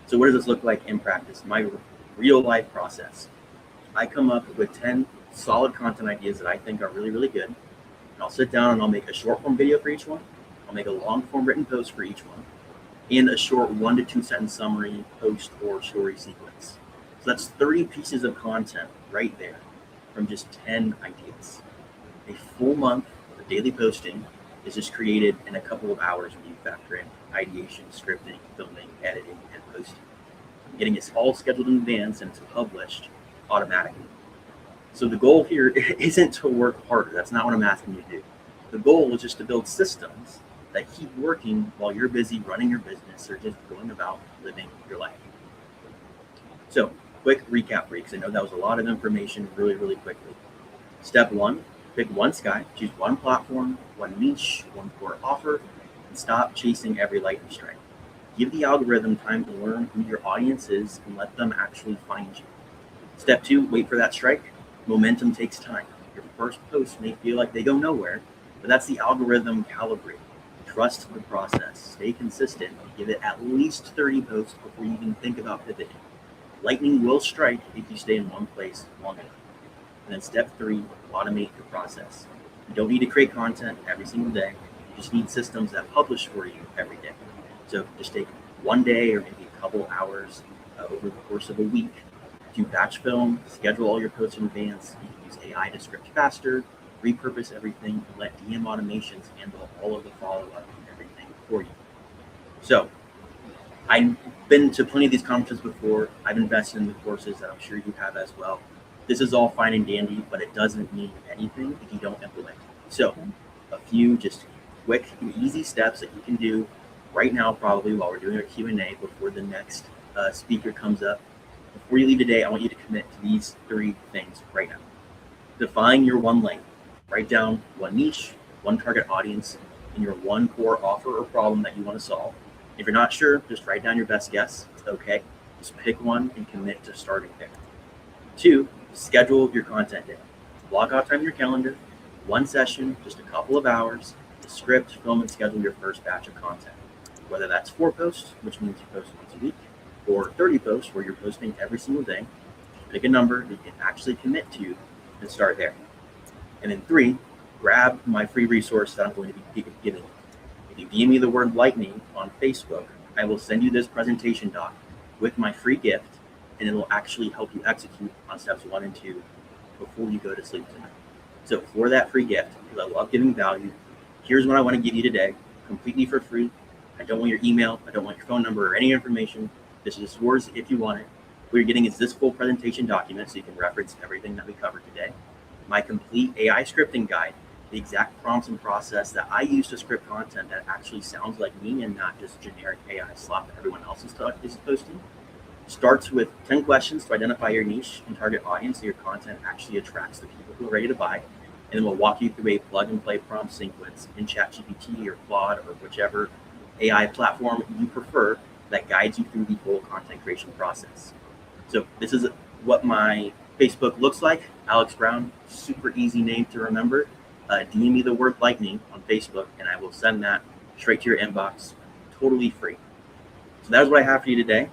So what does this look like in practice? My real life process. I come up with 10 solid content ideas that I think are really, really good. And I'll sit down and I'll make a short form video for each one. I'll make a long form written post for each one, and a short 1 to 2 sentence summary post or story sequence. So that's 30 pieces of content right there from just 10 ideas. A full month of daily posting is just created in a couple of hours when you factor in ideation, scripting, filming, editing, and posting. Getting it all scheduled in advance and it's published automatically. So the goal here isn't to work harder. That's not what I'm asking you to do. The goal is just to build systems that keep working while you're busy running your business or just going about living your life. So quick recap for you, because I know that was a lot of information really, really quickly. Step 1, pick one sky, choose one platform, one niche, one core offer, and stop chasing every lightning strike. Give the algorithm time to learn who your audience is and let them actually find you. Step 2, wait for that strike. Momentum takes time. Your first post may feel like they go nowhere, but that's the algorithm calibrating. Trust the process. Stay consistent. Give it at least 30 posts before you even think about pivoting. Lightning will strike if you stay in one place long enough. And then step 3, automate the process. You don't need to create content every single day. You just need systems that publish for you every day. So just take one day or maybe a couple hours over the course of a week to batch film, schedule all your posts in advance. You can use AI to script faster, repurpose everything, and let DM automations handle all of the follow-up and everything for you. So I've been to plenty of these conferences before. I've invested in the courses that I'm sure you have as well. This is all fine and dandy, but it doesn't mean anything if you don't implement. So a few just quick and easy steps that you can do right now, probably while we're doing our Q&A before the next speaker comes up. Before you leave today, I want you to commit to these 3 things right now. Define your one lane. Write down one niche, one target audience, and your one core offer or problem that you want to solve. If you're not sure, just write down your best guess. It's okay. Just pick one and commit to starting there. 2, schedule your content day. Block out time in your calendar, one session, just a couple of hours, to script, film, and schedule your first batch of content. Whether that's 4 posts, which means you post once a week, or 30 posts where you're posting every single day, pick a number that you can actually commit to and start there. And then 3, grab my free resource that I'm going to be giving you. If you DM me the word lightning on Facebook, I will send you this presentation doc with my free gift, and it will actually help you execute on steps 1 and 2 before you go to sleep tonight. So for that free gift, because I love giving value, here's what I want to give you today, completely for free. I don't want your email. I don't want your phone number or any information. This is yours if you want it. What you're getting is this full presentation document so you can reference everything that we covered today. My complete AI scripting guide, the exact prompts and process that I use to script content that actually sounds like me and not just generic AI slop that everyone else is posting. Starts with 10 questions to identify your niche and target audience so your content actually attracts the people who are ready to buy. And then we'll walk you through a plug and play prompt sequence in ChatGPT or Claude or whichever AI platform you prefer that guides you through the whole content creation process. So this is what my Facebook looks like. Alex Brown, super easy name to remember. DM me the word lightning on Facebook and I will send that straight to your inbox, totally free. So that was what I have for you today.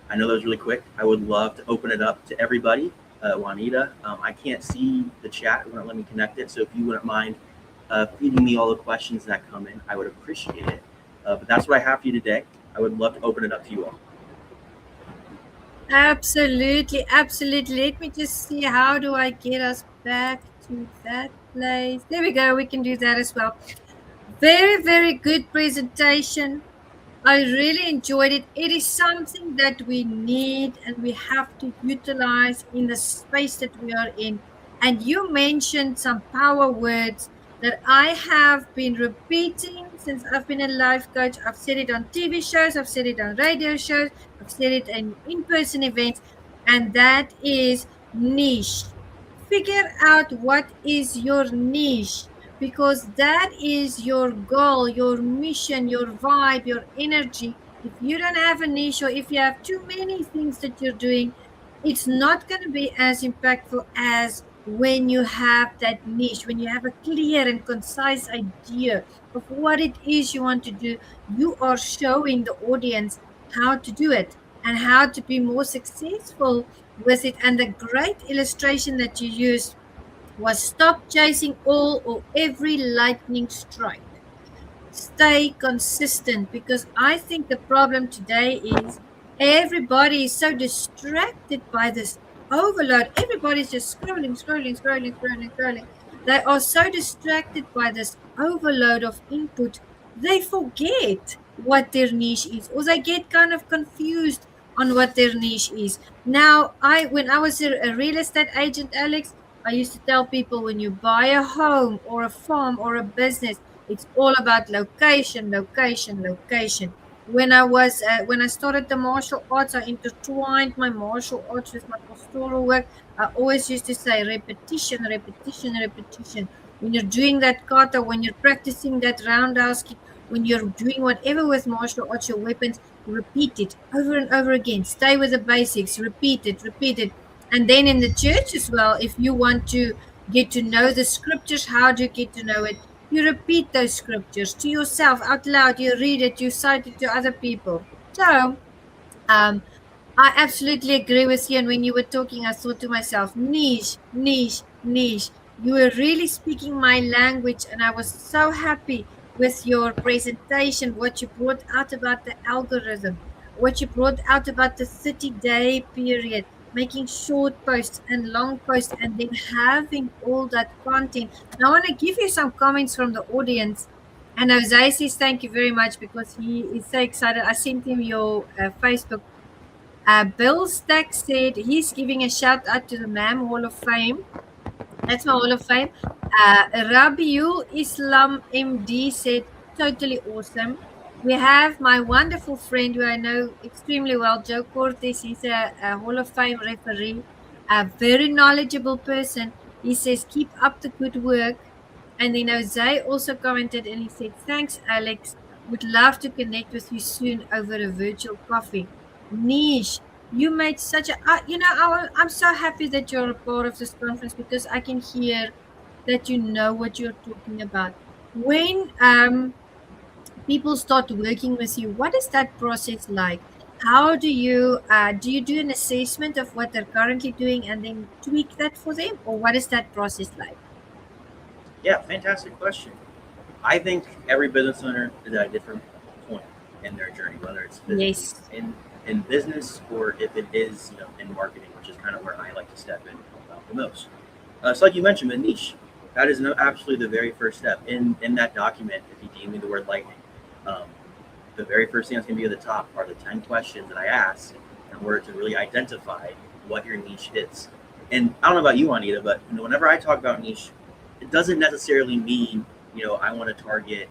I know that was really quick. I would love to open it up to everybody. Juanita, I can't see the chat. It won't let me connect it. So if you wouldn't mind feeding me all the questions that come in, I would appreciate it. But that's what I have for you today. I would love to open it up to you all.
Absolutely, absolutely. Let me just see, how do I get us back to that place? There we go. We can do that as well. Very, very good presentation. I really enjoyed it. It is something that we need and we have to utilize in the space that we are in. And you mentioned some power words that I have been repeating since I've been a life coach. I've said it on TV shows, I've said it on radio shows, I've said it in-person events, and that is niche. Figure out what is your niche, because that is your goal, your mission, your vibe, your energy. If you don't have a niche, or if you have too many things that you're doing, it's not going to be as impactful as when you have that niche, when you have a clear and concise idea of what it is you want to do. You are showing the audience how to do it and how to be more successful with it. And the great illustration that you used was stop chasing all or every lightning strike. Stay consistent, because I think the problem today is everybody is so distracted by this overload. Everybody's just scrolling. They are so distracted by this overload of input, they forget what their niche is, or they get kind of confused on what their niche is. Now, when I was a real estate agent, Alex, I used to tell people, when you buy a home or a farm or a business, it's all about location. When I started the martial arts, I intertwined my martial arts with my pastoral work. I always used to say repetition. When you're doing that kata, when you're practicing that roundhouse kick, when you're doing whatever with martial arts, your weapons, repeat it over and over again. Stay with the basics, repeat it. And then in the church as well, if you want to get to know the scriptures. How do you get to know it? You repeat those scriptures to yourself out loud. You read it, you cite it to other people. So I absolutely agree with you. And when you were talking, I thought to myself, niche, niche, niche. You were really speaking my language, and I was so happy with your presentation, what you brought out about the algorithm, what you brought out about the 30-day period, making short posts and long posts, and then having all that content. Now, I want to give you some comments from the audience. And Jose says, thank you very much, because he is so excited. I sent him your Facebook. Bill Stack said he's giving a shout out to the MAM Hall of Fame. That's my Hall of Fame. Rabiul Islam MD said, totally awesome. We have my wonderful friend who I know extremely well, Joe Cortez. He's a Hall of Fame referee, a very knowledgeable person. He says, keep up the good work. And then Jose also commented and he said, thanks, Alex. Would love to connect with you soon over a virtual coffee. Niche, you made such a, I'm so happy that you're a part of this conference, because I can hear that you know what you're talking about. When people start working with you, what is that process like? How do you do an assessment of what they're currently doing and then tweak that for them, or what is that process like?
Yeah, fantastic question. I think every business owner is at a different point in their journey, whether it's
Yes.
in business or if it is in marketing, which is kind of where I like to step in the most. So like you mentioned, the niche, that is absolutely the very first step in that document. If you deem me the word lightning, the very first thing that's going to be at the top are the 10 questions that I ask in order to really identify what your niche is. And I don't know about you, Juanita, but whenever I talk about niche, it doesn't necessarily mean I want to target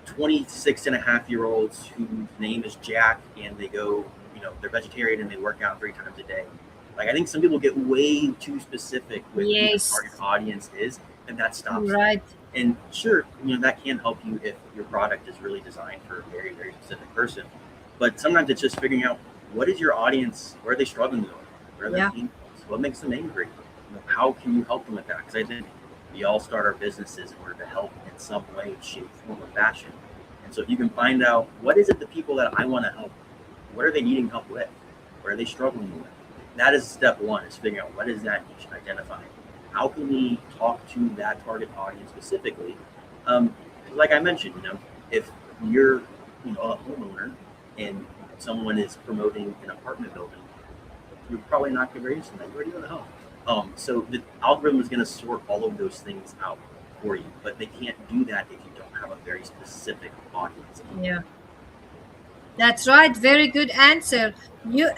26-and-a-half-year-olds whose name is Jack and they go, they're vegetarian and they work out 3 times a day. Like, I think some people get way too specific with who the target audience is, and that stops.
Right.
And sure, that can help you if your product is really designed for a very, very specific person. But sometimes it's just figuring out, what is your audience? Where are they struggling with? Where are their pain points? What makes them angry? How can you help them with that? Because I think we all start our businesses in order to help in some way, shape, form, or fashion. And so if you can find out, what is it the people that I want to help, what are they needing help with? Where are they struggling with? That is step one, is figuring out what is that niche, identifying. How can we talk to that target audience specifically? Like I mentioned, if you're a homeowner and someone is promoting an apartment building, you're probably not going to be interested in that. You already own a home. So the algorithm is going to sort all of those things out for you, but they can't do that if you don't have a very specific audience.
Yeah. That's right. Very good answer. You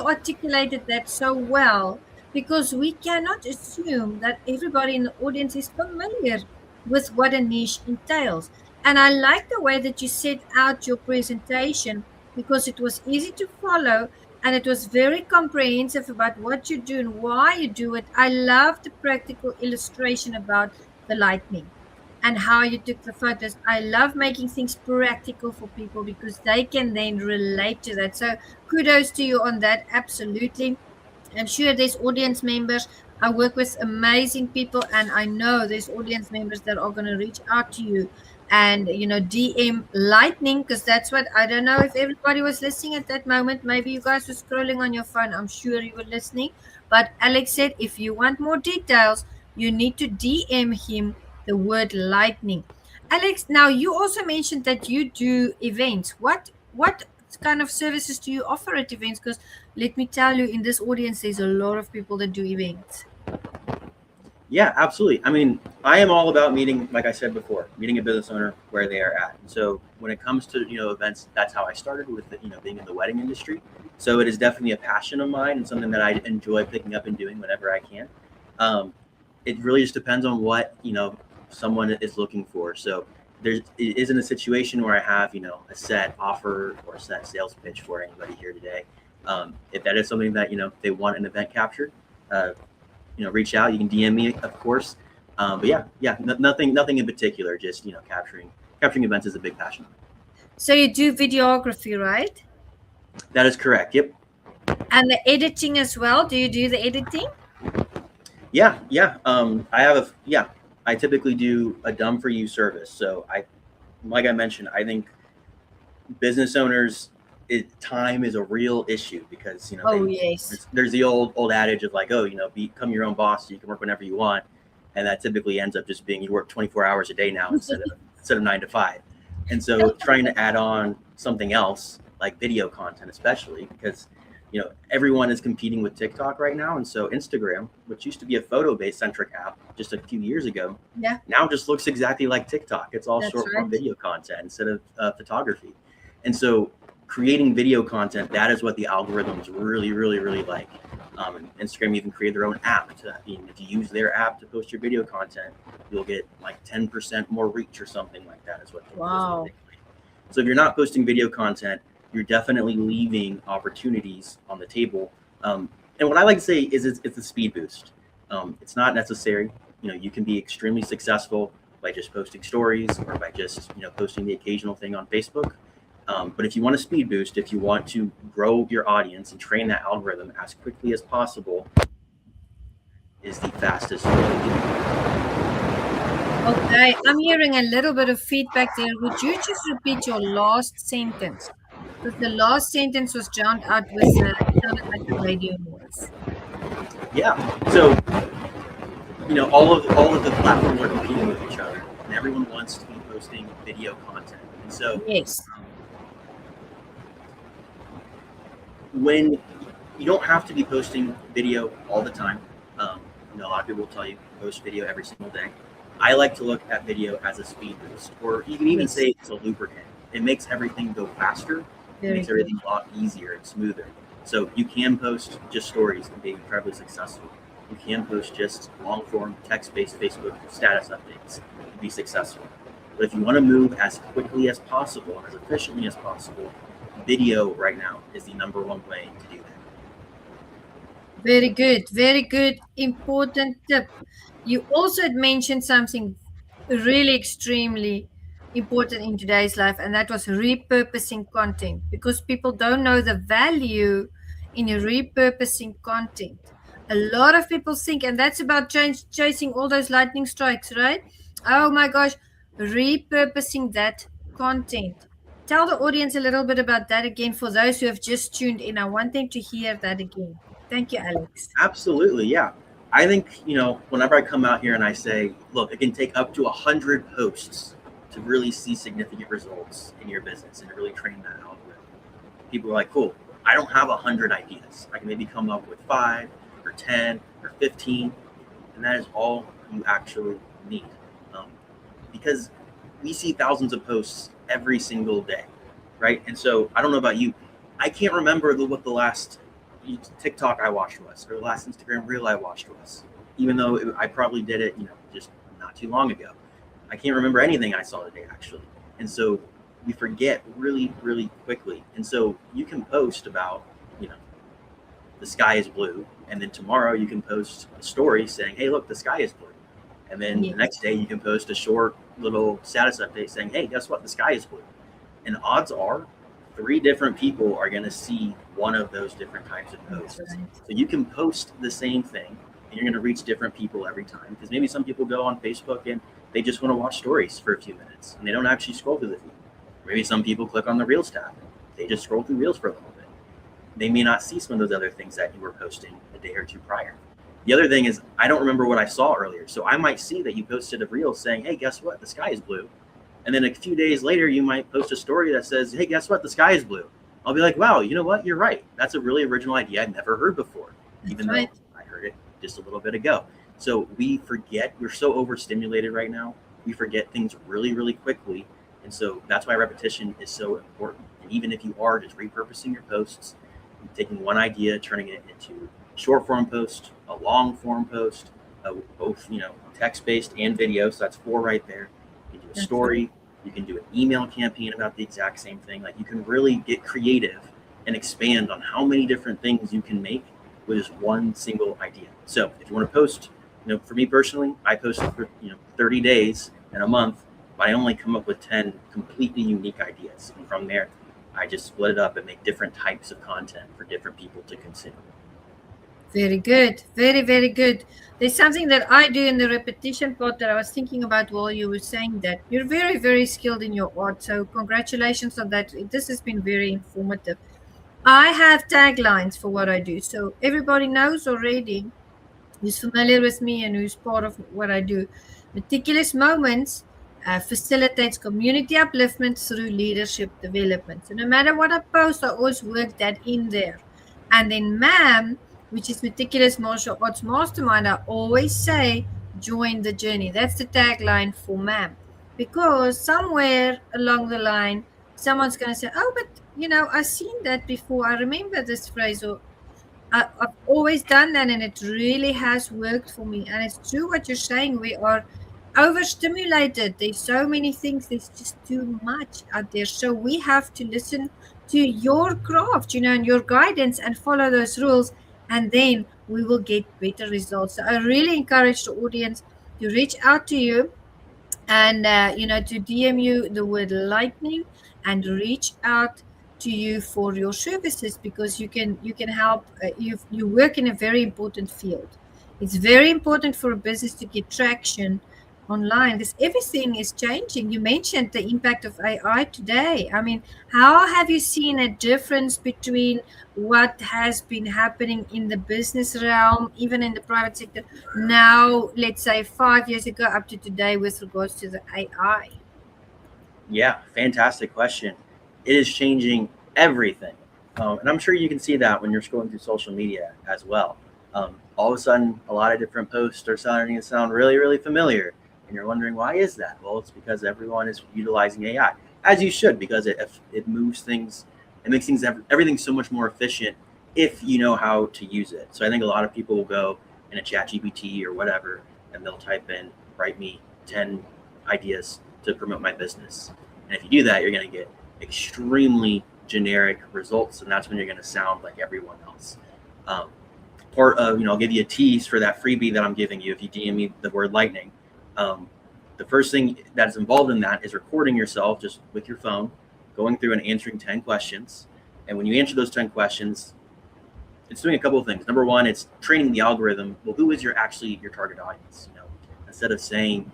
articulated that so well, because we cannot assume that everybody in the audience is familiar with what a niche entails. And I like the way that you set out your presentation, because it was easy to follow and it was very comprehensive about what you do and why you do it. I love the practical illustration about the lightning and how you took the photos. I love making things practical for people because they can then relate to that. So kudos to you on that. Absolutely. I'm sure there's audience members. I work with amazing people, and I know there's audience members that are going to reach out to you and DM lightning, because that's what, I don't know if everybody was listening at that moment. Maybe you guys were scrolling on your phone. I'm sure you were listening. But Alex said, if you want more details, you need to DM him the word lightning. Alex, now you also mentioned that you do events. What kind of services do you offer at events? Because let me tell you, in this audience, there's a lot of people that do events.
Yeah, absolutely. I mean, I am all about meeting, like I said before, meeting a business owner where they are at. And so when it comes to, events, that's how I started with, being in the wedding industry. So it is definitely a passion of mine and something that I enjoy picking up and doing whenever I can. It really just depends on what, someone is looking for. So it isn't a situation where I have, a set offer or a set sales pitch for anybody here today. If that is something that, they want an event captured, reach out. You can DM me, of course. But nothing in particular. Just capturing events is a big passion.
So you do videography, right?
That is correct. Yep.
And the editing as well. Do you do the editing?
Yeah. I typically do a done for you service. So like I mentioned, I think business owners, time is a real issue because
Yes.
there's the old adage of like, oh, become your own boss, so you can work whenever you want, and that typically ends up just being you work 24 hours a day now instead of 9 to 5. And so trying to add on something else like video content, especially because everyone is competing with TikTok right now, and so Instagram, which used to be a photo-based centric app just a few years ago, now just looks exactly like TikTok. It's all short form video content instead of photography. And so creating video content, that is what the algorithms really, really, really like. Instagram even created their own app. If you use their app to post your video content, you'll get like 10% more reach or something like that is what.
Wow.
So if you're not posting video content, you're definitely leaving opportunities on the table. And what I like to say is it's a speed boost. It's not necessary. You can be extremely successful by just posting stories or by just posting the occasional thing on Facebook. But if you want a speed boost, if you want to grow your audience and train that algorithm as quickly as possible, is the fastest way to do it.
Okay, I'm hearing a little bit of feedback there. Would you just repeat your last sentence? Because the last sentence was drowned out with sounded like the radio noise.
Yeah. So all of the platforms are competing with each other, and everyone wants to be posting video content. And so
Yes.
When you don't have to be posting video all the time, a lot of people will tell you post video every single day. I like to look at video as a speed boost, or you can even say it's a lubricant. It makes everything go faster. It makes everything a lot easier and smoother. So you can post just stories and be incredibly successful. You can post just long form text-based Facebook status updates and be successful. But if you want to move as quickly as possible and as efficiently as possible, video right now is the #1 way to do that.
Very good. Very good. Important tip. You also had mentioned something really extremely important in today's life, and that was repurposing content, because people don't know the value in repurposing content. A lot of people think, and that's about chasing all those lightning strikes, right? Oh my gosh, repurposing that content. Tell the audience a little bit about that again for those who have just tuned in. I want them to hear that again. Thank you, Alex.
Absolutely, yeah. I think, whenever I come out here and I say, look, it can take up to 100 posts to really see significant results in your business and to really train that algorithm. People are like, cool, I don't have 100 ideas. I can maybe come up with 5 or 10 or 15, and that is all you actually need. Because we see thousands of posts every single day, right? And so I don't know about you, I can't remember what the last TikTok I watched was, or the last Instagram reel I watched was, even though I probably did it, just not too long ago. I can't remember anything I saw today, actually. And so we forget really, really quickly. And so you can post about, the sky is blue, and then tomorrow you can post a story saying, hey, look, the sky is blue. And then the next day you can post a short little status update saying, hey, guess what? The sky is blue. And odds are 3 different people are going to see one of those different types of posts. Right. So you can post the same thing and you're going to reach different people every time. Because maybe some people go on Facebook and they just want to watch stories for a few minutes and they don't actually scroll through the feed. Maybe some people click on the Reels tab. They just scroll through Reels for a little bit. They may not see some of those other things that you were posting a day or two prior. The other thing is, I don't remember what I saw earlier. So I might see that you posted a reel saying, hey, guess what? The sky is blue. And then a few days later, you might post a story that says, hey, guess what? The sky is blue. I'll be like, wow, you know what? You're right. That's a really original idea I'd never heard before, even though I heard it just a little bit ago. So we forget, we're so overstimulated right now. We forget things really, really quickly. And so that's why repetition is so important. And even if you are just repurposing your posts, taking one idea, turning it into a short form post, a long form post, both, text-based and video. So that's 4 right there. You can do a story. You can do an email campaign about the exact same thing. Like, you can really get creative and expand on how many different things you can make with just one single idea. So if you want to post, for me personally, I post for 30 days in a month, but I only come up with 10 completely unique ideas. And from there, I just split it up and make different types of content for different people to consume.
Very good. Very, very good. There's something that I do in the repetition part that I was thinking about while you were saying that. You're very, very skilled in your art. So congratulations on that. This has been very informative. I have taglines for what I do. So everybody knows already who's familiar with me and who's part of what I do. Meticulous Moments facilitates community upliftment through leadership development. So no matter what I post, I always work that in there. And then MAM, which is Meticulous Martial Arts Mastermind, I always say, join the journey. That's the tagline for MAM. Because somewhere along the line, someone's going to say, oh, but I've seen that before. I remember this phrase, or I've always done that, and it really has worked for me. And it's true what you're saying. We are overstimulated. There's so many things. There's just too much out there. So we have to listen to your craft, and your guidance, and follow those rules, and then we will get better results. So I really encourage the audience to reach out to you and to DM you the word lightning and reach out to you for your services, because you can help. You work in a very important field. It's very important for a business to get traction online, because everything is changing. You mentioned the impact of AI today. I mean, how have you seen a difference between what has been happening in the business realm, even in the private sector, now, let's say 5 years ago up to today, with regards to the AI?
Yeah, fantastic question. It is changing everything. And I'm sure you can see that when you're scrolling through social media as well. All of a sudden, a lot of different posts are starting to sound really, really familiar. And you're wondering, why is that? Well, it's because everyone is utilizing AI, as you should, because it moves things, it makes things, everything so much more efficient if you know how to use it. So I think a lot of people will go in a ChatGPT or whatever, and they'll type in, write me 10 ideas to promote my business. And if you do that, you're going to get extremely generic results, and that's when you're going to sound like everyone else. Part of, I'll give you a tease for that freebie that I'm giving you if you DM me the word lightning. The first thing that's involved in that is recording yourself just with your phone, going through and answering 10 questions. And when you answer those 10 questions, it's doing a couple of things. Number one, it's training the algorithm. Well, who is your target audience? Instead of saying,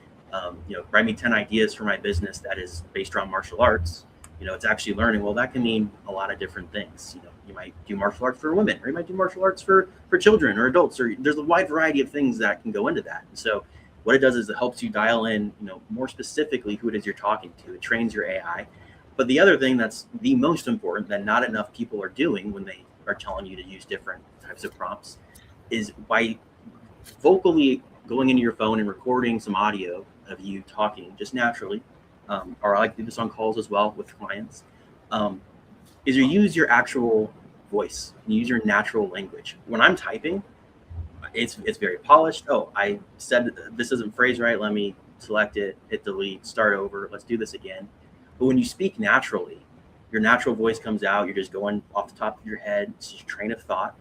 write me 10 ideas for my business that is based around martial arts, it's actually learning, well, that can mean a lot of different things. You might do martial arts for women, or you might do martial arts for children or adults, or there's a wide variety of things that can go into that. And so what it does is it helps you dial in, more specifically who it is you're talking to. It trains your AI. But the other thing that's the most important that not enough people are doing when they are telling you to use different types of prompts is by vocally going into your phone and recording some audio of you talking just naturally, or I like to do this on calls as well with clients, is you use your actual voice, you use your natural language. When I'm typing, it's very polished. Oh, I said this isn't phrased right. Let me select it, hit delete, start over. Let's do this again. But when you speak naturally, your natural voice comes out. You're just going off the top of your head. It's just a train of thought.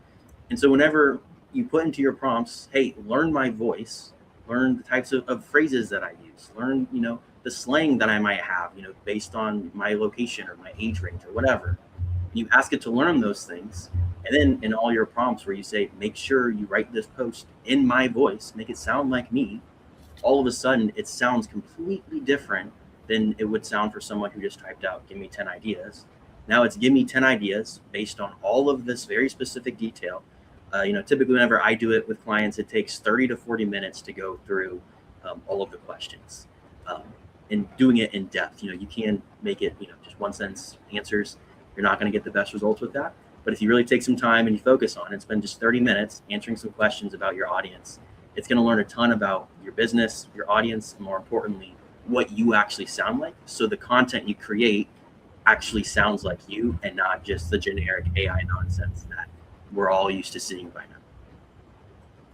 And so whenever you put into your prompts, hey, learn my voice, learn the types of phrases that I use, learn, the slang that I might have, based on my location or my age range or whatever. You ask it to learn those things. And then in all your prompts where you say, make sure you write this post in my voice, make it sound like me, all of a sudden it sounds completely different than it would sound for someone who just typed out, give me 10 ideas. Now it's give me 10 ideas based on all of this very specific detail. Typically whenever I do it with clients, it takes 30 to 40 minutes to go through all of the questions and doing it in depth. You can make it, just one sentence answers. You're not going to get the best results with that. But if you really take some time and you focus on it, spend just 30 minutes answering some questions about your audience, it's going to learn a ton about your business, your audience, and more importantly, what you actually sound like. So the content you create actually sounds like you and not just the generic AI nonsense that we're all used to seeing by now.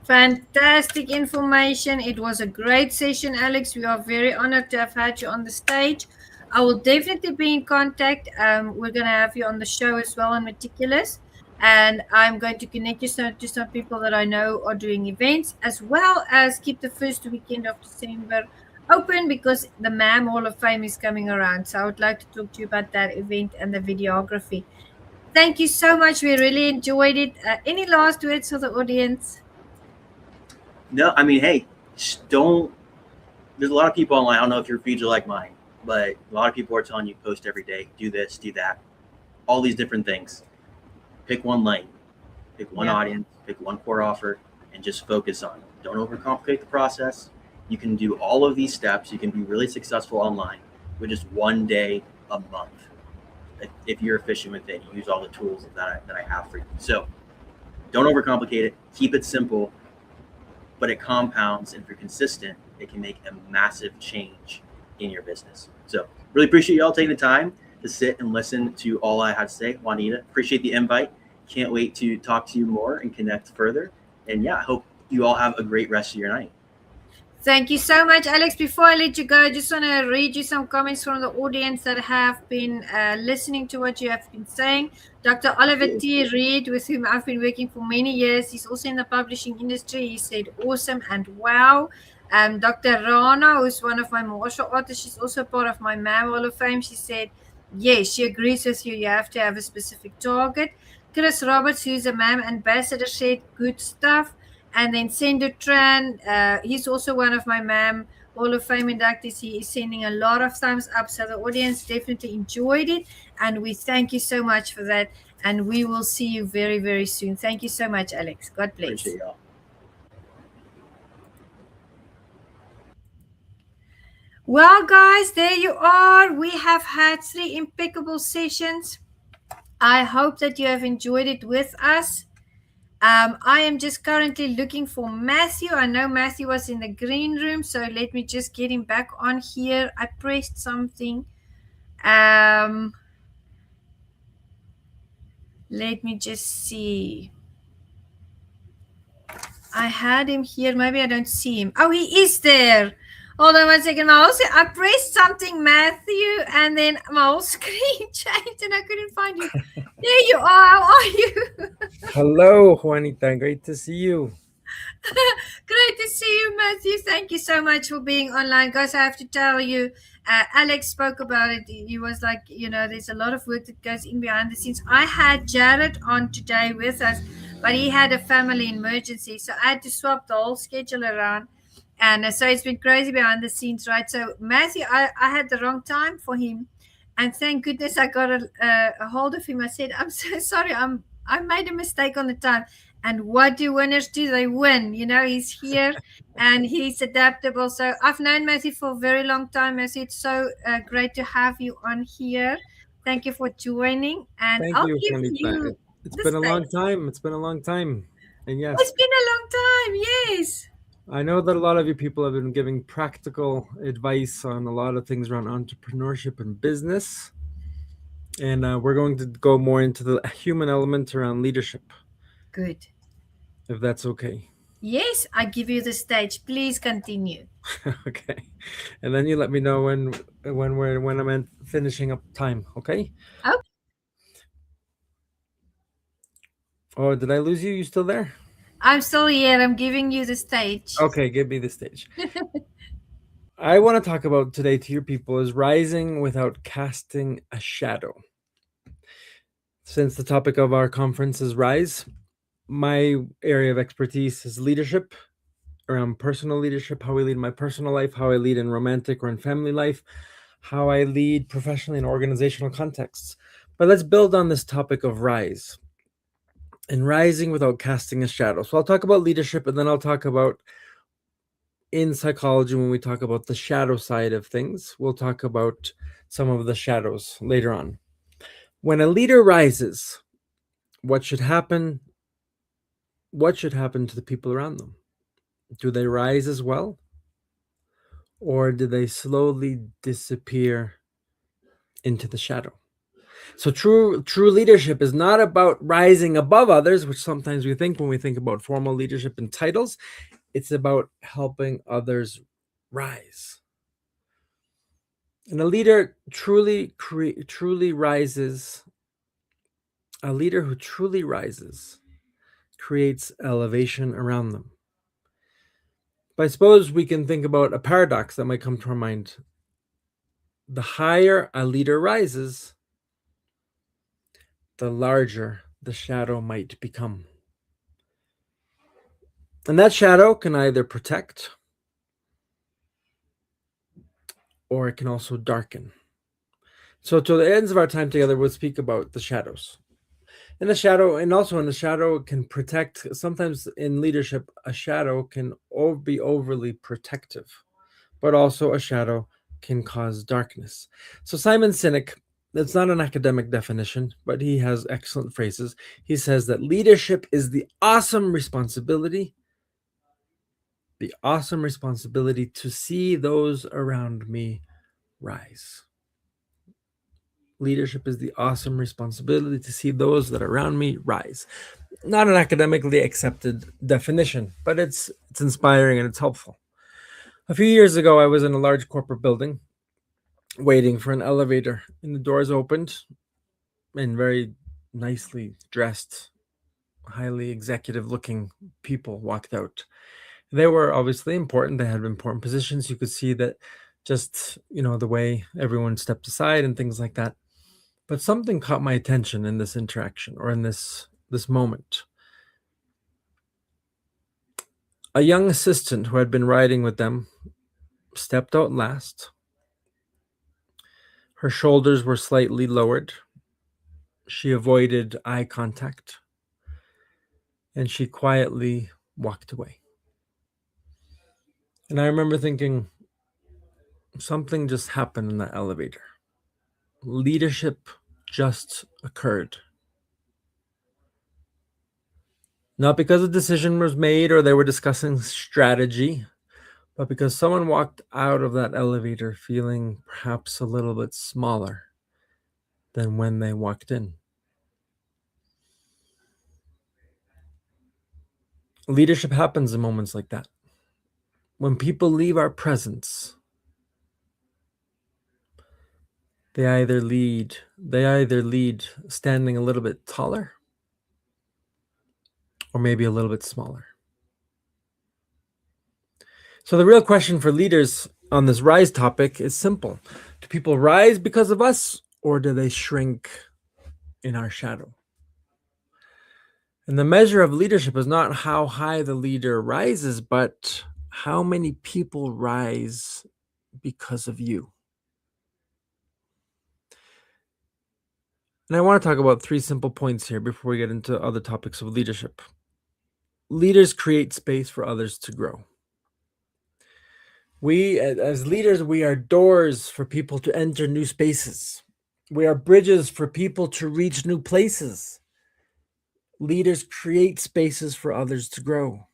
Fantastic information. It was a great session, Alex. We are very honored to have had you on the stage. I will definitely be in contact. We're going to have you on the show as well on Meticulous. And I'm going to connect you to some people that I know are doing events, as well as keep the first weekend of December open, because the MAM Hall of Fame is coming around. So I would like to talk to you about that event and the videography. Thank you so much. We really enjoyed it. Any last words for the audience?
No, I mean, hey, don't. There's a lot of people online. I don't know if your feeds are like mine, but a lot of people are telling you post every day, do this, do that, all these different things. Pick one lane, pick one audience, pick one core offer, and just focus on it. Don't overcomplicate the process. You can do all of these steps. You can be really successful online with just one day a month. If you're efficient with it, you use all the tools that I have for you. So don't overcomplicate it. Keep it simple, but it compounds. And if you're consistent, it can make a massive change in your business. So really appreciate y'all taking the time to sit and listen to all I had to say. Juanita, appreciate the invite. Can't wait to talk to you more and connect further. And yeah, I hope you all have a great rest of your night.
Thank you so much, Alex. Before I let you go, I just want to read you some comments from the audience that have been listening to what you have been saying. Dr. Oliver T. Reed, with whom I've been working for many years, he's also in the publishing industry. He said awesome and wow. Dr. Rana, who's one of my martial artists, she's also part of my MAM Hall of Fame. She said, yes, she agrees with you. You have to have a specific target. Chris Roberts, who's a MAM ambassador, said good stuff. And then Sendo Tran, he's also one of my MAM Hall of Fame inductees. He is sending a lot of thumbs up. So the audience definitely enjoyed it. And we thank you so much for that. And we will see you very, very soon. Thank you so much, Alex. God bless.
Appreciate y'all.
Well, guys, there you are. We have had 3 impeccable sessions. I hope that you have enjoyed it with us. I am just currently looking for Matthew. I know Matthew was in the green room, so let me just get him back on here. I pressed something. Let me just see. I had him here. Maybe I don't see him. Oh, he is there. Hold on one second. I pressed something, Matthew, and then my whole screen changed and I couldn't find you. There you are. How are you?
Hello, Juanita. Great to see you.
Great to see you, Matthew. Thank you so much for being online. Guys, I have to tell you, Alex spoke about it. He was like, there's a lot of work that goes in behind the scenes. I had Jared on today with us, but he had a family emergency. So I had to swap the whole schedule around. And so it's been crazy behind the scenes, right? So Matthew, I had the wrong time for him. And thank goodness I got a hold of him. I said, I'm so sorry. I made a mistake on the time. And what do winners do? They win. He's here and he's adaptable. So I've known Matthew for a very long time. Matthew, it's so great to have you on here. Thank you for joining. And
Thank
I'll
you,
give
Juanita.
you
It's been a long time. It's been a long time. And yes,
it's been a long time. Yes.
I know that a lot of you people have been giving practical advice on a lot of things around entrepreneurship and business. And we're going to go more into the human element around leadership.
Good.
If that's okay.
Yes, I give you the stage. Please continue.
Okay. And then you let me know when I'm finishing up time, okay?
Okay.
Oh, did I lose you? You still there?
I'm still here. I'm giving you the stage.
Okay, give me the stage. I want to talk about today to your people is rising without casting a shadow. Since the topic of our conference is rise, my area of expertise is leadership, around personal leadership, how I lead my personal life, how I lead in romantic or in family life, how I lead professionally in organizational contexts. But let's build on this topic of rise and rising without casting a shadow. So I'll talk about leadership, and then I'll talk about in psychology, when we talk about the shadow side of things, we'll talk about some of the shadows later on. When a leader rises, what should happen? What should happen to the people around them? Do they rise as well? Or do they slowly disappear into the shadow? So true leadership is not about rising above others, which sometimes we think when we think about formal leadership and titles. It's about helping others rise. And a leader truly rises. A leader who truly rises creates elevation around them. But I suppose we can think about a paradox that might come to our mind. The higher a leader rises, the larger the shadow might become. And that shadow can either protect or it can also darken. So to the ends of our time together, we'll speak about the shadows. And the shadow, and also in the shadow can protect. Sometimes in leadership, a shadow can be overly protective, but also a shadow can cause darkness. So Simon Sinek, that's not an academic definition, but he has excellent phrases. He says that leadership is the awesome responsibility to see those around me rise. Leadership is the awesome responsibility to see those that are around me rise. Not an academically accepted definition, but it's inspiring and it's helpful. A few years ago, I was in a large corporate building waiting for an elevator, and the doors opened and very nicely dressed, highly executive looking people walked out. They were obviously important. They had important positions. You could see that just, the way everyone stepped aside and things like that. But something caught my attention in this interaction or in this moment. A young assistant who had been riding with them stepped out last. Her shoulders were slightly lowered. She avoided eye contact. And she quietly walked away. And I remember thinking, something just happened in that elevator. Leadership just occurred. Not because a decision was made or they were discussing strategy, but because someone walked out of that elevator feeling perhaps a little bit smaller than when they walked in. Leadership happens in moments like that. When people leave our presence, they either lead standing a little bit taller or maybe a little bit smaller. So the real question for leaders on this rise topic is simple. Do people rise because of us, or do they shrink in our shadow? And the measure of leadership is not how high the leader rises, but how many people rise because of you. And I want to talk about 3 simple points here before we get into other topics of leadership. Leaders create space for others to grow. We, as leaders, we are doors for people to enter new spaces. We are bridges for people to reach new places. Leaders create spaces for others to grow.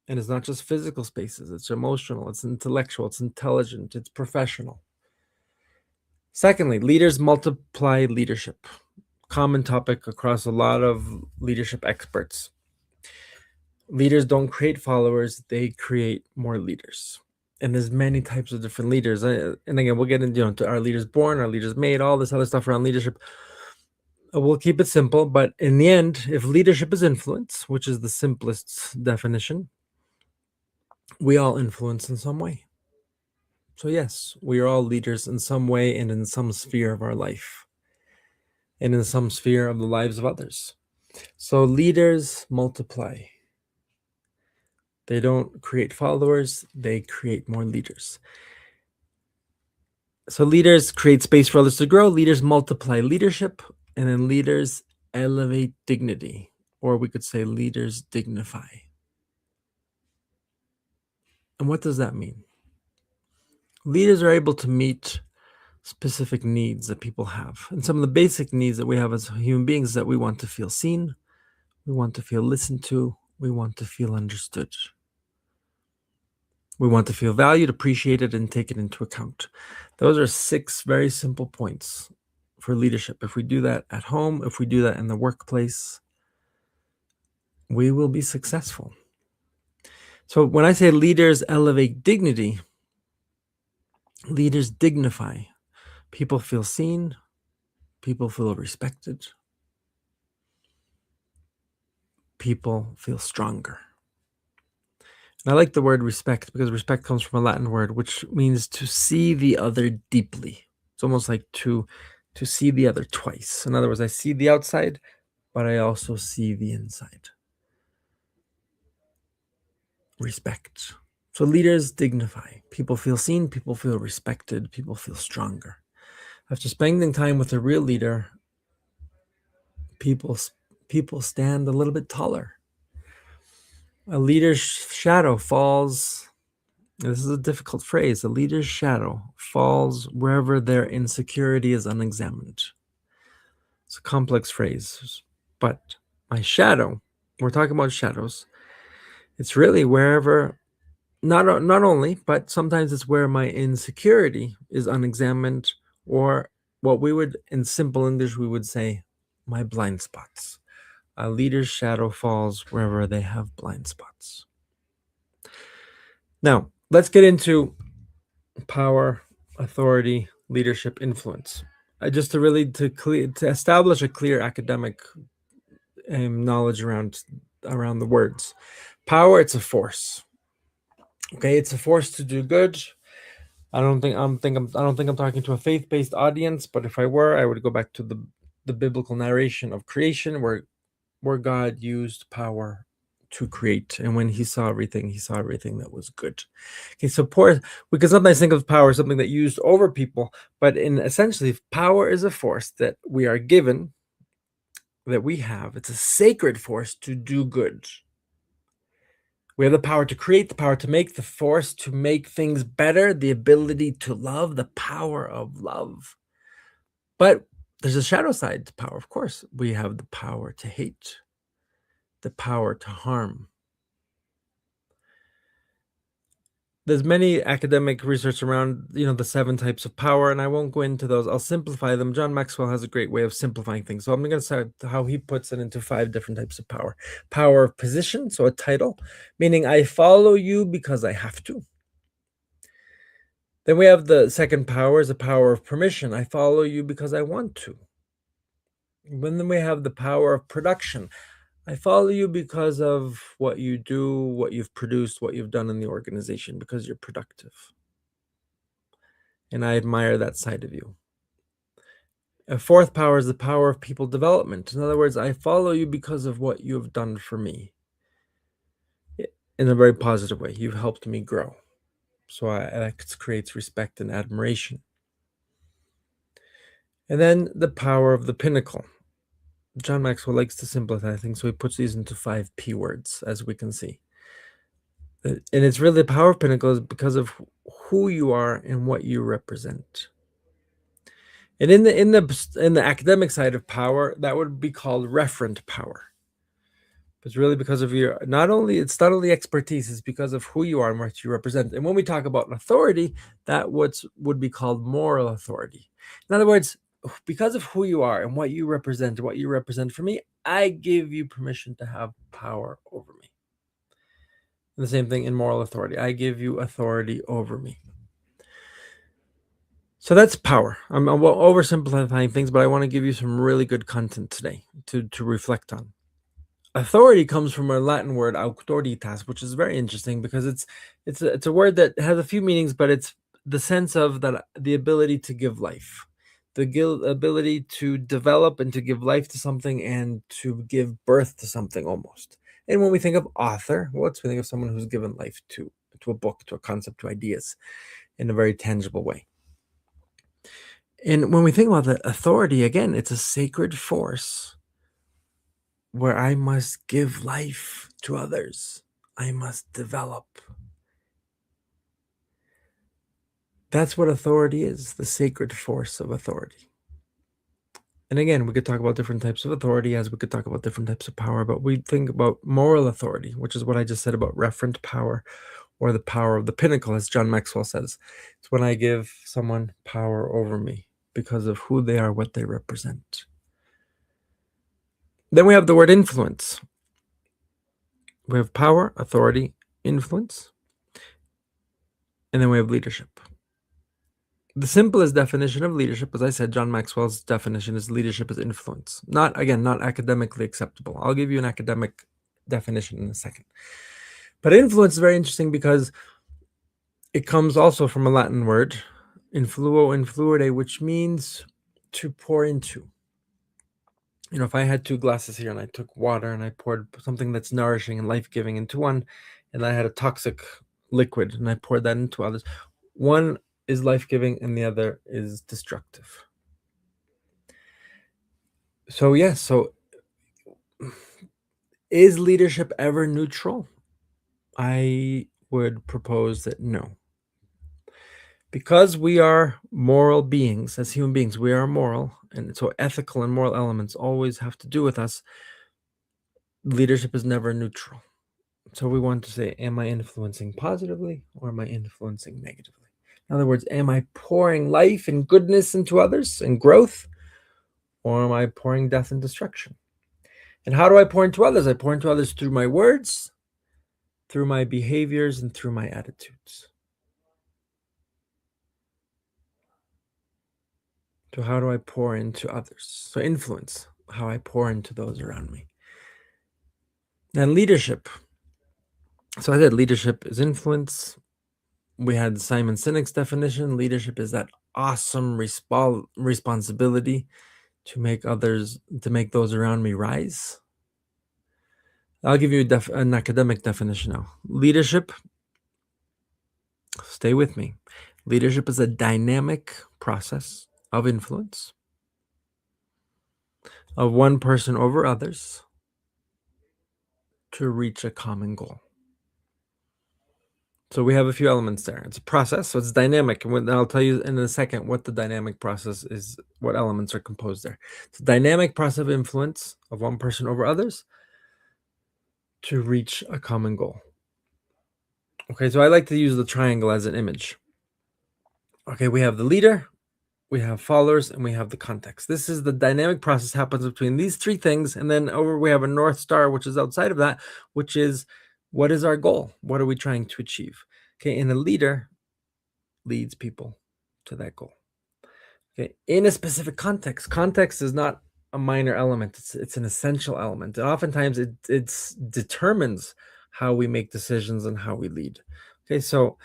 And it's not just physical spaces. It's emotional, it's intellectual, it's intelligent, it's professional. Secondly, leaders multiply leadership. Common topic across a lot of leadership experts. Leaders don't create followers, they create more leaders. And there's many types of different leaders. And again, we'll get into our leaders born, our leaders made, all this other stuff around leadership. We'll keep it simple, but in the end, if leadership is influence, which is the simplest definition, we all influence in some way. So yes, we are all leaders in some way and in some sphere of our life and in some sphere of the lives of others. So leaders multiply. They don't create followers, they create more leaders. So leaders create space for others to grow, leaders multiply leadership, and then leaders elevate dignity, or we could say leaders dignify. And what does that mean? Leaders are able to meet specific needs that people have. And some of the basic needs that we have as human beings is that we want to feel seen, we want to feel listened to, we want to feel understood. We want to feel valued, appreciated, and taken into account. Those are 6 very simple points for leadership. If we do that at home, if we do that in the workplace, we will be successful. So when I say leaders elevate dignity, leaders dignify. People feel seen, people feel respected, people feel stronger. And I like the word respect because respect comes from a Latin word, which means to see the other deeply. It's almost like to to see the other twice. In other words, I see the outside, but I also see the inside. Respect. So leaders dignify. People feel seen, people feel respected, people feel stronger. After spending time with a real leader, people stand a little bit taller. A leader's shadow falls. This is a difficult phrase. A leader's shadow falls wherever their insecurity is unexamined. It's a complex phrase, but my shadow, we're talking about shadows. It's really wherever, not only, but sometimes it's where my insecurity is unexamined, or what we would, in simple English, we would say, my blind spots. A leader's shadow falls wherever they have blind spots. Now, let's get into power, authority, leadership, influence. Just to establish a clear academic knowledge around the words. Power, it's a force. Okay, it's a force to do good. I don't think I'm talking to a faith-based audience, but if I were, I would go back to the biblical narration of creation, where God used power to create, and when he saw everything that was good. Okay, so we can sometimes think of power as something that used over people, but essentially, power is a force that we are given, that we have. It's a sacred force to do good. We have the power to create, the power to make, the force to make things better, the ability to love, the power of love. But there's a shadow side to power, of course. We have the power to hate, the power to harm. There's many academic research around, the 7 types of power, and I won't go into those. I'll simplify them. John Maxwell has a great way of simplifying things. So I'm going to start how he puts it into 5 different types of power. Power of position, so a title, meaning I follow you because I have to. Then we have the second power is a power of permission. I follow you because I want to. And then we have the power of production. I follow you because of what you do, what you've produced, what you've done in the organization, because you're productive. And I admire that side of you. A fourth power is the power of people development. In other words, I follow you because of what you have done for me. In a very positive way. You've helped me grow. So that creates respect and admiration. And then the power of the pinnacle. John Maxwell likes to simplify things, so he puts these into 5 P words, as we can see. And it's really the power of pinnacle is because of who you are and what you represent. And in the academic side of power, that would be called referent power. It's really because of it's not only expertise, it's because of who you are and what you represent. And when we talk about authority, that would be called moral authority. In other words, because of who you are and what you represent for me, I give you permission to have power over me. And the same thing in moral authority. I give you authority over me. So that's power. I'm oversimplifying things, but I want to give you some really good content today to reflect on. Authority comes from a Latin word, auctoritas, which is very interesting because it's a word that has a few meanings, but it's the sense of the ability to give life. The ability to develop and to give life to something and to give birth to something almost. And when we think of author, we think of someone who's given life to a book, to a concept, to ideas in a very tangible way. And when we think about the authority, again, it's a sacred force where I must give life to others. I must develop. That's what authority is, the sacred force of authority. And again, we could talk about different types of authority as we could talk about different types of power, but we think about moral authority, which is what I just said about referent power or the power of the pinnacle, as John Maxwell says. It's when I give someone power over me because of who they are, what they represent. Then we have the word influence. We have power, authority, influence, and then we have leadership. The simplest definition of leadership, as I said, John Maxwell's definition is leadership is influence. Not academically acceptable. I'll give you an academic definition in a second. But influence is very interesting because it comes also from a Latin word, influo, influere, which means to pour into. If I had 2 glasses here and I took water and I poured something that's nourishing and life-giving into one, and I had a toxic liquid and I poured that into others, one is life-giving and the other is destructive. So is leadership ever neutral? I would propose that no. Because we are moral beings, as human beings, we are moral, and so ethical and moral elements always have to do with us. Leadership is never neutral. So we want to say, am I influencing positively or am I influencing negatively? In other words, am I pouring life and goodness into others and growth, or am I pouring death and destruction? And how do I pour into others? I pour into others through my words, through my behaviors, and through my attitudes. So how do I pour into others? So influence, how I pour into those around me. And leadership. So I said leadership is influence. We had Simon Sinek's definition. Leadership is that awesome responsibility to make those around me rise. I'll give you an academic definition now. Leadership, stay with me. Leadership is a dynamic process of influence of one person over others to reach a common goal. So we have a few elements there. It's a process, so it's dynamic. And I'll tell you in a second what the dynamic process is, what elements are composed there. It's a dynamic process of influence of one person over others to reach a common goal. Okay, so I like to use the triangle as an image. Okay, we have the leader, we have followers, and we have the context. This is the dynamic process happens between these 3 things, and then over we have a North Star, which is outside of that, which is what is our goal? What are we trying to achieve? Okay, and the leader leads people to that goal. Okay, in a specific context. Context is not a minor element, it's an essential element. And oftentimes it determines how we make decisions and how we lead. Okay, so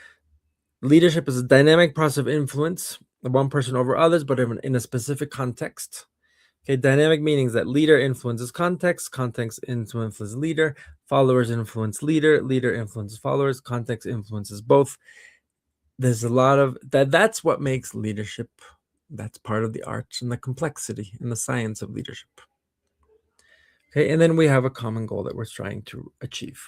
leadership is a dynamic process of influence of one person over others, but in a specific context. Okay, dynamic meaning that leader influences context influences leader, followers influence leader influences followers, context influences both. There's a lot of that. That's what makes leadership. That's part of the art and the complexity and the science of leadership. Okay, and then we have a common goal that we're trying to achieve.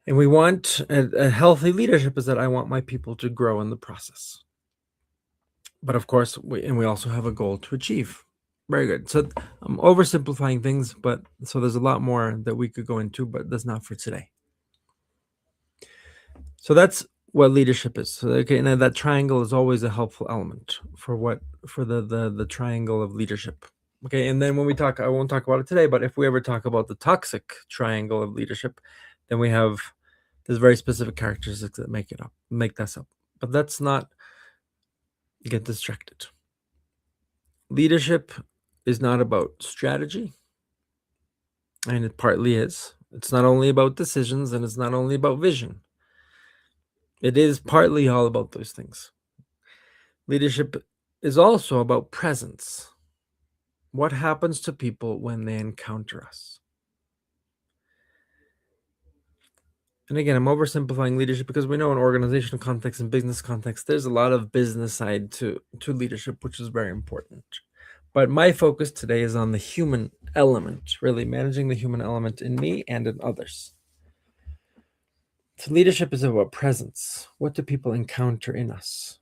And we want a healthy leadership is that I want my people to grow in the process. But of course, we also have a goal to achieve. Very good. So I'm oversimplifying things, but so there's a lot more that we could go into, but that's not for today. So that's what leadership is. So, okay, and that triangle is always a helpful element for the triangle of leadership. Okay, and then when we talk, I won't talk about it today, but if we ever talk about the toxic triangle of leadership, then there's very specific characteristics that make this up. But let's not get distracted. Leadership is not about strategy, and it partly is. It's not only about decisions, and it's not only about vision. It is partly all about those things. Leadership is also about presence. What happens to people when they encounter us? And again, I'm oversimplifying leadership because we know in organizational context and business context, there's a lot of business side to leadership, which is very important. But my focus today is on the human element, really managing the human element in me and in others. So leadership is about presence. What do people encounter in us?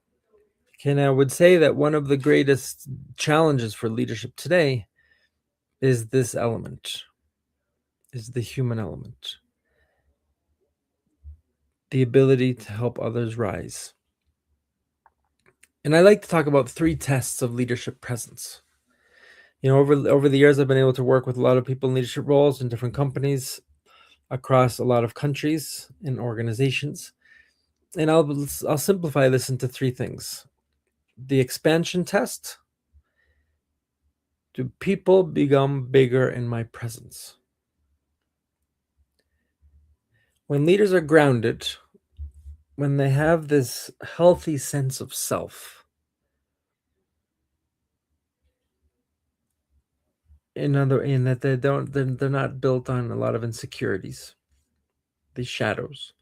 Okay, and I would say that one of the greatest challenges for leadership today is this element, is the human element. The ability to help others rise. And I like to talk about 3 tests of leadership presence. Over the years, I've been able to work with a lot of people in leadership roles in different companies across a lot of countries and organizations. And I'll simplify this into 3 things. The expansion test. Do people become bigger in my presence? When leaders are grounded, when they have this healthy sense of self, in that they're not built on a lot of insecurities, these shadows.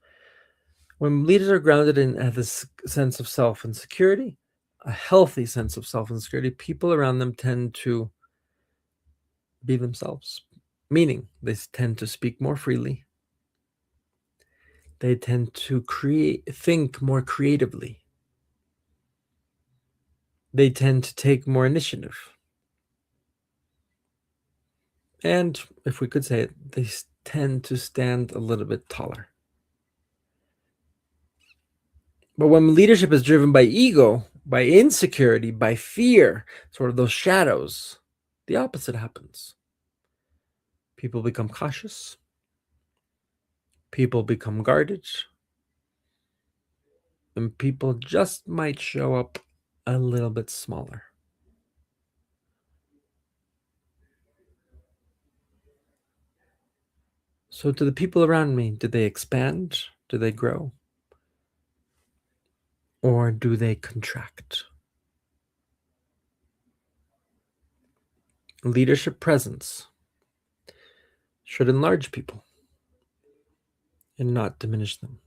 When leaders are grounded in this sense of self and security, a healthy sense of self and security, people around them tend to be themselves, meaning they tend to speak more freely. They tend to think more creatively. They tend to take more initiative. And if we could say it, they tend to stand a little bit taller. But when leadership is driven by ego, by insecurity, by fear, sort of those shadows, the opposite happens. People become cautious. People become guarded. And people just might show up a little bit smaller. So to the people around me, do they expand? Do they grow? Or do they contract? Leadership presence should enlarge people and not diminish them.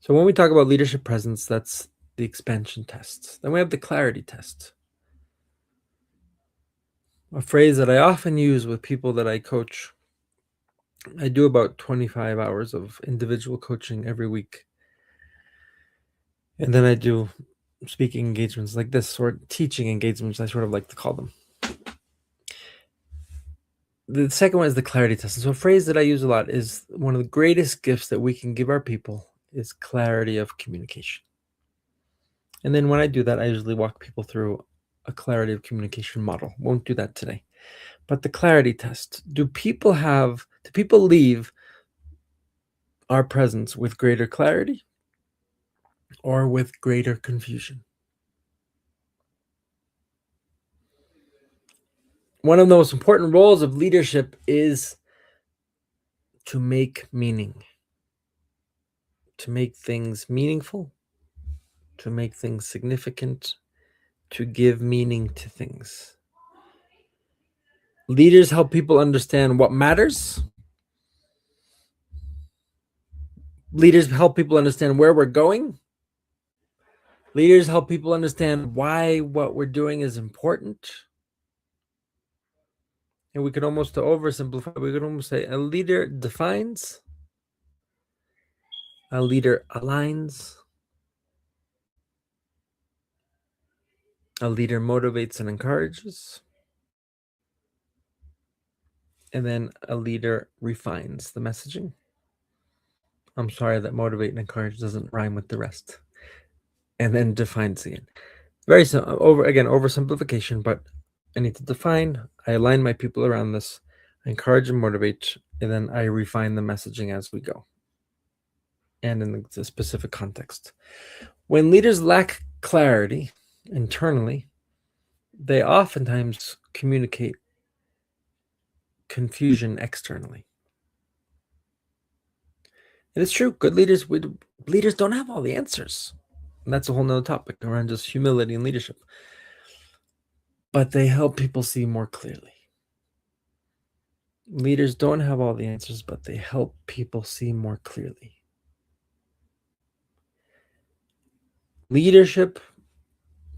So when we talk about leadership presence, that's the expansion test. Then we have the clarity test. A phrase that I often use with people that I coach. I do about 25 hours of individual coaching every week. And then I do speaking engagements like this, or teaching engagements, I sort of like to call them. The second one is the clarity test. And so a phrase that I use a lot is one of the greatest gifts that we can give our people is clarity of communication. And then when I do that, I usually walk people through a clarity of communication model. Won't do that today. But the clarity test, do people leave our presence with greater clarity or with greater confusion? One of the most important roles of leadership is to make meaning, to make things meaningful, to make things significant, to give meaning to things. Leaders help people understand what matters. Leaders help people understand where we're going. Leaders help people understand why what we're doing is important. And we could almost, to oversimplify, we could almost say a leader defines, a leader aligns, a leader motivates and encourages, and then a leader refines the messaging. I'm sorry that motivate and encourage doesn't rhyme with the rest. And then defines again. Very simple, oversimplification, but I need to define, I align my people around this, I encourage and motivate, and then I refine the messaging as we go and in the specific context. When leaders lack clarity internally, they oftentimes communicate confusion externally. And it's true, good leaders don't have all the answers. And that's a whole nother topic around just humility and leadership. But they help people see more clearly. Leaders don't have all the answers, but they help people see more clearly. Leadership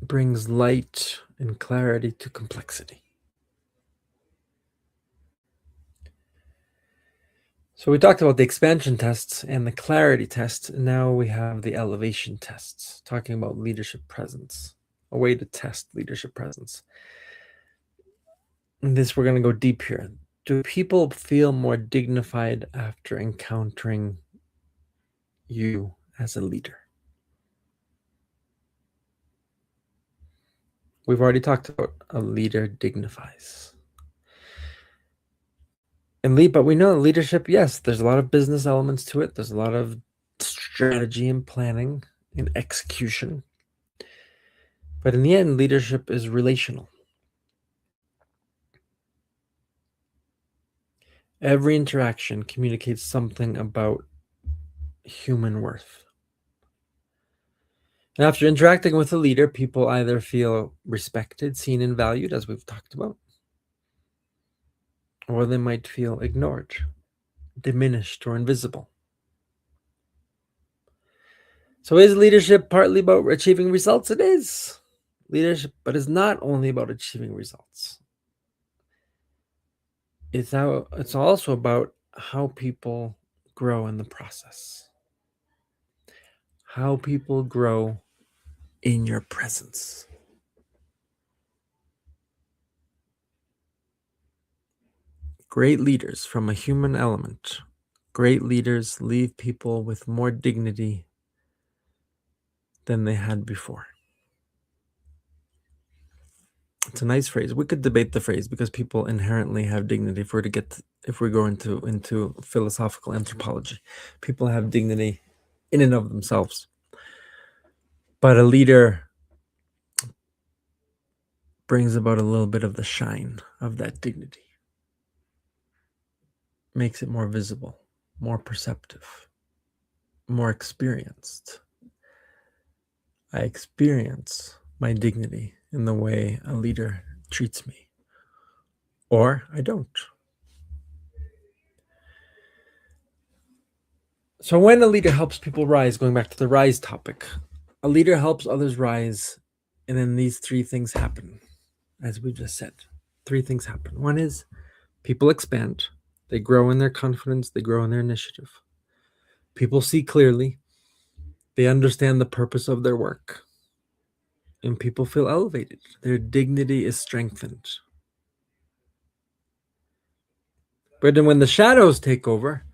brings light and clarity to complexity. So we talked about the expansion tests and the clarity test. And now we have the elevation tests, talking about leadership presence, a way to test leadership presence. And this, we're going to go deep here. Do people feel more dignified after encountering you as a leader? We've already talked about a leader dignifies. But we know leadership, yes, there's a lot of business elements to it. There's a lot of strategy and planning and execution. But in the end, leadership is relational. Every interaction communicates something about human worth. And after interacting with a leader, people either feel respected, seen, and valued, as we've talked about, or they might feel ignored, diminished, or invisible. So is leadership partly about achieving results? It is leadership, but it's not only about achieving results. It's also about how people grow in the process, how people grow in your presence. Great leaders from a human element, great leaders leave people with more dignity than they had before. It's a nice phrase. We could debate the phrase because people inherently have dignity. If we go into philosophical anthropology, people have dignity in and of themselves. But a leader brings about a little bit of the shine of that dignity. Makes it more visible, more perceptive, more experienced. I experience my dignity in the way a leader treats me, or I don't. So when a leader helps people rise, going back to the rise topic, a leader helps others rise, and then these three things happen, as we just said. Three things happen. One is people expand, they grow in their confidence, they grow in their initiative. People see clearly, they understand the purpose of their work, and people feel elevated. Their dignity is strengthened. But then when the shadows take over,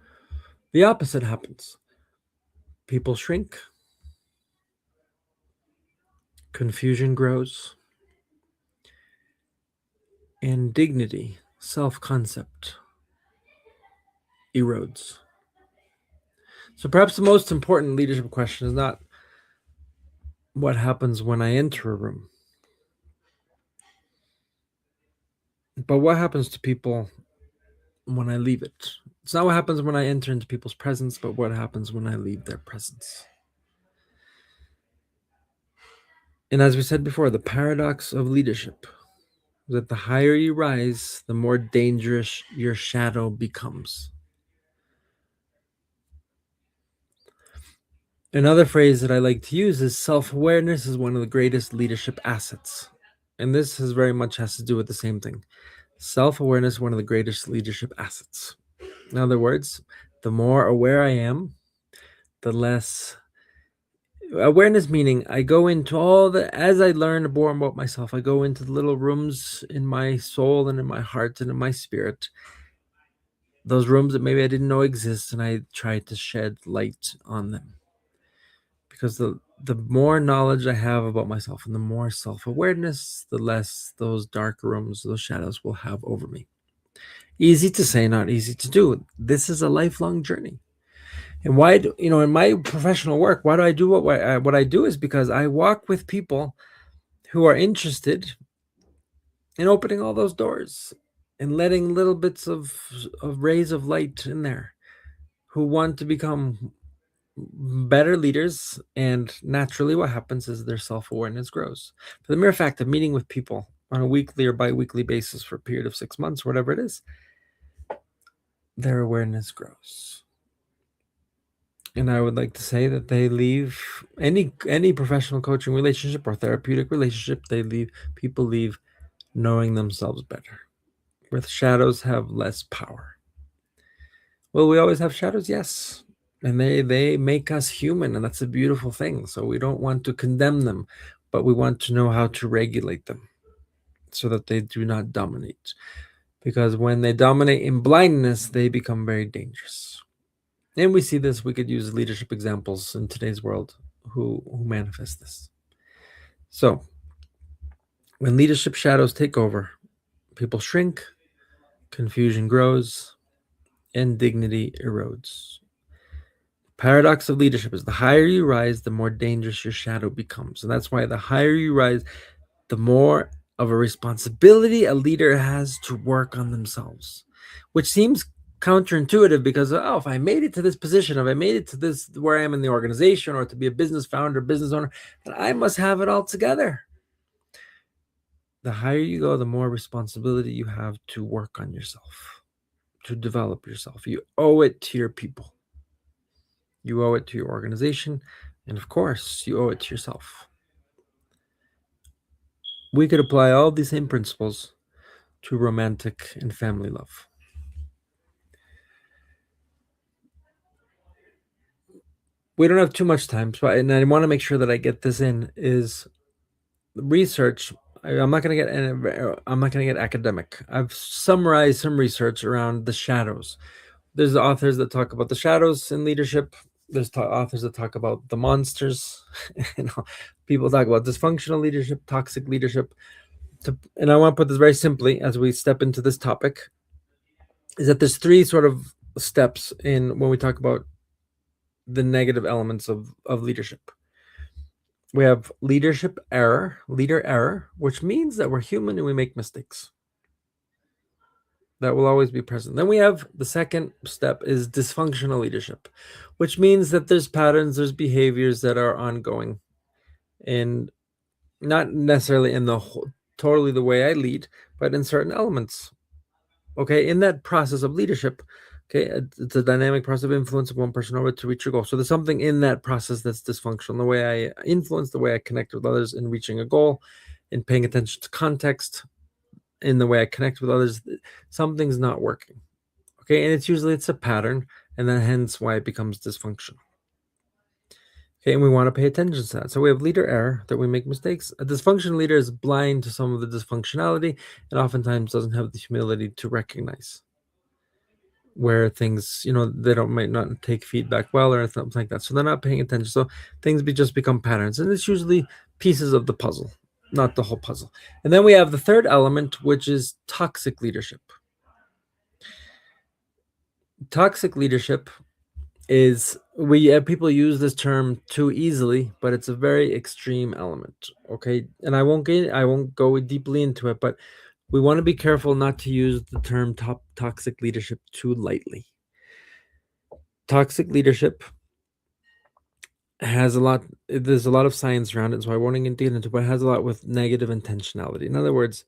the opposite happens. People shrink, confusion grows, and dignity, self-concept, erodes. So perhaps the most important leadership question is not what happens when I enter a room, but what happens to people when I leave it. It's not what happens when I enter into people's presence, but what happens when I leave their presence. And as we said before, the paradox of leadership is that the higher you rise, the more dangerous your shadow becomes. Another phrase that I like to use is self-awareness is one of the greatest leadership assets. And this very much has to do with the same thing. Self-awareness is one of the greatest leadership assets. In other words, the more aware I am, the less awareness, meaning I go into as I learn more about myself, I go into the little rooms in my soul and in my heart and in my spirit, those rooms that maybe I didn't know exist, and I try to shed light on them. Because the more knowledge I have about myself and the more self-awareness, the less those dark rooms, those shadows will have over me. Easy to say, not easy to do. This is a lifelong journey. And why do, in my professional work, why do I do what I do is because I walk with people who are interested in opening all those doors and letting little bits of rays of light in there, who want to become better leaders. And naturally what happens is their self-awareness grows. For the mere fact of meeting with people on a weekly or bi-weekly basis for a period of 6 months, whatever it is, their awareness grows. And I would like to say that they leave any professional coaching relationship or therapeutic relationship, people leave knowing themselves better, where shadows have less power. Will we always have shadows? Yes. And they make us human, and that's a beautiful thing. So we don't want to condemn them, but we want to know how to regulate them so that they do not dominate. Because when they dominate in blindness, they become very dangerous. And we see this, we could use leadership examples in today's world who manifest this. So when leadership shadows take over, people shrink, confusion grows, and dignity erodes. Paradox of leadership is the higher you rise, the more dangerous your shadow becomes. And that's why the higher you rise, the more of a responsibility a leader has to work on themselves, which seems counterintuitive because, oh, if I made it to this position, if I made it to this where I am in the organization, or to be a business founder, business owner, then I must have it all together. The higher you go, the more responsibility you have to work on yourself, to develop yourself. You owe it to your people. You owe it to your organization. And of course, you owe it to yourself. We could apply all these same principles to romantic and family love. We don't have too much time, and I want to make sure that I get this in, is research. I'm not going to get academic. I've summarized some research around the shadows. There's authors that talk about the shadows in leadership. There's authors that talk about the monsters. People talk about dysfunctional leadership, toxic leadership. And I want to put this very simply as we step into this topic, is that there's three sort of steps in when we talk about the negative elements of leadership. We have leader error, which means that we're human and we make mistakes. That will always be present. Then we have the second step is dysfunctional leadership, which means that there's patterns, there's behaviors that are ongoing, and not necessarily in the totally the way I lead, but in certain elements. Okay, in that process of leadership, okay, it's a dynamic process of influence of one person over to reach your goal. So there's something in that process that's dysfunctional. The way I influence, the way I connect with others in reaching a goal, in paying attention to context, in the way I connect with others, something's not working. Okay, and it's a pattern, and then hence why it becomes dysfunctional. Okay, and we want to pay attention to that. So we have leader error, that we make mistakes. A dysfunctional leader is blind to some of the dysfunctionality and oftentimes doesn't have the humility to recognize where things, they might not take feedback well or something like that. So they're not paying attention. So things just become patterns. And it's usually pieces of the puzzle, not the whole puzzle. And then we have the third element, which is toxic leadership. Toxic leadership is, people use this term too easily, but it's a very extreme element. Okay, and I won't go deeply into it, but we want to be careful not to use the term toxic leadership too lightly. Toxic leadership there's a lot of science around it, so I won't get into it, but it has a lot with negative intentionality. In other words,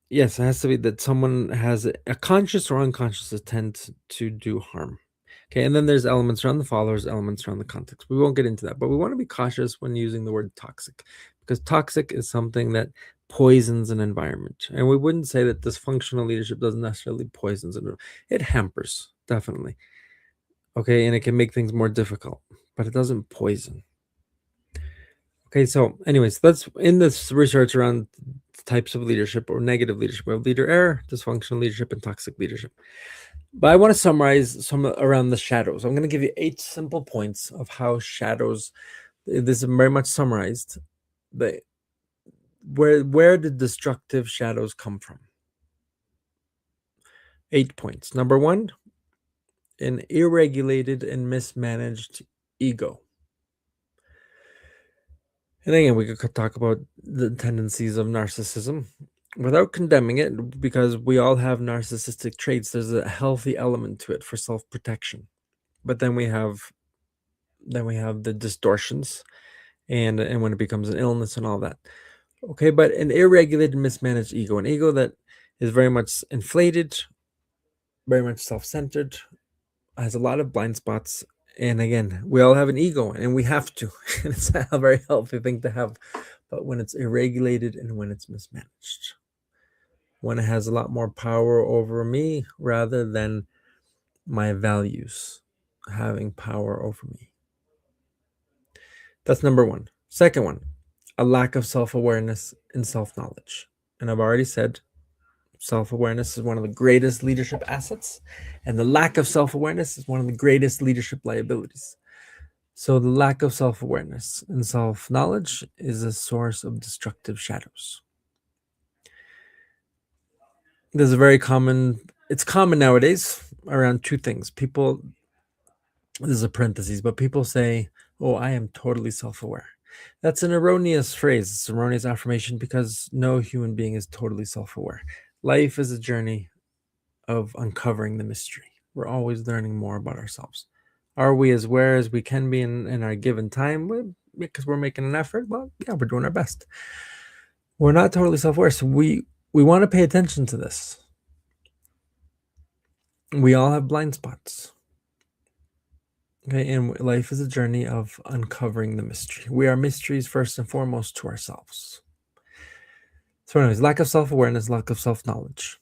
yes, it has to be that someone has a conscious or unconscious intent to do harm. Okay, and then there's elements around the followers, elements around the context. We won't get into that, but we want to be cautious when using the word toxic, because toxic is something that poisons an environment. And we wouldn't say that dysfunctional leadership doesn't necessarily poison it. It hampers, definitely. Okay, and it can make things more difficult, but it doesn't poison. Okay, so anyways, that's in this research around types of leadership or negative leadership. We have leader error, dysfunctional leadership, and toxic leadership. But I want to summarize some around the shadows. I'm going to give you 8 simple points of how shadows, this is very much summarized, where the destructive shadows come from. 8 points. Number 1, an irregulated and mismanaged ego. And again, we could talk about the tendencies of narcissism without condemning it, because we all have narcissistic traits. There's a healthy element to it for self-protection. But then we have the distortions and when it becomes an illness and all that. Okay, but an irregulated, mismanaged ego, an ego that is very much inflated, very much self-centered, has a lot of blind spots. And again, we all have an ego, and we have to. It's a very healthy thing to have. But when it's irregulated and when it's mismanaged, when it has a lot more power over me rather than my values having power over me. That's number 1. Second one, a lack of self-awareness and self-knowledge. And I've already said self-awareness is one of the greatest leadership assets, and the lack of self-awareness is one of the greatest leadership liabilities. So the lack of self-awareness and self-knowledge is a source of destructive shadows. There's a very common, it's common nowadays around 2 things. People, this is a parenthesis, but people say, oh, I am totally self-aware. That's an erroneous phrase. It's an erroneous affirmation, because no human being is totally self-aware. Life is a journey of uncovering the mystery. We're always learning more about ourselves. Are we as aware as we can be in our given time? Because we're making an effort? Well, yeah, we're doing our best. We're not totally self-aware, so we want to pay attention to this. We all have blind spots. Okay, and life is a journey of uncovering the mystery. We are mysteries first and foremost to ourselves. So anyways, lack of self-awareness, lack of self-knowledge.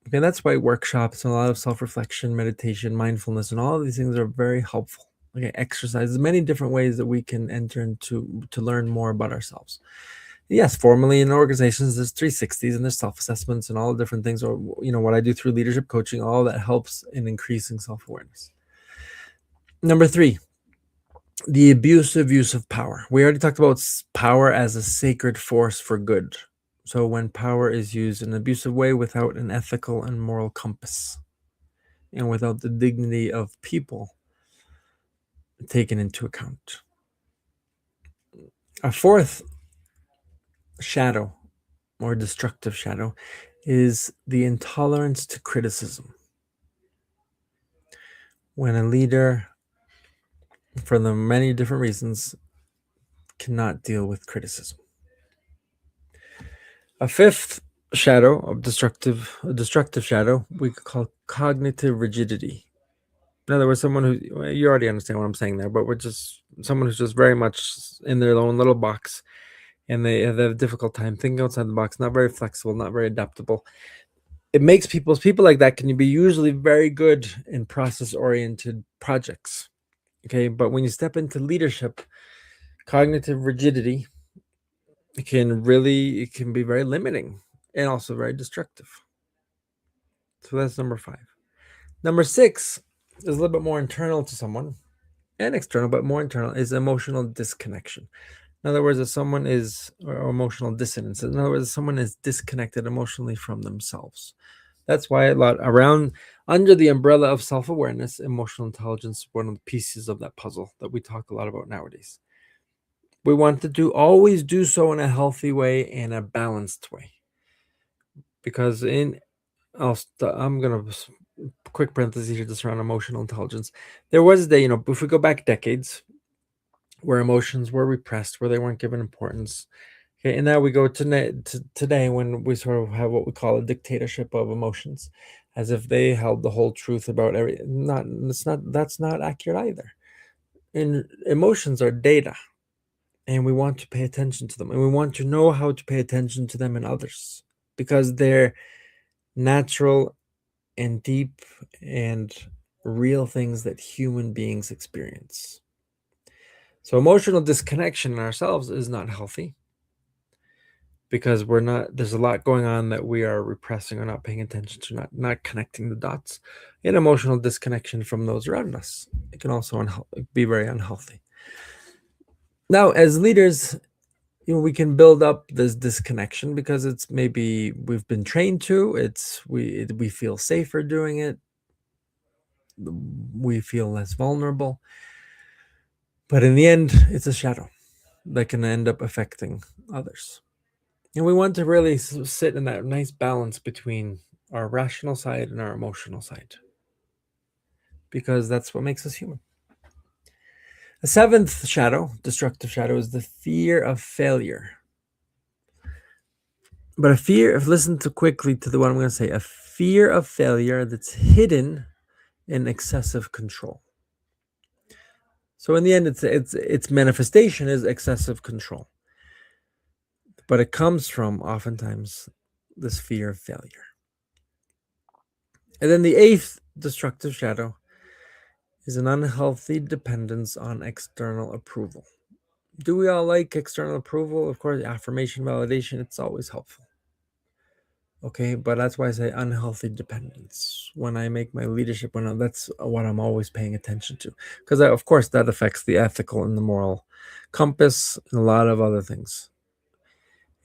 Okay, that's why workshops and a lot of self-reflection, meditation, mindfulness, and all of these things are very helpful. Okay, exercise. There's many different ways that we can enter into to learn more about ourselves. Yes, formally in organizations, there's 360s and there's self-assessments and all the different things, or what I do through leadership coaching, all that helps in increasing self-awareness. Number 3, the abusive use of power. We already talked about power as a sacred force for good. So when power is used in an abusive way without an ethical and moral compass, and without the dignity of people taken into account. A 4th shadow, or destructive shadow, is the intolerance to criticism. When a leader, for the many different reasons, cannot deal with criticism. A 5th shadow, a destructive shadow, we could call cognitive rigidity. In other words, someone who, you already understand what I'm saying there, but we're just someone who's just very much in their own little box, and they have a difficult time thinking outside the box, not very flexible, not very adaptable. It makes people like that can be usually very good in process-oriented projects. Okay, but when you step into leadership, cognitive rigidity can be very limiting and also very destructive. So that's number 5. Number 6 is a little bit more internal to someone and external, but more internal, is emotional disconnection. In other words, if someone is, or emotional dissonance. In other words, if someone is disconnected emotionally from themselves. That's why a lot around under the umbrella of self-awareness, emotional intelligence is one of the pieces of that puzzle that we talk a lot about nowadays. We want to always do so in a healthy way and a balanced way. Because I'm going to quick parenthesis here just around emotional intelligence. There was a day, if we go back decades, where emotions were repressed, where they weren't given importance. Okay, and now we go to today, when we sort of have what we call a dictatorship of emotions, as if they held the whole truth about everything. That's not accurate either. And emotions are data, and we want to pay attention to them, and we want to know how to pay attention to them in others, because they're natural and deep and real things that human beings experience. So emotional disconnection in ourselves is not healthy, because there's a lot going on that we are repressing or not paying attention to, not connecting the dots. And emotional disconnection from those around us, it can also be very unhealthy. Now, as leaders, we can build up this disconnection because it's maybe we've been trained to, we feel safer doing it, we feel less vulnerable. But in the end, it's a shadow that can end up affecting others. And we want to really sit in that nice balance between our rational side and our emotional side, because that's what makes us human. The 7th shadow, destructive shadow, is the fear of failure. But listen quickly to what I'm going to say, a fear of failure that's hidden in excessive control. So in the end, its manifestation is excessive control. But it comes from, oftentimes, this fear of failure. And then the 8th destructive shadow is an unhealthy dependence on external approval. Do we all like external approval? Of course, affirmation, validation, it's always helpful. Okay, but that's why I say unhealthy dependence. When I make my leadership, that's what I'm always paying attention to. Because, of course, that affects the ethical and the moral compass and a lot of other things.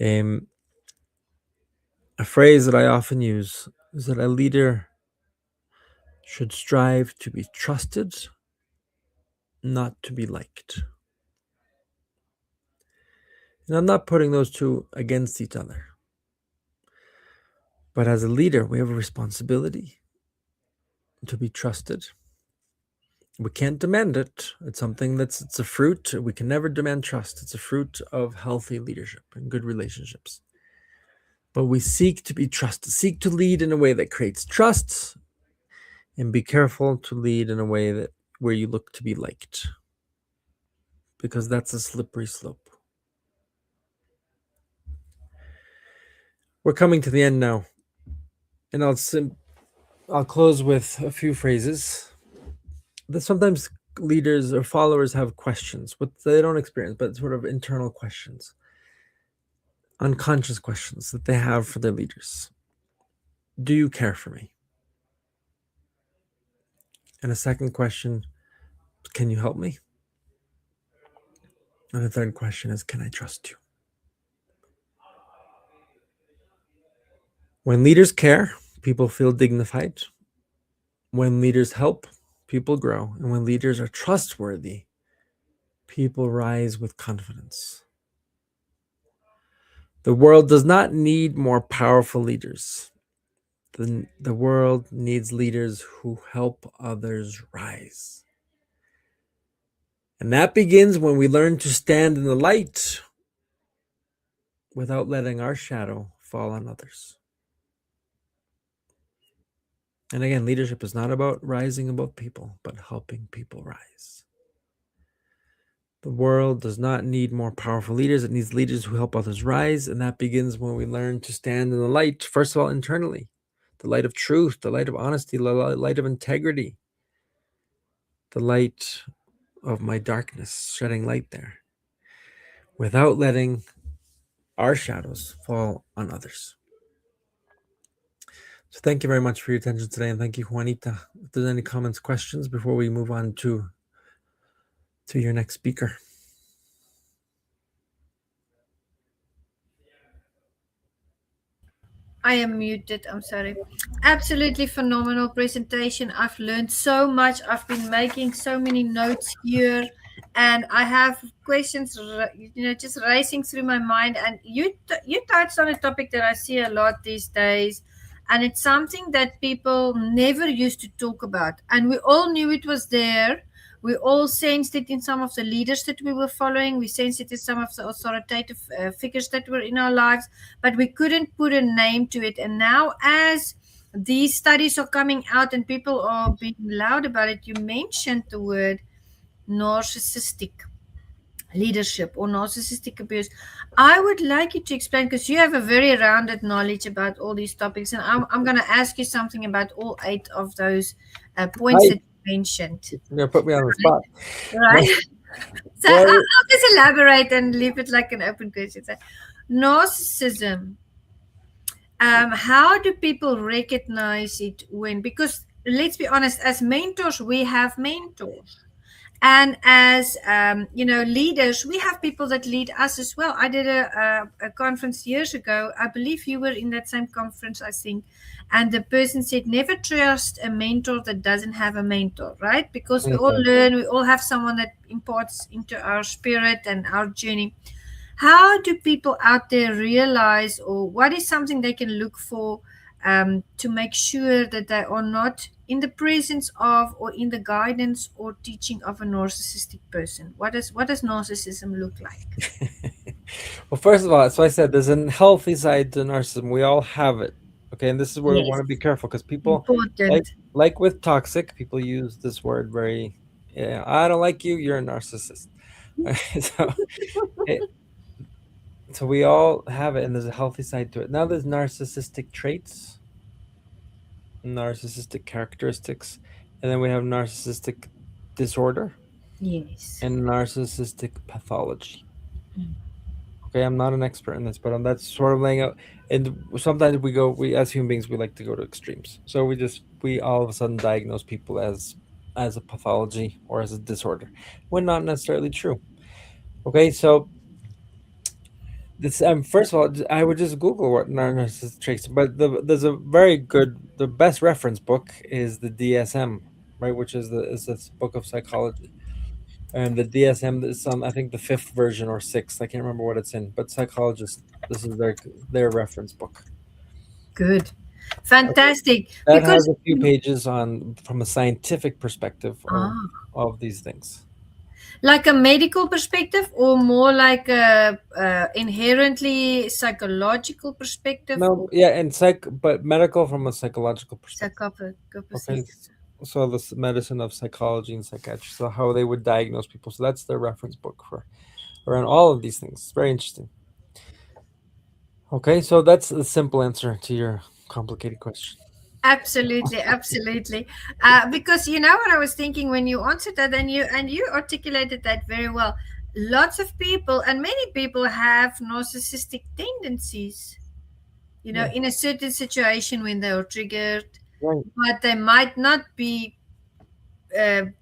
A phrase that I often use is that a leader should strive to be trusted, not to be liked. And I'm not putting those two against each other. But as a leader, we have a responsibility to be trusted. We can't demand it. It's something it's a fruit. We can never demand trust. It's a fruit of healthy leadership and good relationships. But we seek to be trusted, seek to lead in a way that creates trust, and be careful to lead in a way that where you look to be liked, because that's a slippery slope. We're coming to the end now, and I'll close with a few phrases that sometimes leaders or followers have questions, what they don't experience, but sort of internal questions, unconscious questions that they have for their leaders. Do you care for me? And a second question, can you help me? And the third question is, can I trust you? When leaders care, people feel dignified. When leaders help, people grow. And when leaders are trustworthy, people rise with confidence. The world does not need more powerful leaders. The world needs leaders who help others rise. And that begins when we learn to stand in the light without letting our shadow fall on others. And again, leadership is not about rising above people, but helping people rise. The world does not need more powerful leaders. It needs leaders who help others rise. And that begins when we learn to stand in the light, first of all, internally, the light of truth, the light of honesty, the light of integrity, the light of my darkness, shedding light there, without letting our shadows fall on others. So thank you very much for your attention today. And thank you, Juanita. If there's any comments, questions before we move on to your next speaker.
I am muted. I'm sorry. Absolutely phenomenal presentation. I've learned so much. I've been making so many notes here, and I have questions, just racing through my mind. And you touched on a topic that I see a lot these days, and it's something that people never used to talk about. And we all knew it was there. We all sensed it in some of the leaders that we were following. We sensed it in some of the authoritative figures that were in our lives, but we couldn't put a name to it. And now, as these studies are coming out and people are being loud about it, you mentioned the word narcissistic leadership or narcissistic abuse. I would like you to explain, because you have a very rounded knowledge about all these topics, and I'm going to ask you something about all 8 of those points that you mentioned.
You're going to put me on the spot.
Right. So I'll just elaborate and leave it like an open question. So, narcissism. How do people recognize it when? Because let's be honest, as mentors, we have mentors. And as leaders, we have people that lead us as well. I did a conference years ago. I believe you were in that same conference, I think. And the person said, never trust a mentor that doesn't have a mentor, right? Because we all learn, we all have someone that imparts into our spirit and our journey. How do people out there realize, or what is something they can look for to make sure that they are not in the presence of or in the guidance or teaching of a narcissistic person? What does narcissism look like?
Well, first of all, so I said there's a healthy side to narcissism. We all have it. Okay, and this is where we want to be careful, because people, like with toxic, people use this word very, I don't like you, you're a narcissist. So we all have it, and there's a healthy side to it. Now there's narcissistic traits, narcissistic characteristics, and then we have narcissistic disorder.
Yes.
And narcissistic pathology. Okay, I'm not an expert in this, but that's sort of laying out. And sometimes we as human beings, we like to go to extremes. So we all of a sudden diagnose people as a pathology or as a disorder, when not necessarily true. Okay, so this first of all, I would just Google what narcissistic traits. But there's a very good, the best reference book is the DSM, right, which is this book of psychology. And the DSM is I think the 5th version or 6th. I can't remember what it's in, but psychologists, this is their reference book.
Good. Fantastic.
That
Because
has a few pages on from a scientific perspective of these things.
like a medical perspective, or more like a inherently psychological perspective,
No,
or
yeah, and but medical from a psychological perspective.
psychological
Okay,
perspective.
so the medicine of psychology and psychiatry, so how they would diagnose people. So that's their reference book for around all of these things. It's very interesting. Okay, so that's the simple answer to your complicated question.
Absolutely, absolutely. Because you know what I was thinking when you answered that, and you articulated that very well. Lots of people, and many people, have narcissistic tendencies. You know,
Yeah.
in a certain situation when they are triggered,
Right.
but they might not be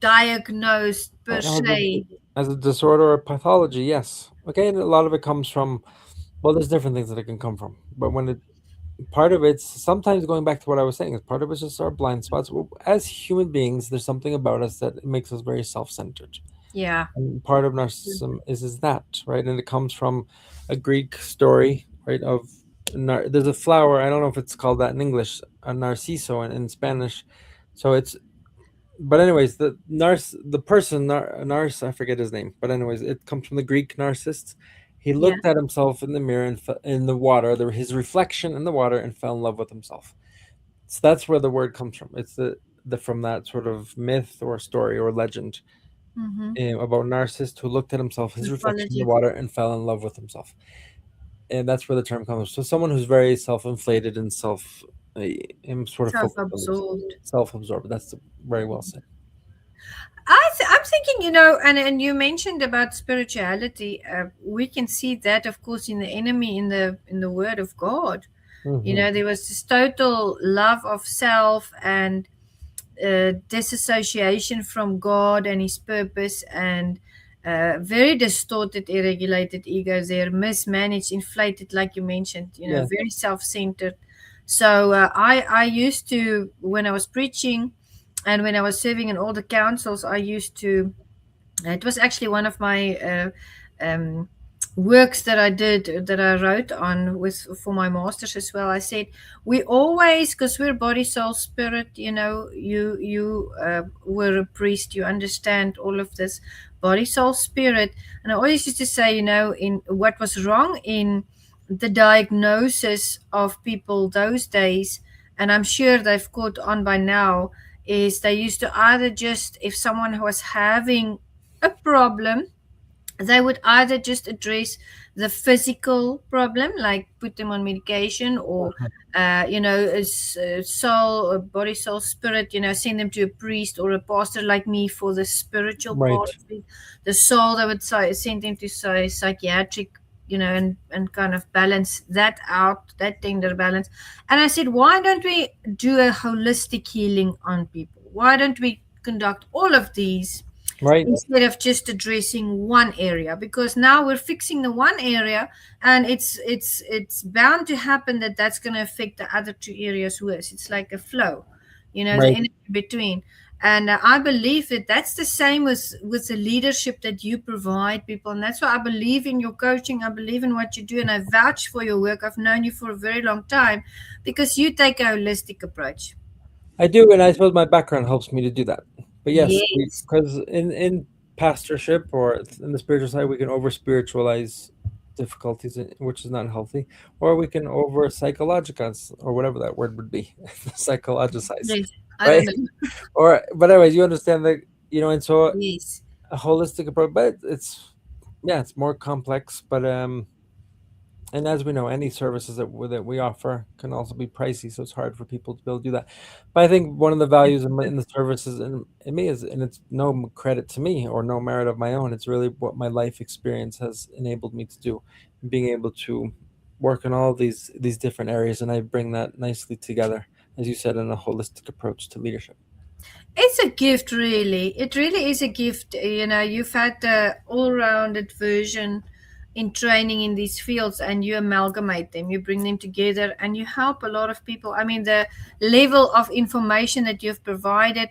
diagnosed per
Right.
se.
As a disorder or pathology, yes. Okay, and a lot of it comes from, well, there's different things that it can come from. But when part of it's sometimes going back to what I was saying, is part of it's just our blind spots. As human beings, there's something about us that makes us very self-centered.
Yeah.
And part of narcissism is that, right? And it comes from a Greek story, right? Of there's a flower. I don't know if it's called that in English, a narciso in Spanish. So it's, but anyways, the person Nars, I forget his name, but anyways, it comes from the Greek narcissist. He
Yeah.
looked at himself in the mirror and in the water, his reflection in the water, and fell in love with himself. So that's where the word comes from. It's the from that sort of myth or story or legend about narcissist who looked at himself, his reflection in the
Mythology.
water, and fell in love with himself. And that's where the term comes. So someone who's very self-inflated and sort of focused on
Self-absorbed.
self-absorbed. That's very well said.
I'm thinking, you know, and you mentioned about spirituality. We can see that, of course, in the enemy, in the Word of God. You know, there was this total love of self and disassociation from God and His purpose, and very distorted, irregulated egos. They're mismanaged, inflated, like you mentioned. You know,
Yeah.
very self-centered. So I used to, when I was preaching and when I was serving in all the councils, I used to. It was actually one of my works that I did, that I wrote on with for my masters as well. I said we always, because we're body, soul, spirit. You know, you were a priest, you understand all of this, body, soul, spirit. And I always used to say, you know, in what was wrong in the diagnosis of people those days, and I'm sure they've caught on by now, is they used to either just, if someone was having a problem, they would either just address the physical problem, like put them on medication, or you know, soul, body, soul, spirit, you know, send them to a priest or a pastor like me for the spiritual
Right.
part of it. The soul, they would send them to psychiatric, you know, and kind of balance that out, that tender balance. And I said, why don't we do a holistic healing on people? Why don't we conduct all of these
Right.
instead of just addressing one area? Because now we're fixing the one area, and it's bound to happen that that's going to affect the other two areas worse. It's like a flow, you know, the
Right.
energy between. And I believe that that's the same with the leadership that you provide people. And that's why I believe in your coaching. I believe in what you do, and I vouch for your work. I've known you for a very long time because you take a holistic approach.
I do, and I suppose my background helps me to do that. But yes,
Yes.
because in pastorship or in the spiritual side, we can over spiritualize difficulties, which is not healthy, or we can over psychologize, or whatever that word would be, psychologicize,
Yes. I
right?
don't know.
Or, but anyways, you understand that, you know, and so
Yes.
a holistic approach, but it's more complex, but and as we know, any services that we offer can also be pricey, so it's hard for people to be able to do that. But I think one of the values in the services in me is, and it's no credit to me or no merit of my own, it's really what my life experience has enabled me to do, being able to work in all these different areas, and I bring that nicely together, as you said, in a holistic approach to leadership.
It's a gift, really. It really is a gift. You know, you've had the all-rounded version in training in these fields, and you amalgamate them, you bring them together, and you help a lot of people. I mean, the level of information that you've provided,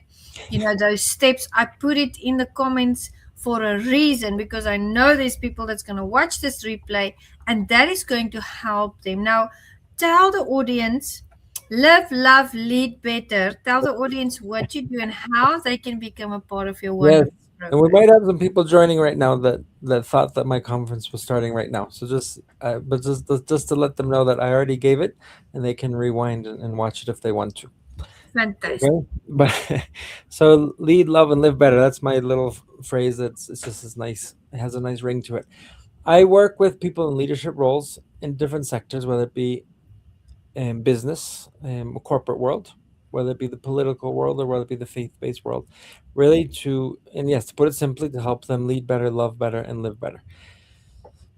you know, those steps, I put it in the comments for a reason, because I know there's people that's going to watch this replay, and that is going to help them. Now, tell the audience Live, love, lead better. Tell the audience what you do and how they can become a part of your
Yes.
wonderful
And we
program.
might have some people joining right now that thought that my conference was starting right now. So just to let them know that I already gave it, and they can rewind and watch it if they want to.
Fantastic.
Okay, but so lead, love, and live better. That's my little phrase. It's just as nice. It has a nice ring to it. I work with people in leadership roles in different sectors, whether it be in business, corporate world, whether it be the political world, or whether it be the faith-based world. Really, and yes, to put it simply, to help them lead better, love better, and live better.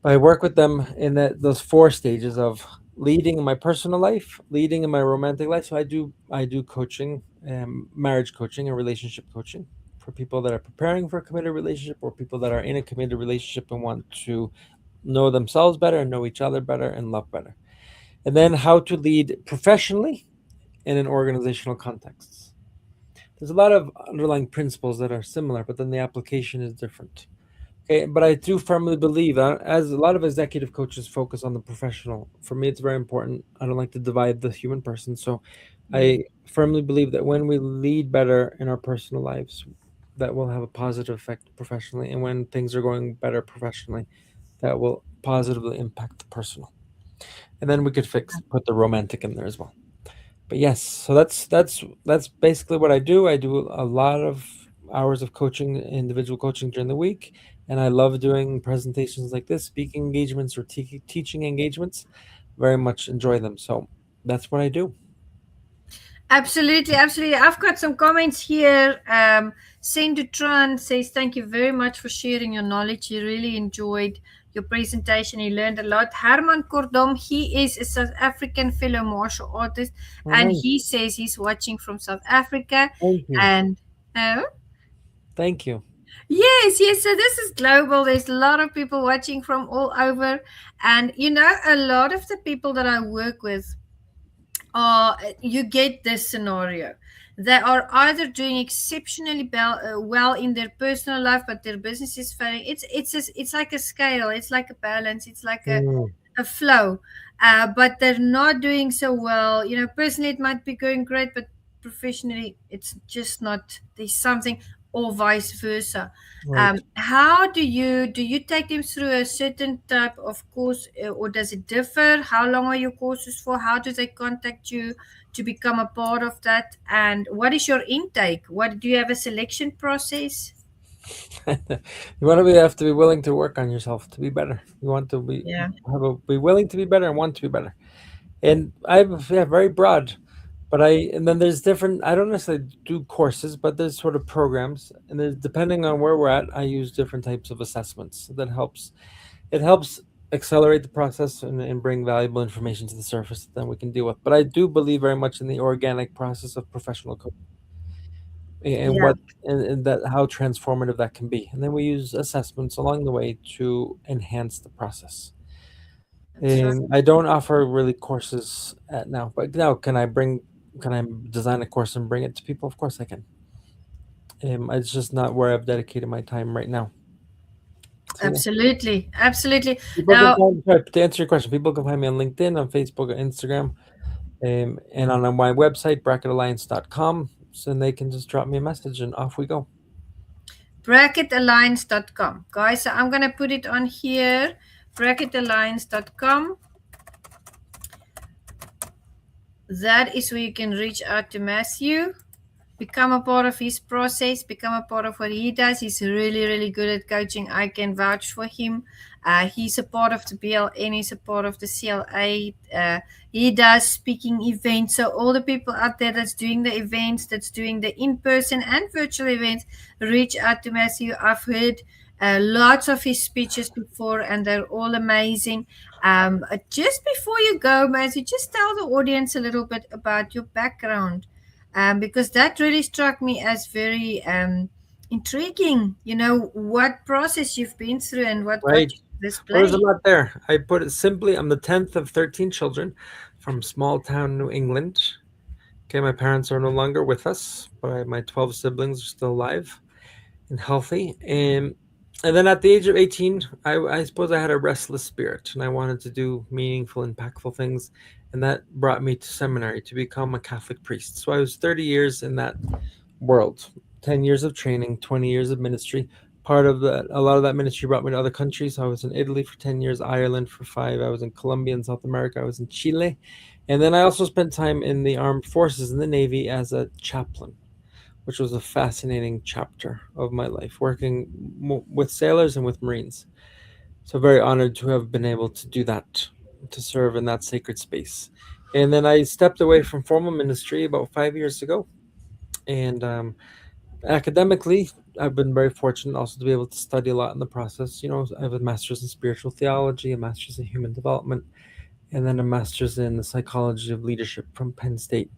I work with them in those 4 stages of leading in my personal life, leading in my romantic life. So I do coaching, marriage coaching and relationship coaching for people that are preparing for a committed relationship, or people that are in a committed relationship and want to know themselves better and know each other better and love better. And then how to lead professionally in an organizational context. There's a lot of underlying principles that are similar, but then the application is different. Okay, but I do firmly believe, as a lot of executive coaches focus on the professional, for me it's very important. I don't like to divide the human person. So I firmly believe that when we lead better in our personal lives, that will have a positive effect professionally. And when things are going better professionally, that will positively impact the personal. And then we could put the romantic in there as well. But yes, so that's basically what I do. I do a lot of hours of coaching, individual coaching during the week, and I love doing presentations like this, speaking engagements or teaching engagements. Very much enjoy them. So that's what I do.
Absolutely, absolutely. I've got some comments here. Sendutron says, thank you very much for sharing your knowledge. He really enjoyed your presentation. He learned a lot. Herman Kordom, he is a South African fellow martial artist, and
Nice.
he says he's watching from South Africa.
Thank you.
And
Thank you.
yes, yes. So this is global. There's a lot of people watching from all over. And, a lot of the people that I work with, you get this scenario. They are either doing exceptionally well in their personal life, but their business is failing. It's like a scale. It's like a balance. It's like a flow. But they're not doing so well. Personally, it might be going great, but professionally, it's just not. There's something, or vice versa.
Right.
How do you take them through a certain type of course, or does it differ? How long are your courses for? How do they contact you to become a part of that? And what is your intake? What do you have, a selection process?
You have to be willing to work on yourself to be better. You want to be
Yeah.
be willing to be better and want to be better. And I'm very broad, but and then there's different. I don't necessarily do courses, but there's sort of programs, and there's, depending on where we're at, I use different types of assessments. That helps. It helps accelerate the process and bring valuable information to the surface that then we can deal with. But I do believe very much in the organic process of professional coaching, and
Yeah.
and that how transformative that can be. And then we use assessments along the way to enhance the process.
That's right.
And I don't offer really courses at now, but now can I design a course and bring it to people? Of course I can. It's just not where I've dedicated my time right now. So,
Absolutely. Absolutely.
people
Now,
to answer your question, people can find me on LinkedIn, on Facebook, on Instagram, and on my website, bracketalliance.com. So they can just drop me a message and off we go.
bracketalliance.com. Guys, so I'm going to put it on here, bracketalliance.com. That is where you can reach out to Matthew, become a part of his process, become a part of what he does. He's really, really good at coaching. I can vouch for him. He's a part of the BLN. He's a part of the CLA. He does speaking events. So all the people out there that's doing the events, that's doing the in-person and virtual events, reach out to Matthew. I've heard lots of his speeches before, and they're all amazing. Just before you go, Matthew, just tell the audience a little bit about your background. Because that really struck me as very intriguing. What process you've been through and what got you to this
Well, there's
place.
a lot there. I put it simply, I'm the 10th of 13 children from small town New England. Okay, my parents are no longer with us, but my 12 siblings are still alive and healthy. And then at the age of 18, I suppose I had a restless spirit, and I wanted to do meaningful, impactful things and that brought me to seminary to become a Catholic priest. So I was 30 years in that world, 10 years of training, 20 years of ministry. Part of that, a lot of that ministry brought me to other countries. I was in Italy for 10 years, Ireland for 5. I was in Colombia and South America. I was in Chile. And then I also spent time in the armed forces in the Navy as a chaplain, which was a fascinating chapter of my life, working with sailors and with Marines. So very honored to have been able to do that, to serve in that sacred space. And then I stepped away from formal ministry about 5 years ago. And academically, I've been very fortunate also to be able to study a lot in the process. I have a master's in spiritual theology, a master's in human development, and then a master's in the psychology of leadership from Penn State.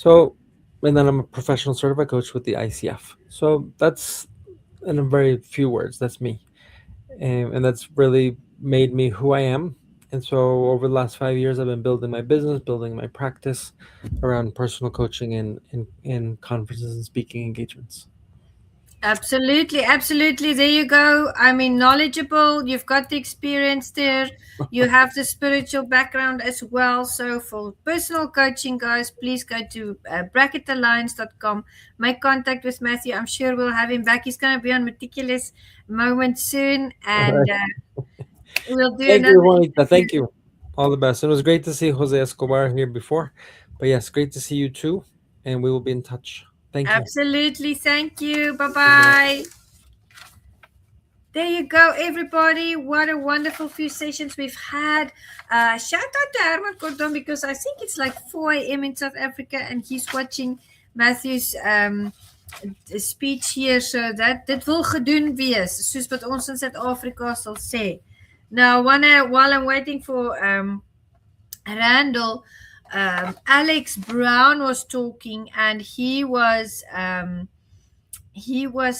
And then I'm a professional certified coach with the ICF. So that's, in a very few words, that's me. And that's really made me who I am. And so over the last 5 years, I've been building my business, building my practice around personal coaching and in conferences and speaking engagements.
Absolutely, absolutely. There you go. I mean, knowledgeable. You've got the experience there. You have the spiritual background as well. So for personal coaching, guys, please go to bracketalliance.com. Make contact with Matthew. I'm sure we'll have him back. He's going to be on Meticulous Moment soon, and we'll do
Thank
another.
you, Juanita. Thank you. All the best. It was great to see Jose Escobar here before, but yes, great to see you too, and we will be in touch. Thank you.
Absolutely. Thank you. Bye-bye. There you go, everybody. What a wonderful few sessions we've had. Shout out to Herman Cordon, because I think it's like 4 a.m. in South Africa and he's watching Matthew's speech here. So dit wil gedoen wees, soos wat ons in Suid-Afrika sal sê. Now, while I'm waiting for Randall, Alex Brown was talking, and he was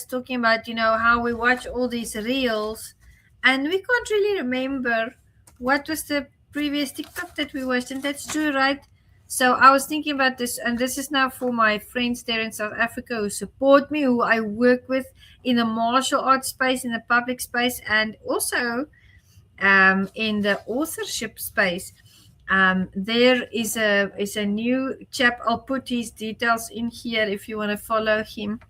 talking about, how we watch all these reels and we can't really remember what was the previous TikTok that we watched. And that's true, right? So I was thinking about this, and this is now for my friends there in South Africa who support me, who I work with in the martial arts space, in the public space, and also in the authorship space. There is a new chap. I'll put his details in here if you want to follow him.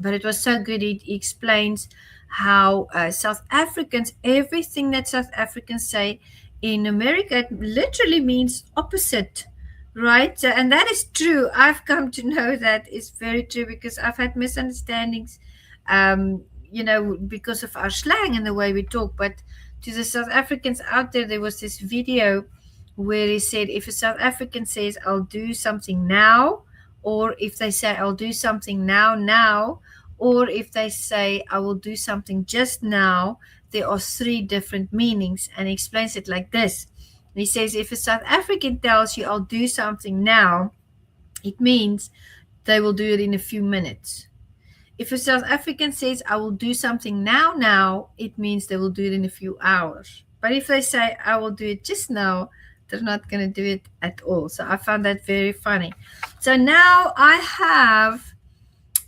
But it was so good. He explains how South Africans, everything that South Africans say in America, it literally means opposite, right? So, and that is true. I've come to know that is very true, because I've had misunderstandings, because of our slang and the way we talk. But to the South Africans out there was this video where he said, if a South African says, I'll do something now, or if they say, I'll do something now, or if they say, I will do something just now, there are 3 different meanings. And he explains it like this. He says, if a South African tells you, I'll do something now, it means they will do it in a few minutes. If a South African says, I will do something now, it means they will do it in a few hours. But if they say, I will do it just now, they're not going to do it at all. So I found that very funny. So now I have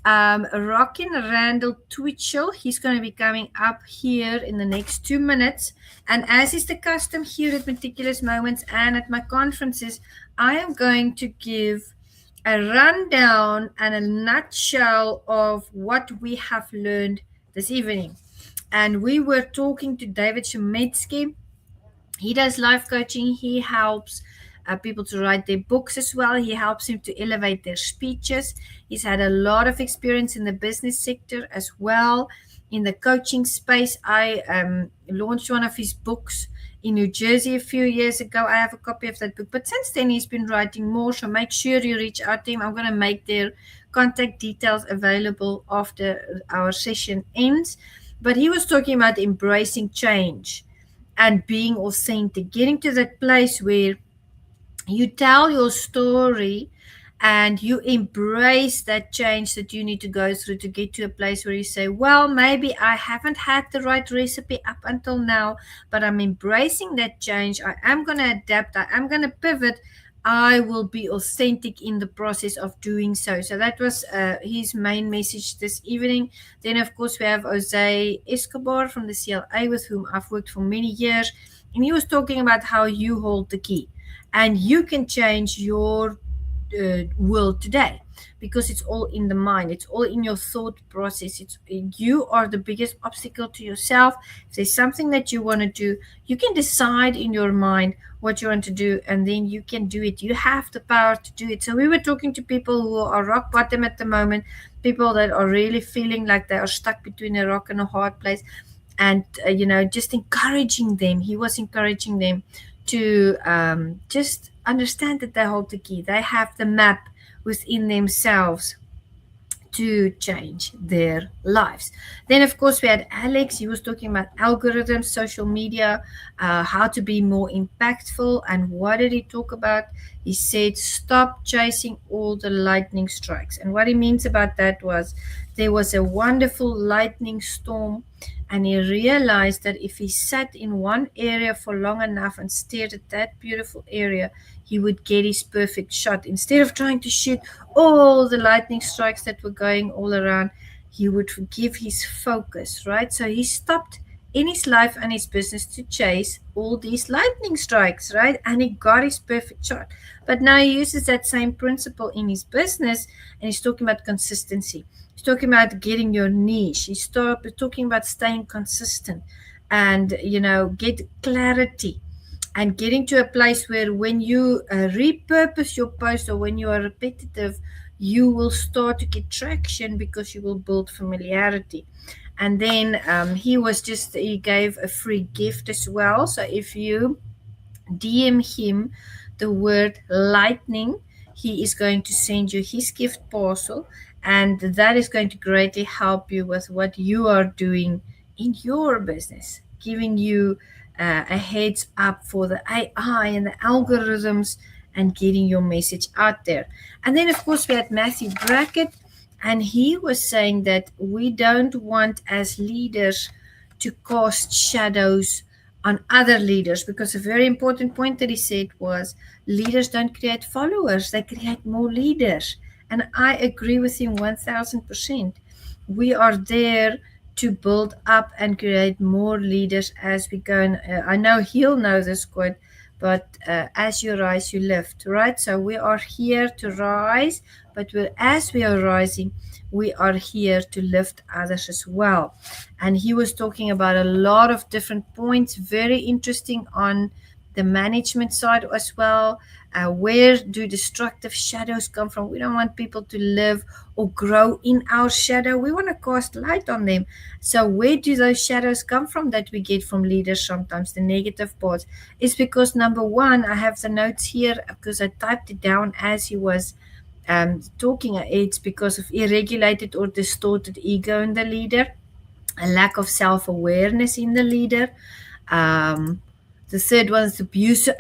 Rockin, Radall, Twitchell. He's going to be coming up here in the next 2 minutes. And as is the custom here at Meticulous Moments and at my conferences, I am going to give a rundown and a nutshell of what we have learned this evening. And we were talking to David Shemetsky. He does life coaching. He helps people to write their books as well. He helps them to elevate their speeches. He's had a lot of experience in the business sector as well. In the coaching space, I launched one of his books in New Jersey a few years ago. I have a copy of that book. But since then, he's been writing more. So make sure you reach out to him. I'm going to make their contact details available after our session ends. But he was talking about embracing change and being authentic, getting to that place where you tell your story and you embrace that change that you need to go through to get to a place where you say, well, maybe I haven't had the right recipe up until now, but I'm embracing that change. I am going to adapt. I am going to pivot. I will be authentic in the process of doing so. So that was his main message this evening. Then, of course, we have Jose Escobar from the CLA, with whom I've worked for many years. And he was talking about how you hold the key. and you can change your world today, because it's all in the mind, it's all in your thought process. You are the biggest obstacle to yourself. If there's something that you want to do, you can decide in your mind what you want to do, and then you can do it. You have the power to do it. So we were talking to people who are rock bottom at the moment, people that are really feeling like they are stuck between a rock and a hard place, and just encouraging them. He was encouraging them to just understand that they hold the key. They have the map within themselves to change their lives. Then, of course, we had Alex. He was talking about algorithms, social media, how to be more impactful. And what did he talk about? He said, stop chasing all the lightning strikes. And what he means about that was there was a wonderful lightning storm, and he realized that if he sat in one area for long enough and stared at that beautiful area, he would get his perfect shot. Instead of trying to shoot all the lightning strikes that were going all around, he would give his focus, right? So he stopped in his life and his business to chase all these lightning strikes, right? And he got his perfect shot. But now he uses that same principle in his business, and he's talking about consistency. He's talking about getting your niche. He's talking about staying consistent and, get clarity, and getting to a place where when you repurpose your post, or when you are repetitive, you will start to get traction because you will build familiarity. And then he gave a free gift as well. So if you DM him the word lightning, he is going to send you his gift parcel, and that is going to greatly help you with what you are doing in your business, giving you a heads up for the AI and the algorithms, and getting your message out there. And then, of course, we had Matthew Backett, and he was saying that we don't want, as leaders, to cast shadows on other leaders, because a very important point that he said was leaders don't create followers, they create more leaders. And I agree with him 1000%. We are there to build up and create more leaders as we go. And I know he'll know this quote, but as you rise, you lift, right? So we are here to rise, but as we are rising, we are here to lift others as well. And he was talking about a lot of different points, very interesting on the management side as well. Where do destructive shadows come from? We don't want people to live or grow in our shadow. We want to cast light on them. So where do those shadows come from that we get from leaders sometimes, the negative parts? It's because, number one, I have the notes here because I typed it down as he was talking. It's because of irregulated or distorted ego in the leader, a lack of self-awareness in the leader. The third one is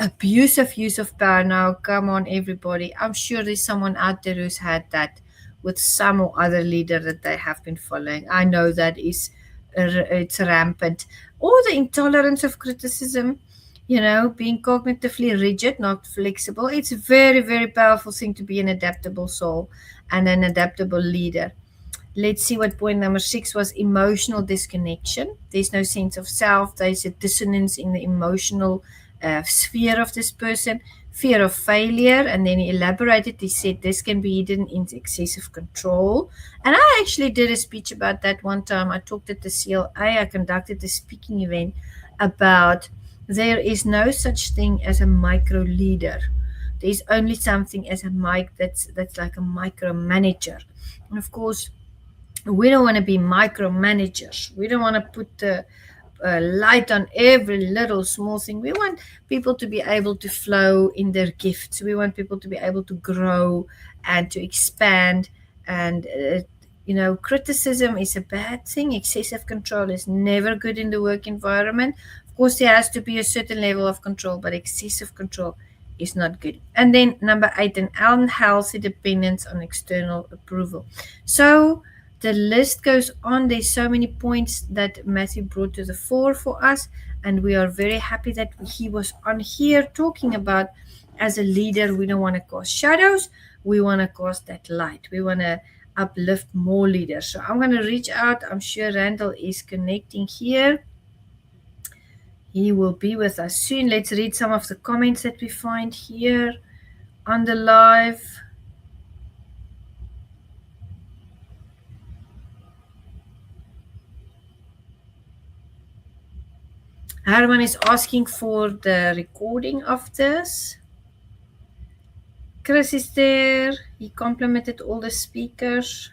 abusive use of power. Now, come on, everybody. I'm sure there's someone out there who's had that with some or other leader that they have been following. I know that it's rampant. Or the intolerance of criticism, being cognitively rigid, not flexible. It's a very, very powerful thing to be an adaptable soul and an adaptable leader. Let's see what point number 6 was: emotional disconnection. There's no sense of self. There's a dissonance in the emotional sphere of this person. Fear of failure. And then he elaborated. He said this can be hidden in excessive control. And I actually did a speech about that one time. I talked at the CLA. I conducted a speaking event about there is no such thing as a micro leader. There's only something as a that's like a micromanager. And of course, we don't want to be micromanagers. We don't want to put the light on every little small thing. We want people to be able to flow in their gifts. We want people to be able to grow and to expand. And, criticism is a bad thing. Excessive control is never good in the work environment. Of course, there has to be a certain level of control, but excessive control is not good. And then number 8, an unhealthy dependence on external approval. So the list goes on. There's so many points that Matthew brought to the fore for us, and we are very happy that he was on here talking about, as a leader, we don't want to cast shadows. We want to cast that light. We want to uplift more leaders. So I'm going to reach out. I'm sure Randall is connecting here. he will be with us soon. Let's read some of the comments that we find here on the live. Herman is asking for the recording of this. Chris is there. He complimented all the speakers.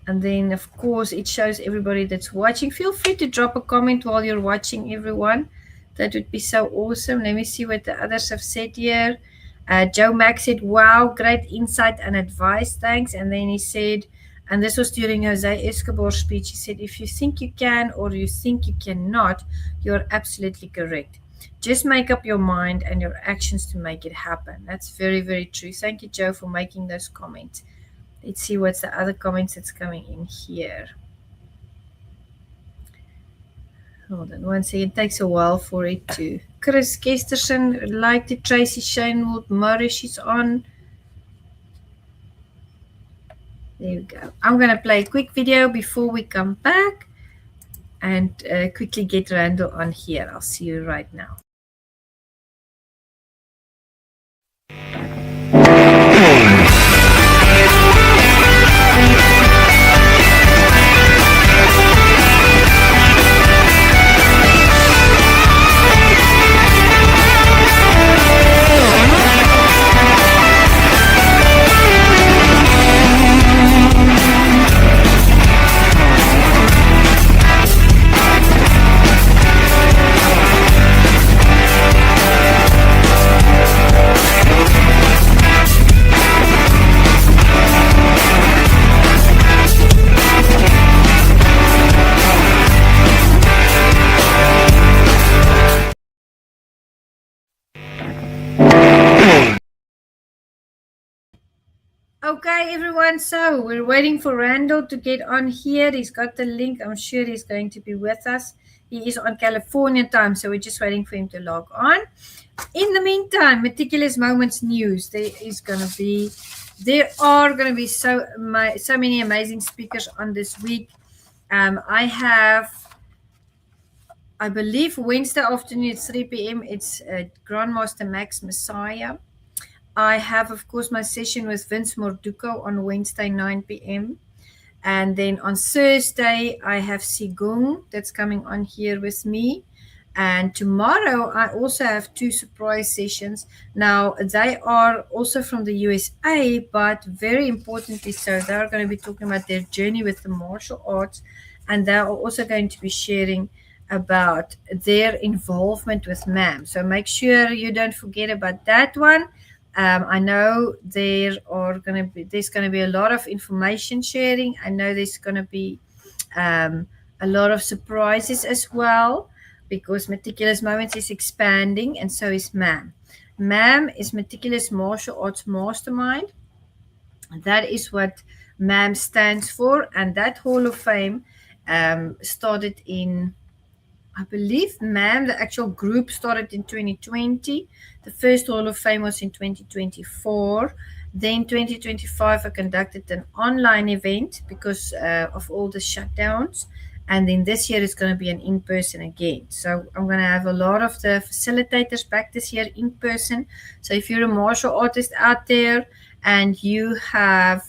And then, of course, it shows everybody that's watching. Feel free to drop a comment while you're watching, everyone. That would be so awesome. Let me see what the others have said here. Joe Mack said, wow, great insight and advice. Thanks. And then he said, and this was during Jose Escobar's speech, he said, if you think you can or you think you cannot, you're absolutely correct. Just make up your mind and your actions to make it happen. That's very, very true. Thank you, Joe, for making those comments. Let's see what's the other comments that's coming in here. Hold on one second. It takes a while for it to. Chris Kesterson, like the Tracy Shanewood, Marish is on. There we go. I'm going to play a quick video before we come back and quickly get Randall on here. I'll see you right now. Okay, everyone, so we're waiting for Randall to get on here. He's got the link. I'm sure he's going to be with us. He is on California time, so we're just waiting for him to log on. In the meantime, Meticulous Moments news. There are going to be so many amazing speakers on this week. I believe Wednesday afternoon at 3 p.m. It's Grandmaster Max Messiah. I have, of course, my session with Vince Morduko on Wednesday, 9 p.m. And then on Thursday, I have Sigung that's coming on here with me. And tomorrow, I also have 2 surprise sessions. Now, they are also from the USA, but very importantly, so they're going to be talking about their journey with the martial arts. And they are also going to be sharing about their involvement with MAM. So make sure you don't forget about that one. I know there's going to be a lot of information sharing. I know there's going to be a lot of surprises as well, because Meticulous Moments is expanding, and so is MAM. MAM is Meticulous Martial Arts Mastermind. That is what MAM stands for, and that Hall of Fame started in, I believe, MAM, the actual group, started in 2020. The first Hall of Fame was in 2024. Then 2025, I conducted an online event because of all the shutdowns. And then this year it's going to be an in-person again. So I'm going to have a lot of the facilitators back this year in person. So if you're a martial artist out there and you have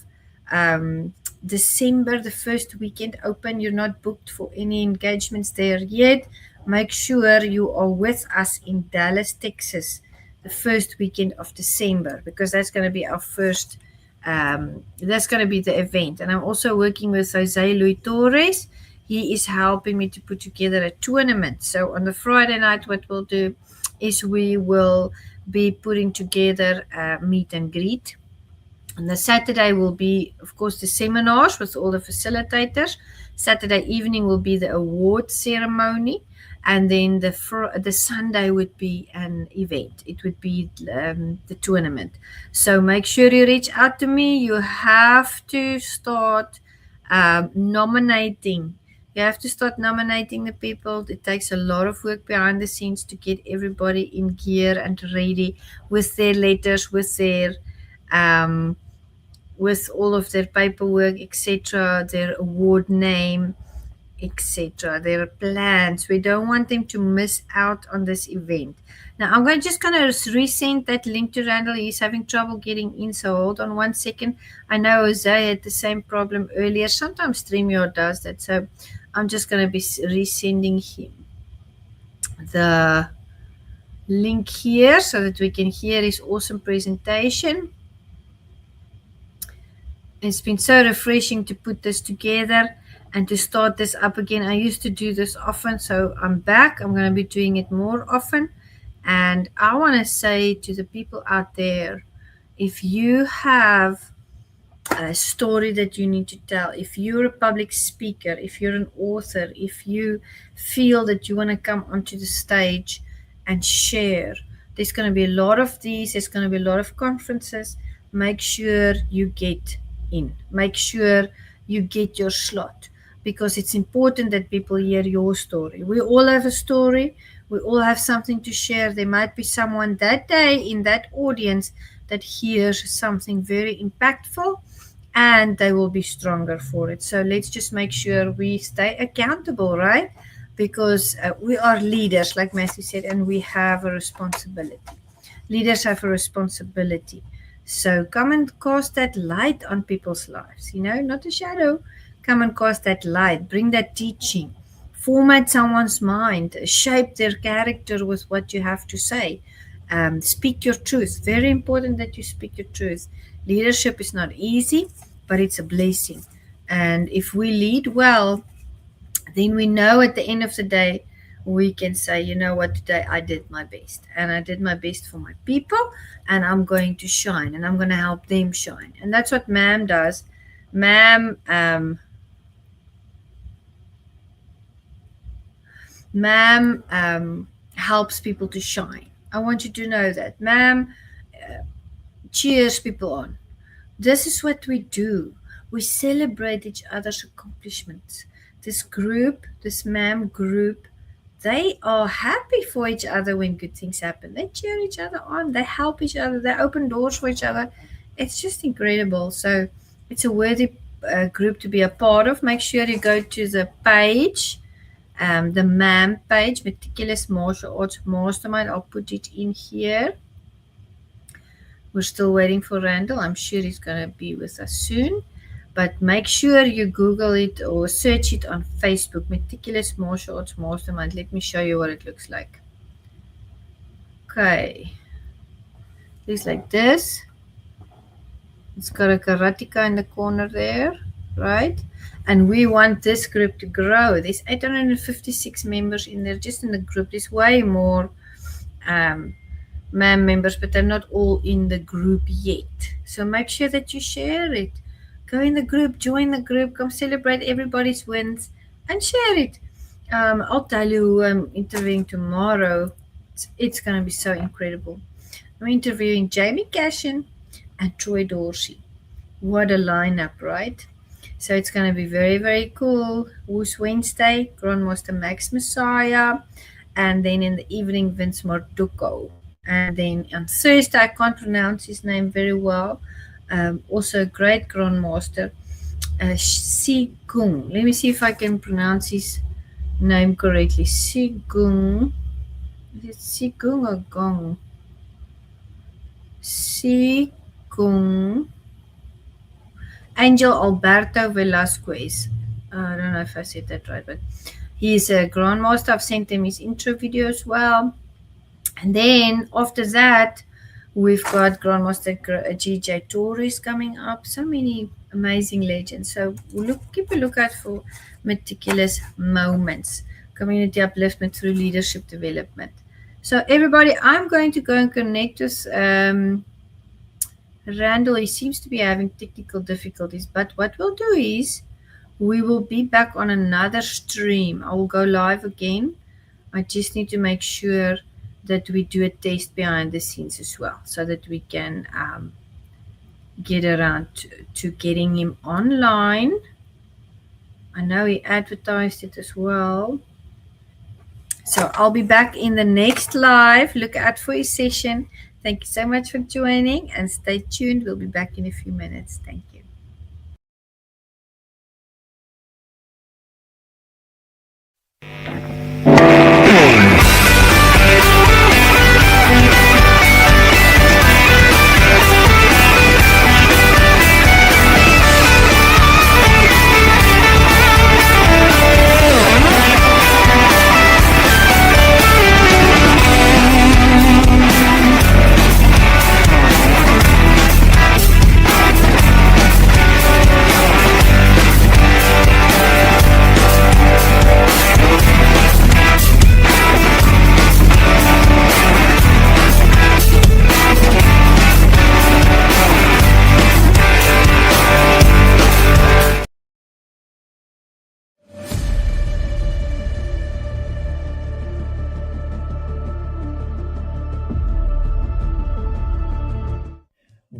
December, the first weekend open, you're not booked for any engagements there yet, make sure you are with us in Dallas, Texas, the first weekend of December, because that's going to be our first, that's going to be the event. And I'm also working with Jose Luis Torres. He is helping me to put together a tournament. So on the Friday night, what we'll do is we will be putting together a meet and greet. And the Saturday will be, of course, the seminars with all the facilitators. Saturday evening will be the award ceremony. And then the Sunday would be an event. It would be the tournament. So make sure you reach out to me. You have to start nominating. You have to start nominating the people. It takes a lot of work behind the scenes to get everybody in gear and ready with their letters, with their with all of their paperwork, etc., their award name, etc. Their plans. We don't want them to miss out on this event. Now I'm just going to resend that link to Randall. He's having trouble getting in, so hold on 1 second. I know Jose had the same problem earlier. Sometimes StreamYard does that, so I'm just going to be resending him the link here so that we can hear his awesome presentation. It's been so refreshing to put this together and to start this up again. I used to do this often, so I'm back. I'm going to be doing it more often. And I want to say to the people out there, if you have a story that you need to tell, if you're a public speaker, if you're an author, if you feel that you want to come onto the stage and share, there's going to be a lot of these, there's going to be a lot of conferences. Make sure you get in. Make sure you get your slot, because it's important that people hear your story. We all have a story. We all have something to share. There might be someone that day in that audience that hears something very impactful, and they will be stronger for it. So let's just make sure we stay accountable, right? Because we are leaders, like Matthew said, and we have a responsibility. Leaders have a responsibility. So come and cast that light on people's lives, not a shadow. Come and cast that light, bring that teaching, format someone's mind, shape their character with what you have to say. Speak your truth. Very important that you speak your truth. Leadership is not easy, but it's a blessing. And if we lead well, then we know at the end of the day, we can say, you know what, today I did my best. And I did my best for my people, and I'm going to shine, and I'm going to help them shine. And that's what MAM does. MAM helps people to shine. I want you to know that. MAM cheers people on. This is what we do. We celebrate each other's accomplishments. This group, this MAM group, they are happy for each other when good things happen. They cheer each other on. They help each other. They open doors for each other. It's just incredible. So it's a worthy group to be a part of. Make sure you go to the page, the MAM page, Meticulous Martial Arts Mastermind. I'll put it in here. We're still waiting for Randall. I'm sure he's going to be with us soon. But make sure you Google it or search it on Facebook, Meticulous Martial Arts Mastermind. Let me show you what it looks like. Okay. Looks like this. It's got a karateka in the corner there, right? And we want this group to grow. There's 856 members in there, just in the group. There's way more MAM members, but they're not all in the group yet. So make sure that you share it. Go in the group, join the group, come celebrate everybody's wins and share it. I'll tell you who I'm interviewing tomorrow. It's going to be so incredible. I'm interviewing Jamie Cashin and Troy Dorsey. What a lineup, right? So it's going to be very, very cool. Who's Wednesday? Grandmaster Max Messiah. And then in the evening, Vince Marduko. And then on Thursday, I can't pronounce his name very well. Also a great Grandmaster, Si Kung. Let me see if I can pronounce his name correctly. Si Kung. Is it Si Kung or Gong? Si Kung. Angel Alberto Velasquez. I don't know if I said that right, but he's a Grandmaster. I've sent him his intro video as well. And then after that, we've got Grandmaster GJ Torres coming up. So many amazing legends. So keep a lookout for Meticulous Moments. Community upliftment through leadership development. So everybody, I'm going to go and connect with Randall. He seems to be having technical difficulties. But what we'll do is we will be back on another stream. I will go live again. I just need to make sure that we do a test behind the scenes as well, so that we can get around to getting him online. I know he advertised it as well. So I'll be back in the next live. Look out for his session. Thank you so much for joining, and stay tuned. We'll be back in a few minutes. Thank you.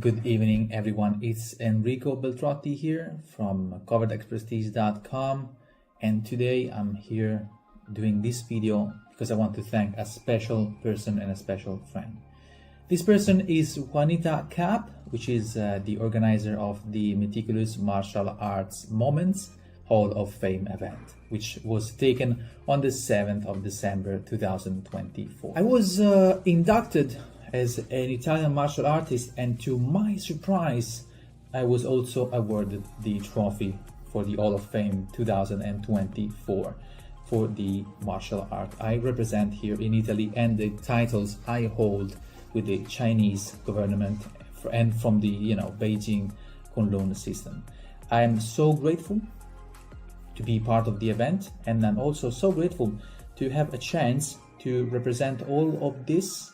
Good evening, everyone. It's Enrico Beltrotti here from coveredexpertise.com, and today I'm here doing this video because I want to thank a special person and a special friend. This person is Juanita Kapp, which is the organizer of the Meticulous Martial Arts Moments Hall of Fame event, which was taken on the 7th of December 2024. I was inducted as an Italian martial artist, and to my surprise, I was also awarded the trophy for the Hall of Fame 2024 for the martial art I represent here in Italy, and the titles I hold with the Chinese government and from the Beijing Kunlun system. I am so grateful to be part of the event, and I'm also so grateful to have a chance to represent all of this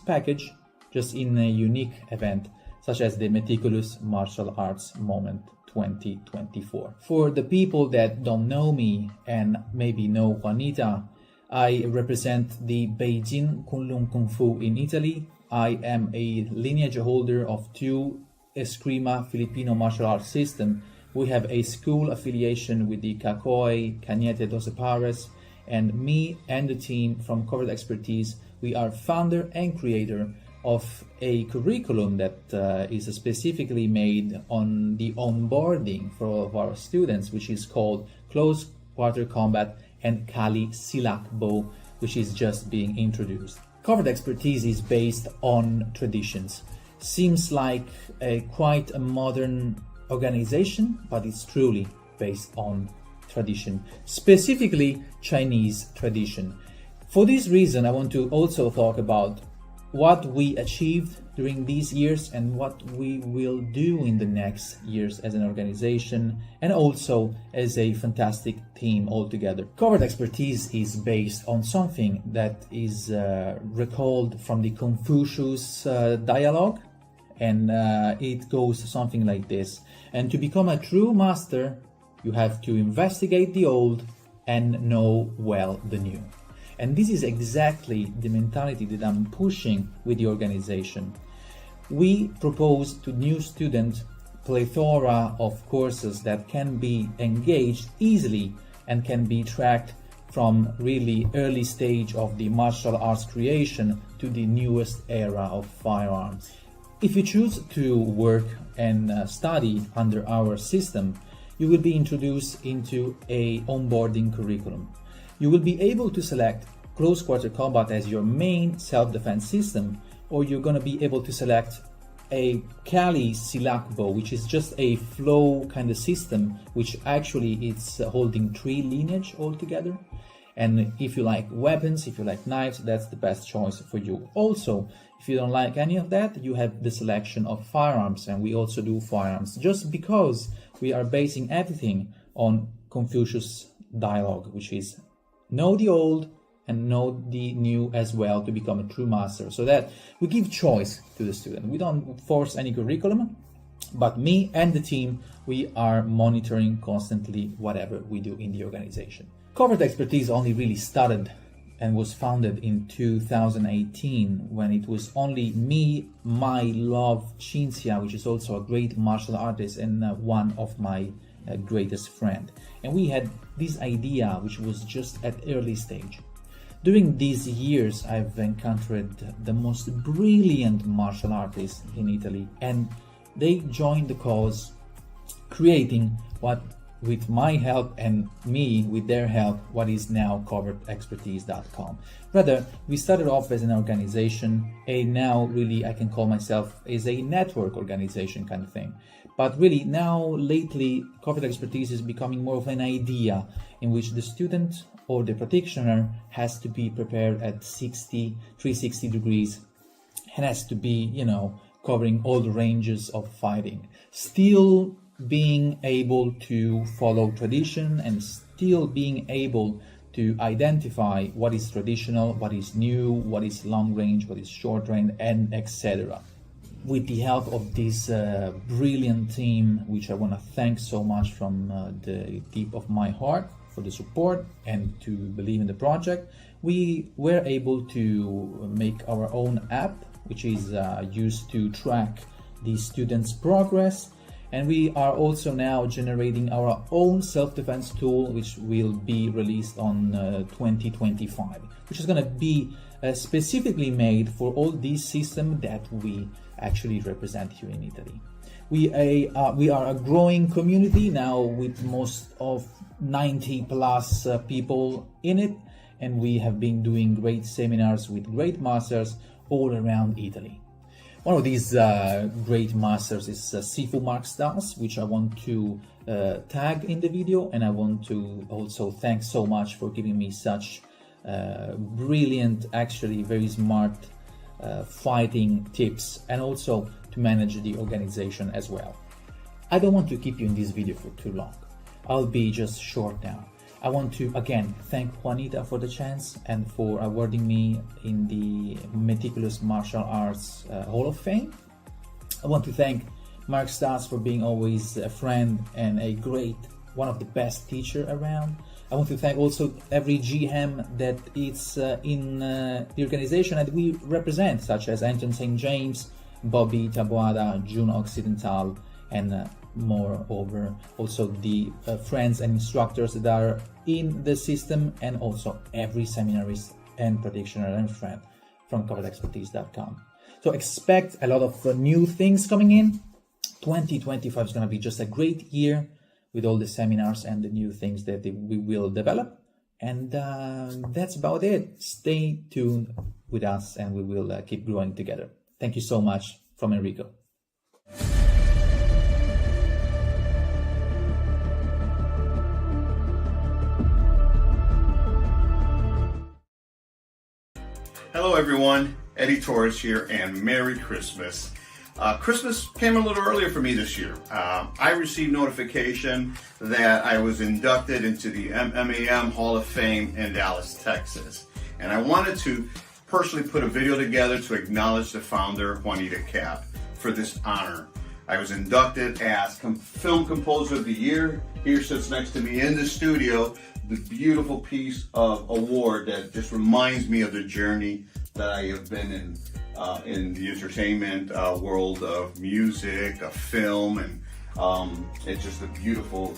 package just in a unique event such as the Meticulous Martial Arts Moment 2024. For the people that don't know me and maybe know Juanita, I represent the Beijing Kunlun Kung Fu in Italy. I am a lineage holder of two Eskrima Filipino martial arts system. We have a school affiliation with the Cacoy, Cañete Doce Pares, and me and the team from Covered Expertise, we are founder and creator of a curriculum that is specifically made on the onboarding for all of our students, which is called Close Quarter Combat and Kali Silak Bow, which is just being introduced. Covered Expertise is based on traditions. Seems like quite a modern organization, but it's truly based on tradition, specifically Chinese tradition. For this reason, I want to also talk about what we achieved during these years and what we will do in the next years as an organization and also as a fantastic team altogether. Covered Expertise is based on something that is recalled from the Confucius dialogue, and it goes something like this. And to become a true master, you have to investigate the old and know well the new. And this is exactly the mentality that I'm pushing with the organization. We propose to new students plethora of courses that can be engaged easily and can be tracked from really early stage of the martial arts creation to the newest era of firearms. If you choose to work and study under our system, you will be introduced into a onboarding curriculum. You will be able to select close quarter combat as your main self-defense system, or you're going to be able to select a Kali Silak Bow, which is just a flow kind of system, which actually it's holding 3 lineage altogether. And if you like weapons, if you like knives, that's the best choice for you. Also, if you don't like any of that, you have the selection of firearms, and we also do firearms, just because we are basing everything on Confucius dialogue, which is know the old and know the new as well to become a true master, so that we give choice to the student. We don't force any curriculum, but me and the team, we are monitoring constantly whatever we do in the organization. Covered Expertise only really started and was founded in 2018 when it was only me, my love Cinzia, which is also a great martial artist and one of my greatest friend. And we had this idea which was just at early stage. During these years, I've encountered the most brilliant martial artists in Italy, and they joined the cause, creating what, with my help and me with their help, what is now coveredexpertise.com. Rather, we started off as an organization, and now really I can call myself as a network organization kind of thing. But really now, lately, Covered Expertise is becoming more of an idea in which the student or the practitioner has to be prepared at 360 degrees and has to be, covering all the ranges of fighting. Still being able to follow tradition and still being able to identify what is traditional, what is new, what is long range, what is short range, and etc. With the help of this brilliant team, which I want to thank so much from the deep of my heart for the support and to believe in the project, we were able to make our own app, which is used to track the students' progress. And we are also now generating our own self-defense tool, which will be released on 2025, which is going to be specifically made for all these systems that we actually represent here in Italy. We are a growing community now with most of 90 plus people in it, and we have been doing great seminars with great masters all around Italy. One of these great masters is Sifu Mark Stas, which I want to tag in the video, and I want to also thank so much for giving me such brilliant, actually very smart fighting tips, and also to manage the organization as well. I don't want to keep you in this video for too long. I'll be just short now. I want to again thank Juanita for the chance and for awarding me in the Meticulous Martial Arts Hall of Fame. I want to thank Mark Stas for being always a friend and a great, one of the best teacher around. I want to thank also every GM that is in the organization that we represent, such as Anton St. James, Bobby Taboada, June Occidental, and moreover also the friends and instructors that are in the system, and also every seminarist and practitioner and friend from coveredexpertise.com. So expect a lot of new things coming in. 2025 is going to be just a great year with all the seminars and the new things that we will develop. And that's about it. Stay tuned with us and we will keep growing together. Thank you so much from Enrico.
Hello everyone, Eddie Torres here, and Merry Christmas. Christmas came a little earlier for me this year. I received notification that I was inducted into the MMAM Hall of Fame in Dallas, Texas. And I wanted to personally put a video together to acknowledge the founder, Juanita Kapp, for this honor. I was inducted as Film Composer of the Year. Here sits next to me in the studio the beautiful piece of award that just reminds me of the journey that I have been in the entertainment world of music, of film, and it's just a beautiful,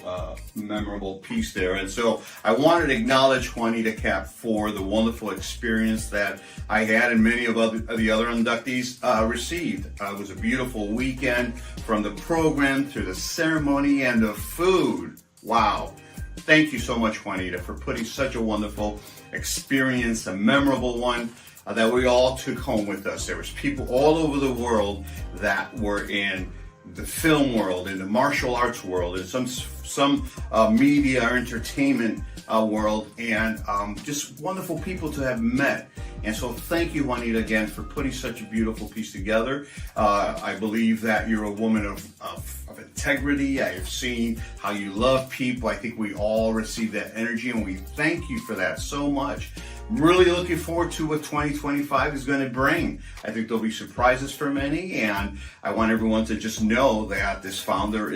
memorable piece there. And so I wanted to acknowledge Juanita Kapp for the wonderful experience that I had and many of the other inductees received. It was a beautiful weekend, from the program to the ceremony and the food. Wow. Thank you so much, Juanita, for putting such a wonderful experience, a memorable one, that we all took home with us. There was people all over the world that were in the film world, in the martial arts world, in some media or entertainment world, and just wonderful people to have met. And so thank you, Juanita, again, for putting such a beautiful piece together. I believe that you're a woman of integrity. I have seen how you love people. I think we all receive that energy, and we thank you for that so much. I'm really looking forward to what 2025 is going to bring. I think there'll be surprises for many, and I want everyone to just know that this founder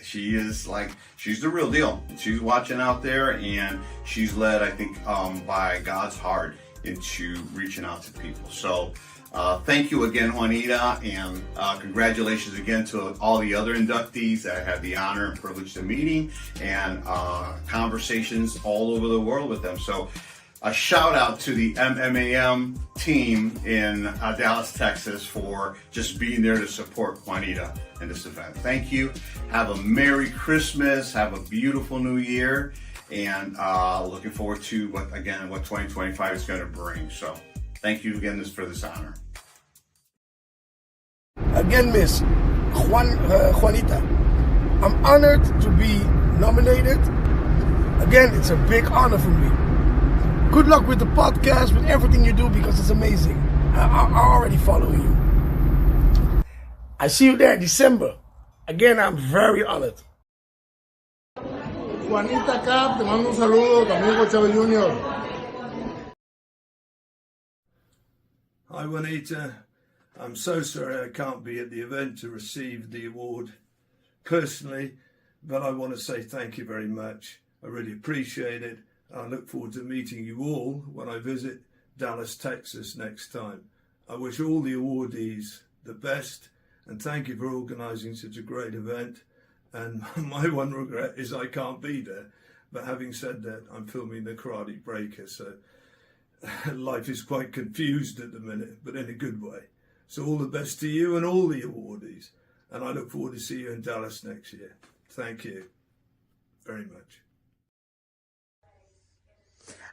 she's the real deal. She's watching out there, and she's led, I think, by God's heart into reaching out to people. So thank you again, Juanita, and congratulations again to all the other inductees that I had the honor and privilege to meeting, and conversations all over the world with them. So a shout out to the MMAM team in Dallas, Texas, for just being there to support Juanita in this event. Thank you. Have a Merry Christmas. Have a beautiful New Year. And looking forward to what 2025 is going to bring. So thank you again for this honor.
Again, Miss Juanita, I'm honored to be nominated. Again, it's a big honor for me. Good luck with the podcast, with everything you do, because it's amazing. I already follow you. I see you there in December. Again, I'm very honored.
Juanita Kapp, te mando un saludo, tu amigo Chávez Jr.
Hi Juanita, I'm so sorry I can't be at the event to receive the award personally, but I want to say thank you very much. I really appreciate it. I look forward to meeting you all when I visit Dallas, Texas next time. I wish all the awardees the best, and thank you for organising such a great event. And my one regret is I can't be there. But having said that, I'm filming the Karate Breaker, so life is quite confused at the minute, but in a good way. So all the best to you and all the awardees. And I look forward to see you in Dallas next year. Thank you very much.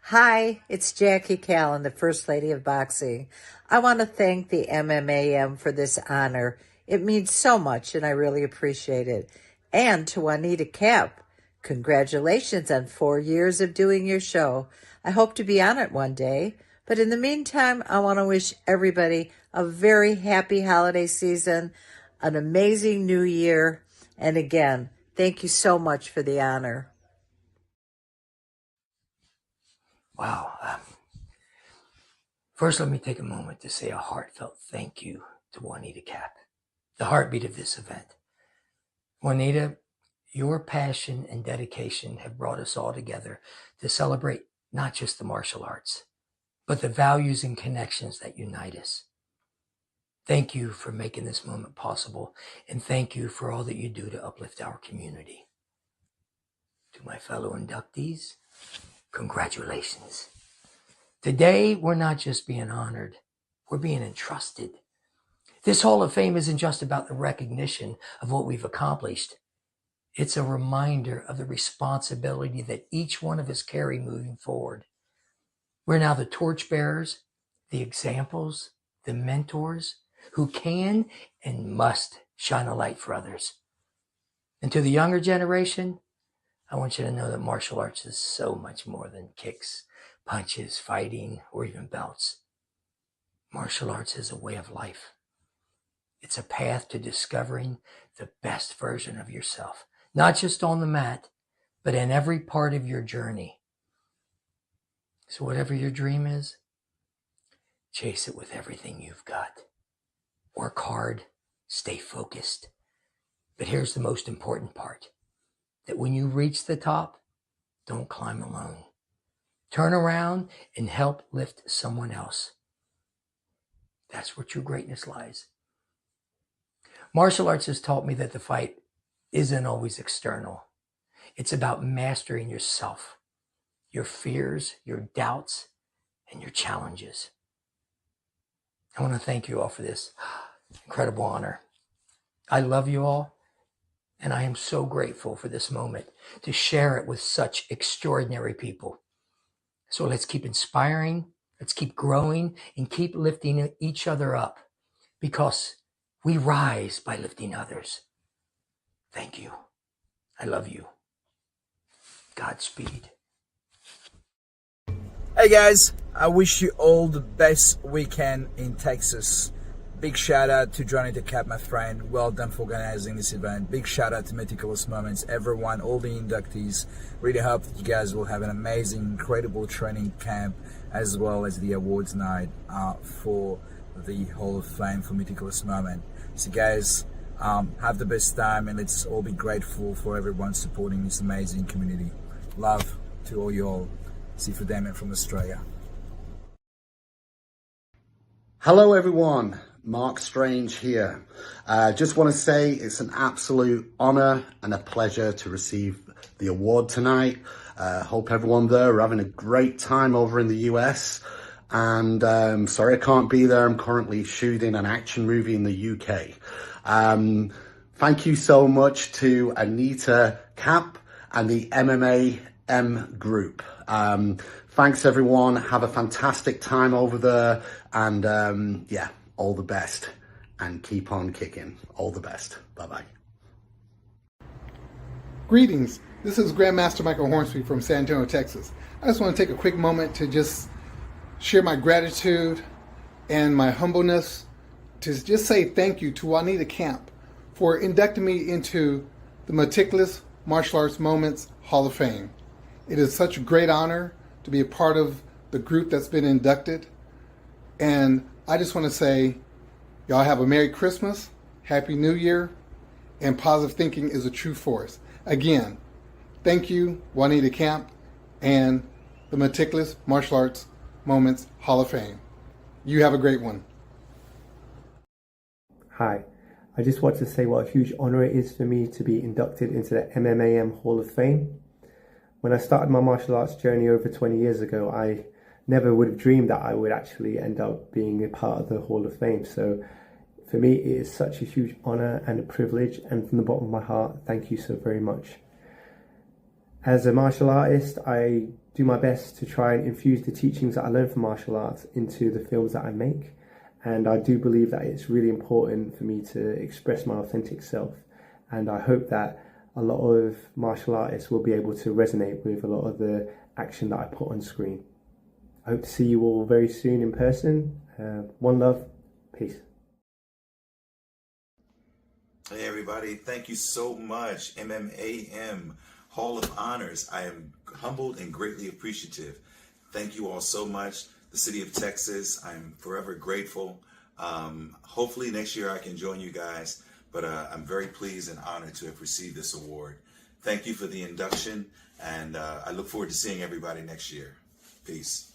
Hi, it's Jackie Callan, the First Lady of Boxing. I want to thank the MMAM for this honor. It means so much, and I really appreciate it. And to Juanita Kapp, congratulations on 4 years of doing your show. I hope to be on it one day. But in the meantime, I want to wish everybody a very happy holiday season, an amazing new year. And again, thank you so much for the honor.
Wow. First, let me take a moment to say a heartfelt thank you to Juanita Kapp, the heartbeat of this event. Juanita, your passion and dedication have brought us all together to celebrate not just the martial arts, but the values and connections that unite us. Thank you for making this moment possible, and thank you for all that you do to uplift our community. To my fellow inductees, congratulations. Today, we're not just being honored, we're being entrusted. This Hall of Fame isn't just about the recognition of what we've accomplished. It's a reminder of the responsibility that each one of us carry moving forward. We're now the torchbearers, the examples, the mentors who can and must shine a light for others. And to the younger generation, I want you to know that martial arts is so much more than kicks, punches, fighting, or even belts. Martial arts is a way of life. It's a path to discovering the best version of yourself, not just on the mat, but in every part of your journey. So whatever your dream is, chase it with everything you've got. Work hard, stay focused. But here's the most important part, that when you reach the top, don't climb alone. Turn around and help lift someone else. That's where true greatness lies. Martial arts has taught me that the fight isn't always external. It's about mastering yourself, your fears, your doubts, and your challenges. I want to thank you all for this incredible honor. I love you all, and I am so grateful for this moment to share it with such extraordinary people. So let's keep inspiring, let's keep growing, and keep lifting each other up, because we rise by lifting others. Thank you. I love you. Godspeed.
Hey guys, I wish you all the best weekend in Texas. Big shout out to Juanita Kapp, my friend. Well done for organizing this event. Big shout out to Meticulous Moments, everyone, all the inductees. Really hope that you guys will have an amazing, incredible training camp, as well as the awards night for the Hall of Fame for Meticulous Moment. So guys, have the best time, and let's all be grateful for everyone supporting this amazing community. Love to all you all. See for Damien from Australia.
Hello everyone, Mark Strange here. Just want to say it's an absolute honor and a pleasure to receive the award tonight. Hope everyone there are having a great time over in the US. And sorry I can't be there. I'm currently shooting an action movie in the UK. Thank you so much to Juanita Kapp and the MMAM group. Thanks everyone. Have a fantastic time over there. And yeah, all the best. And keep on kicking. All the best. Bye-bye.
Greetings. This is Grandmaster Michael Hornsby from San Antonio, Texas. I just want to take a quick moment to just share my gratitude and my humbleness to just say thank you to Juanita Kapp for inducting me into the Meticulous Martial Arts Moments Hall of Fame. It is such a great honor to be a part of the group that's been inducted. And I just want to say, y'all have a Merry Christmas, Happy New Year, and positive thinking is a true force. Again, thank you, Juanita Kapp and the Meticulous Martial Arts Moments Hall of Fame. You have a great one.
Hi, I just want to say what a huge honor it is for me to be inducted into the MMAM Hall of Fame. When I started my martial arts journey over 20 years ago, I never would have dreamed that I would actually end up being a part of the Hall of Fame. So for me, it is such a huge honor and a privilege, and from the bottom of my heart, thank you so very much. As a martial artist, I do my best to try and infuse the teachings that I learned from martial arts into the films that I make. And I do believe that it's really important for me to express my authentic self. And I hope that a lot of martial artists will be able to resonate with a lot of the action that I put on screen. I hope to see you all very soon in person. One love, peace.
Hey everybody, thank you so much. MMAM Hall of Honors. I am humbled and greatly appreciative. Thank you all so much. The city of Texas, I'm forever grateful. Hopefully next year I can join you guys, but I'm very pleased and honored to have received this award. Thank you for the induction, and I look forward to seeing everybody next year. Peace.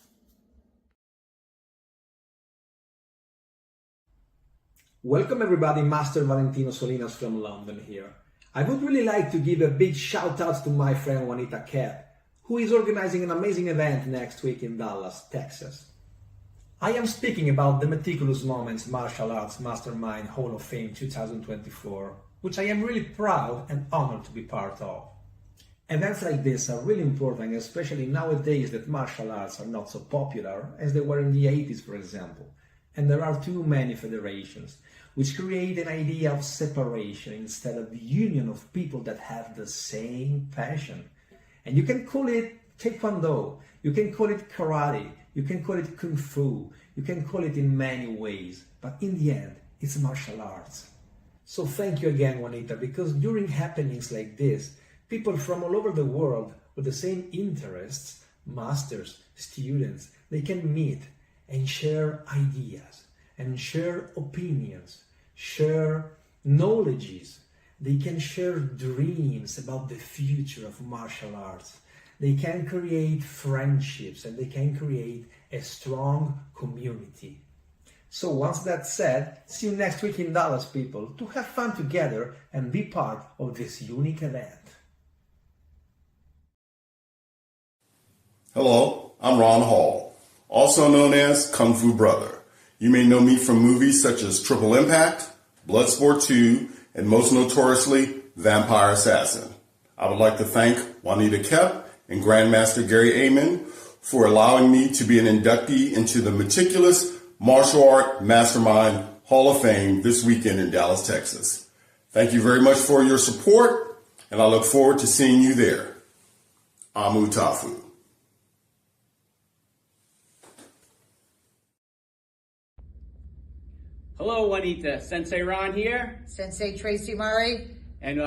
Welcome everybody, Master Valentino Solinas from London here. I would really like to give a big shout out to my friend Juanita Kapp, who is organizing an amazing event next week in Dallas, Texas. I am speaking about the Meticulous Moments Martial Arts Mastermind Hall of Fame 2024, which I am really proud and honored to be part of. Events like this are really important, especially nowadays that martial arts are not so popular as they were in the 80s, for example, and there are too many federations, which create an idea of separation instead of the union of people that have the same passion. And you can call it Taekwondo, you can call it karate, you can call it Kung Fu, you can call it in many ways, but in the end, it's martial arts. So thank you again, Juanita, because during happenings like this, people from all over the world with the same interests, masters, students, they can meet and share ideas, and share opinions, share knowledges. They can share dreams about the future of martial arts. They can create friendships and they can create a strong community. So once that's said, see you next week in Dallas, people, to have fun together and be part of this unique event.
Hello, I'm Ron Hall, also known as Kung Fu Brother. You may know me from movies such as Triple Impact, Bloodsport 2, and most notoriously, Vampire Assassin. I would like to thank Juanita Kapp and Grandmaster Gary Amon for allowing me to be an inductee into the Meticulous Martial Art Mastermind Hall of Fame this weekend in Dallas, Texas. Thank you very much for your support, and I look forward to seeing you there. Amu Tafu.
Hello, Juanita. Sensei Ron here.
Sensei Tracy Murray.
And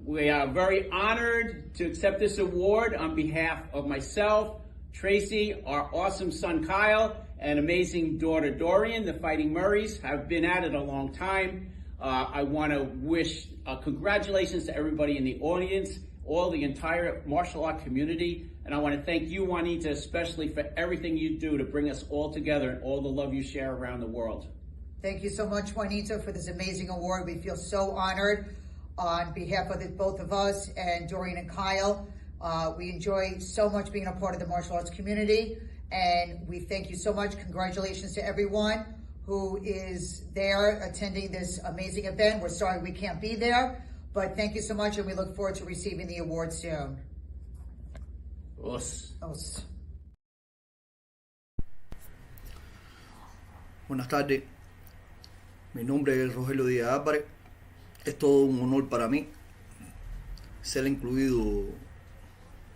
we are very honored to accept this award on behalf of myself, Tracy, our awesome son Kyle, and amazing daughter Dorian. The Fighting Murrays have been at it a long time. I want to wish congratulations to everybody in the audience, all the entire martial art community. And I want to thank you, Juanita, especially for everything you do to bring us all together and all the love you share around the world.
Thank you so much, Juanita, for this amazing award. We feel so honored on behalf of both of us and Dorian and Kyle. We enjoy so much being a part of the martial arts community, and we thank you so much. Congratulations to everyone who is there attending this amazing event. We're sorry we can't be there, but thank you so much, and we look forward to receiving the award soon.
Os.
Buenas tardes. Mi nombre es Rogelio Díaz Álvarez. Es todo un honor para mí ser incluido,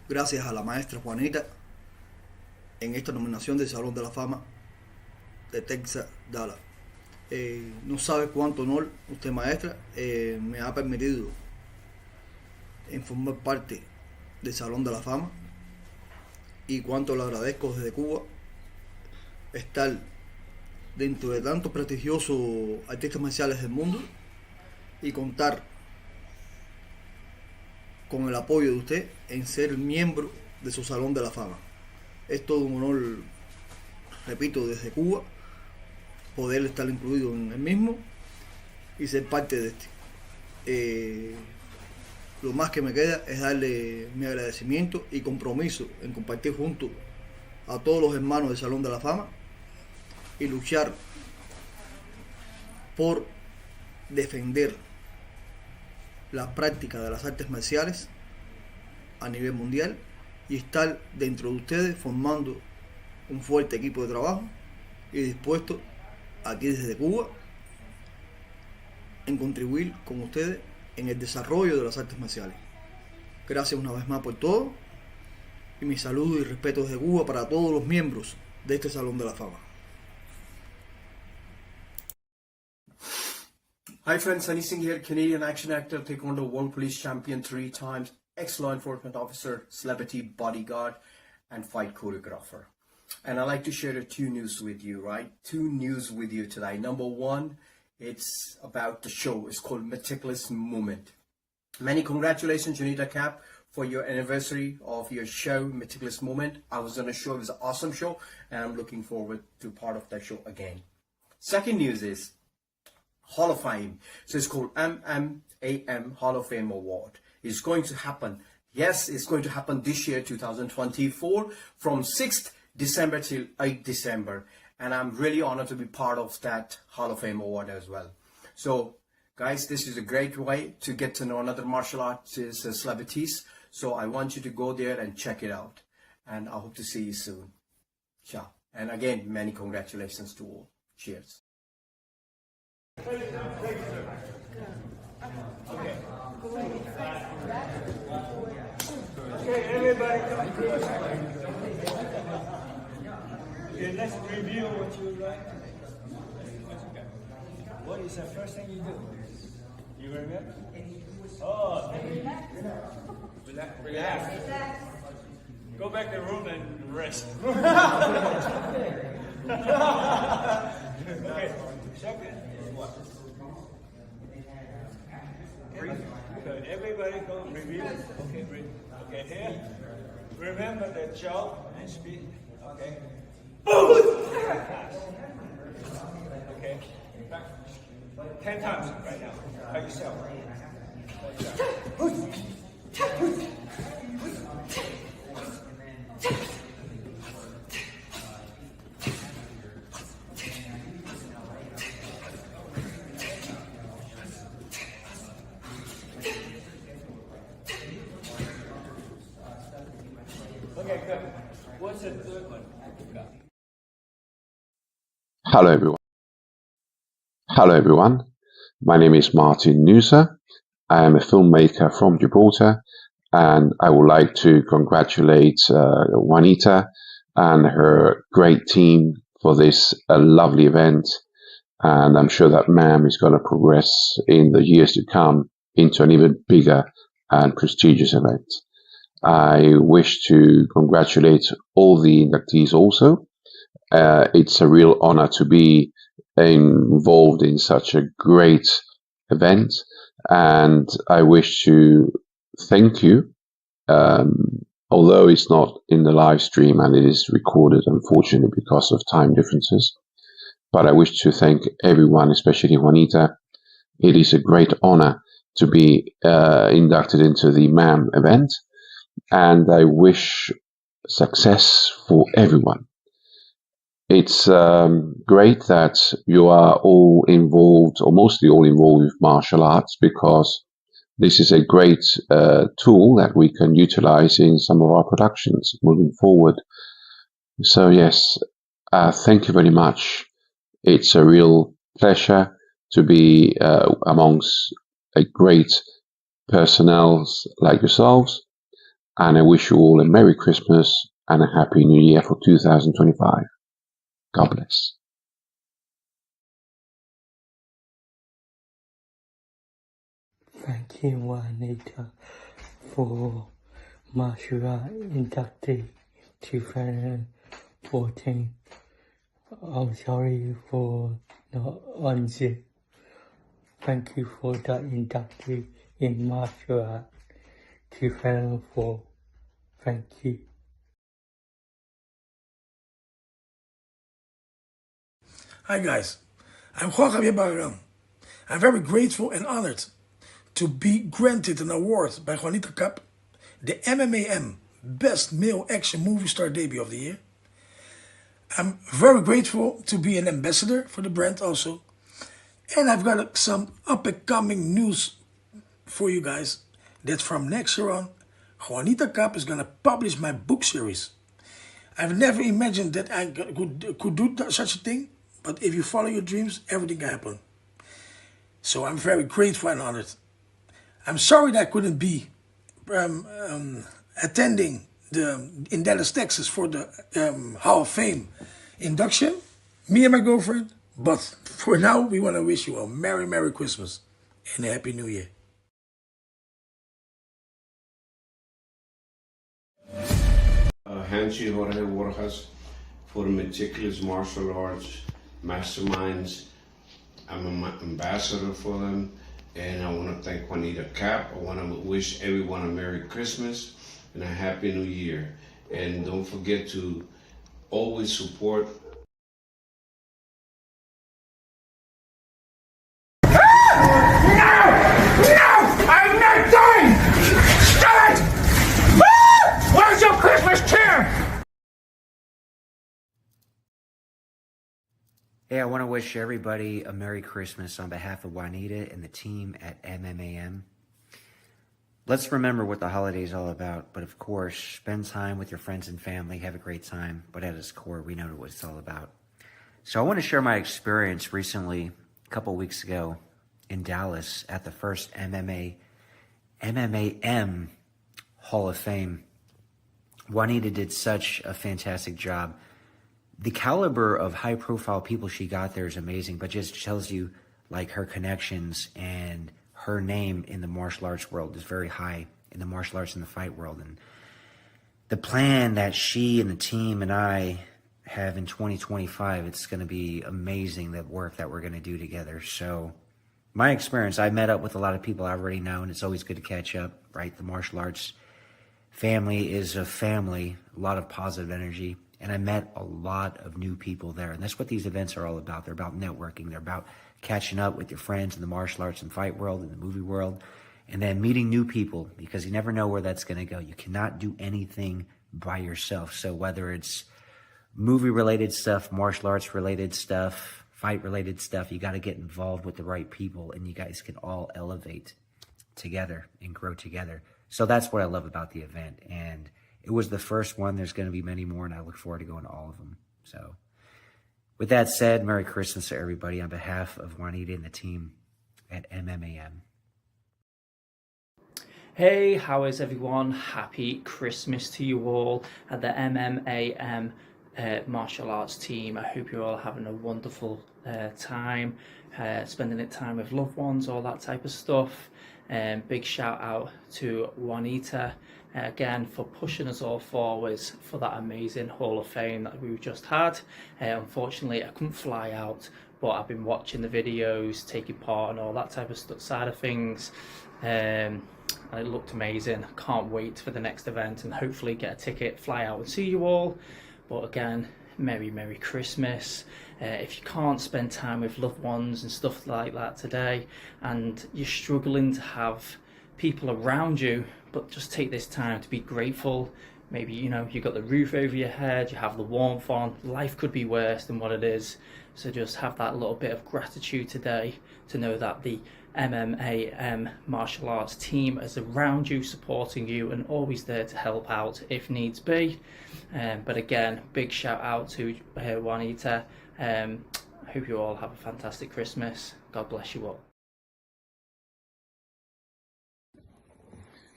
gracias a la maestra Juanita, en esta nominación del Salón de la Fama de Texas, Dallas. No sabe cuánto honor usted, maestra, me ha permitido en formar parte del Salón de la Fama, y cuánto le agradezco desde Cuba estar dentro de tantos prestigiosos artistas marciales del mundo y contar con el apoyo de usted en ser miembro de su Salón de la Fama. Es todo un honor, repito, desde Cuba, poder estar incluido en el mismo, y ser parte de este. Lo más que me queda es darle mi agradecimiento y compromiso en compartir junto a todos los hermanos del Salón de la Fama y luchar por defender la práctica de las artes marciales a nivel mundial y estar dentro de ustedes formando un fuerte equipo de trabajo y dispuesto aquí desde Cuba en contribuir con ustedes en el desarrollo de las artes marciales. Gracias una vez más por todo y mi saludo y respeto desde Cuba para todos los miembros de este Salón de la Fama.
Hi friends, Sunny Singh here, Canadian action actor, Taekwondo World Police Champion 3 times, ex-law enforcement officer, celebrity bodyguard, and fight choreographer. And I'd like to share 2 news with you, right? 2 news with you today. Number 1, it's about the show. It's called Meticulous Moment. Many congratulations, Juanita Kapp, for your anniversary of your show, Meticulous Moment. I was on a show, it was an awesome show, and I'm looking forward to part of that show again. Second news is Hall of Fame. So it's called MMAM Hall of Fame Award. It's going to happen. Yes, it's going to happen this year, 2024, from 6th December till 8th December. And I'm really honored to be part of that Hall of Fame Award as well. So, guys, this is a great way to get to know another martial arts celebrities. So I want you to go there and check it out. And I hope to see you soon. Ciao. And again, many congratulations to all. Cheers.
Okay. Okay, everybody come close. Okay, let's review what you like. What is the first thing you do? You remember? Oh, relax. Go back to the room and rest. Okay, second. Okay, good. Everybody go review. Okay, okay, here. Remember the joke and speed. Okay. Okay. 10 times right now. By yourself. Okay, good. What's the third one?
Hello everyone. My name is Martin Noosa. I am a filmmaker from Gibraltar, and I would like to congratulate Juanita and her great team for this lovely event. And I'm sure that ma'am is going to progress in the years to come into an even bigger and prestigious event. I wish to congratulate all the inductees also. It's a real honor to be involved in such a great event, and I wish to thank you, although it's not in the live stream and it is recorded, unfortunately, because of time differences. But I wish to thank everyone, especially Juanita. It is a great honor to be inducted into the MAM event, and I wish success for everyone. It's great that you are all involved, or mostly all involved with martial arts, because this is a great tool that we can utilize in some of our productions moving forward. So yes, thank you very much. It's a real pleasure to be amongst a great personnel like yourselves, and I wish you all a Merry Christmas and a Happy New Year for 2025. God bless.
Thank you, Juanita, for martial art inductee 2014. I'm sorry for not answering. Thank you for that inductee in martial art 2004. Thank you.
Hi guys, I'm Juan Javier Barragán. I'm very grateful and honored to be granted an award by Juanita Kapp, the MMAM Best Male Action Movie Star Debut of the Year. I'm very grateful to be an ambassador for the brand also. And I've got some up-and-coming news for you guys that from next year on, Juanita Kapp is going to publish my book series. I've never imagined that I could do such a thing, but if you follow your dreams, everything can happen. So I'm very grateful and honored. I'm sorry that I couldn't be attending in Dallas, Texas for the Hall of Fame induction, me and my girlfriend. But for now, we want to wish you a Merry, Merry Christmas and a Happy New Year.
Hanshi Jorge Borjas for meticulous martial arts masterminds. I'm an ambassador for them, and I want to thank Juanita Kapp. I want to wish everyone a Merry Christmas and a Happy New Year. And don't forget to always support.
I'm not done! Stop it! Where's your Christmas cheer?
Hey, I want to wish everybody a Merry Christmas on behalf of Juanita and the team at MMAM. Let's remember what the holiday is all about, but of course, spend time with your friends and family, have a great time, but at its core, we know what it's all about. So I want to share my experience recently, a couple weeks ago, in Dallas at the first MMAM Hall of Fame. Juanita did such a fantastic job. The caliber of high-profile people she got there is amazing, but just tells you like her connections and her name in the martial arts world is very high, in the martial arts and the fight world. And the plan that she and the team and I have in 2025, it's going to be amazing, that work that we're going to do together. So my experience, I met up with a lot of people I already know, and it's always good to catch up, right? The martial arts family is a family, a lot of positive energy, and I met a lot of new people there. And that's what these events are all about. They're about networking. They're about catching up with your friends in the martial arts and fight world and the movie world, and then meeting new people, because you never know where that's going to go. You cannot do anything by yourself. So whether it's movie-related stuff, martial arts-related stuff, fight-related stuff, you got to get involved with the right people, and you guys can all elevate together and grow together. So that's what I love about the event. And it was the first one. There's going to be many more, and I look forward to going to all of them. So with that said, Merry Christmas to everybody on behalf of Juanita and the team at MMAM.
Hey, how is everyone? Happy Christmas to you all at the MMAM martial arts team. I hope you're all having a wonderful time, spending it time with loved ones, all that type of stuff. Big shout out to Juanita again for pushing us all forwards for that amazing Hall of Fame that we've just had. Unfortunately, I couldn't fly out, but I've been watching the videos, taking part and all that type of side of things. And it looked amazing. I can't wait for the next event and hopefully get a ticket, fly out and see you all. But again, Merry Christmas. If you can't spend time with loved ones and stuff like that today, and you're struggling to have people around you, but just take this time to be grateful. Maybe, you know, you got the roof over your head, you have the warmth on. Life could be worse than what it is. So just have that little bit of gratitude today to know that the MMAM martial arts team is around you, supporting you, and always there to help out if needs be. But again, big shout out to Juanita. I hope you all have a fantastic Christmas. God bless you all.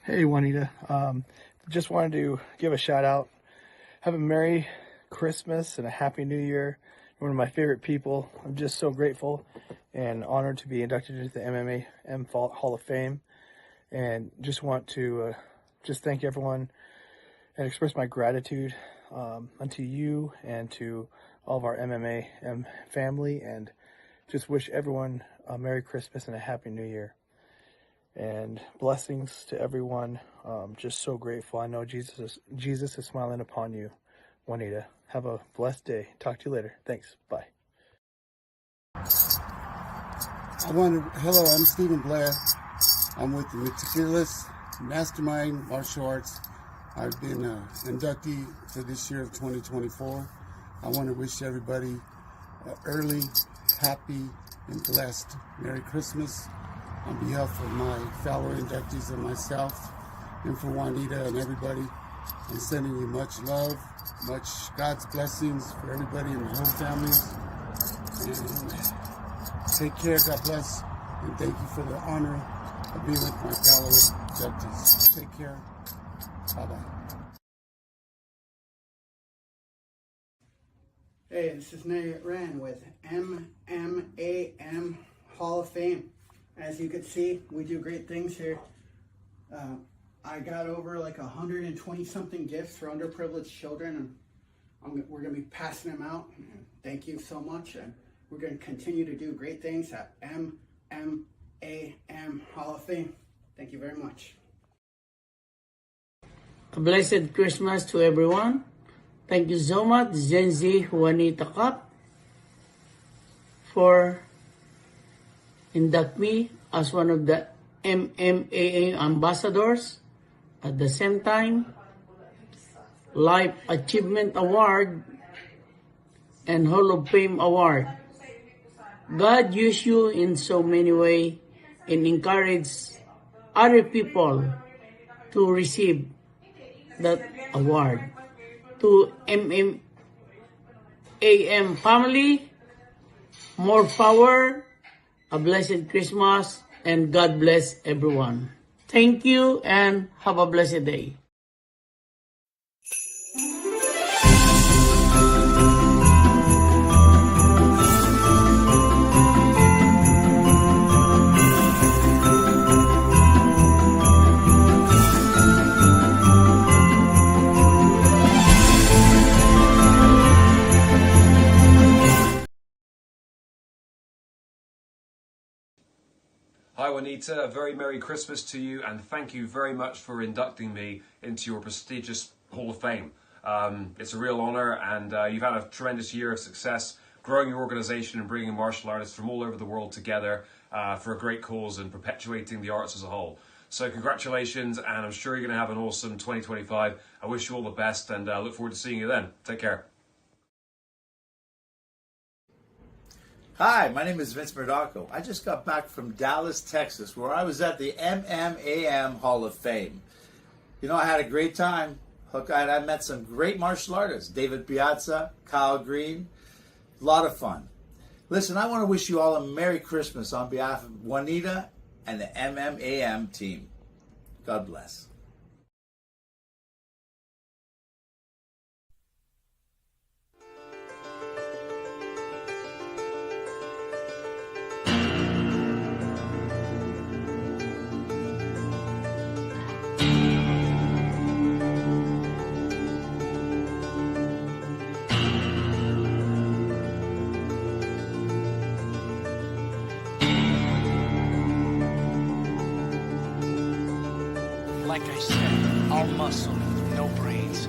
Hey Juanita, just wanted to give a shout out. Have a Merry Christmas and a Happy New Year. You're one of my favorite people. I'm just so grateful and honored to be inducted into the MMAM Hall of Fame, and just want to just thank everyone and express my gratitude unto you and to all of our MMAM family, and just wish everyone a Merry Christmas and a Happy New Year. And blessings to everyone. Just so grateful. I know Jesus is smiling upon you, Juanita. Have a blessed day. Talk to you later. Thanks. Bye.
Hello, I'm Stephen Blair. I'm with the Meticulous Mastermind Martial Arts. I've been inductee for this year of 2024. I want to wish everybody early, happy, and blessed Merry Christmas on behalf of my fellow inductees and myself, and for Juanita and everybody. I'm sending you much love, much God's blessings for everybody and the whole families. And take care, God bless, and thank you for the honor of being with my fellow inductees. Take care. Bye-bye.
Hey, this is Nate Rand with MMAM Hall of Fame. As you can see, we do great things here. I got over like 120 something gifts for underprivileged children, and we're going to be passing them out. Thank you so much, and we're going to continue to do great things at MMAM Hall of Fame. Thank you very much.
A blessed Christmas to everyone. Thank you so much, Gen Z Juanita Kapp, for induct me as one of the MMA ambassadors. At the same time, Life Achievement Award and Hall of Fame Award. God use you in so many ways and encourage other people to receive that award. To MMAM family, more power, a blessed Christmas, and God bless everyone. Thank you and have a blessed day.
Hi Juanita, a very Merry Christmas to you, and thank you very much for inducting me into your prestigious Hall of Fame. It's a real honor, and you've had a tremendous year of success growing your organization and bringing martial artists from all over the world together for a great cause and perpetuating the arts as a whole. So congratulations, and I'm sure you're going to have an awesome 2025. I wish you all the best, and look forward to seeing you then. Take care.
Hi, my name is Vince Murdocco. I just got back from Dallas, Texas, where I was at the MMAM Hall of Fame. You know, I had a great time. I met some great martial artists. David Piazza, Kyle Green. A lot of fun. Listen, I want to wish you all a Merry Christmas on behalf of Juanita and the MMAM team. God bless.
Like I said, all muscle, no brains.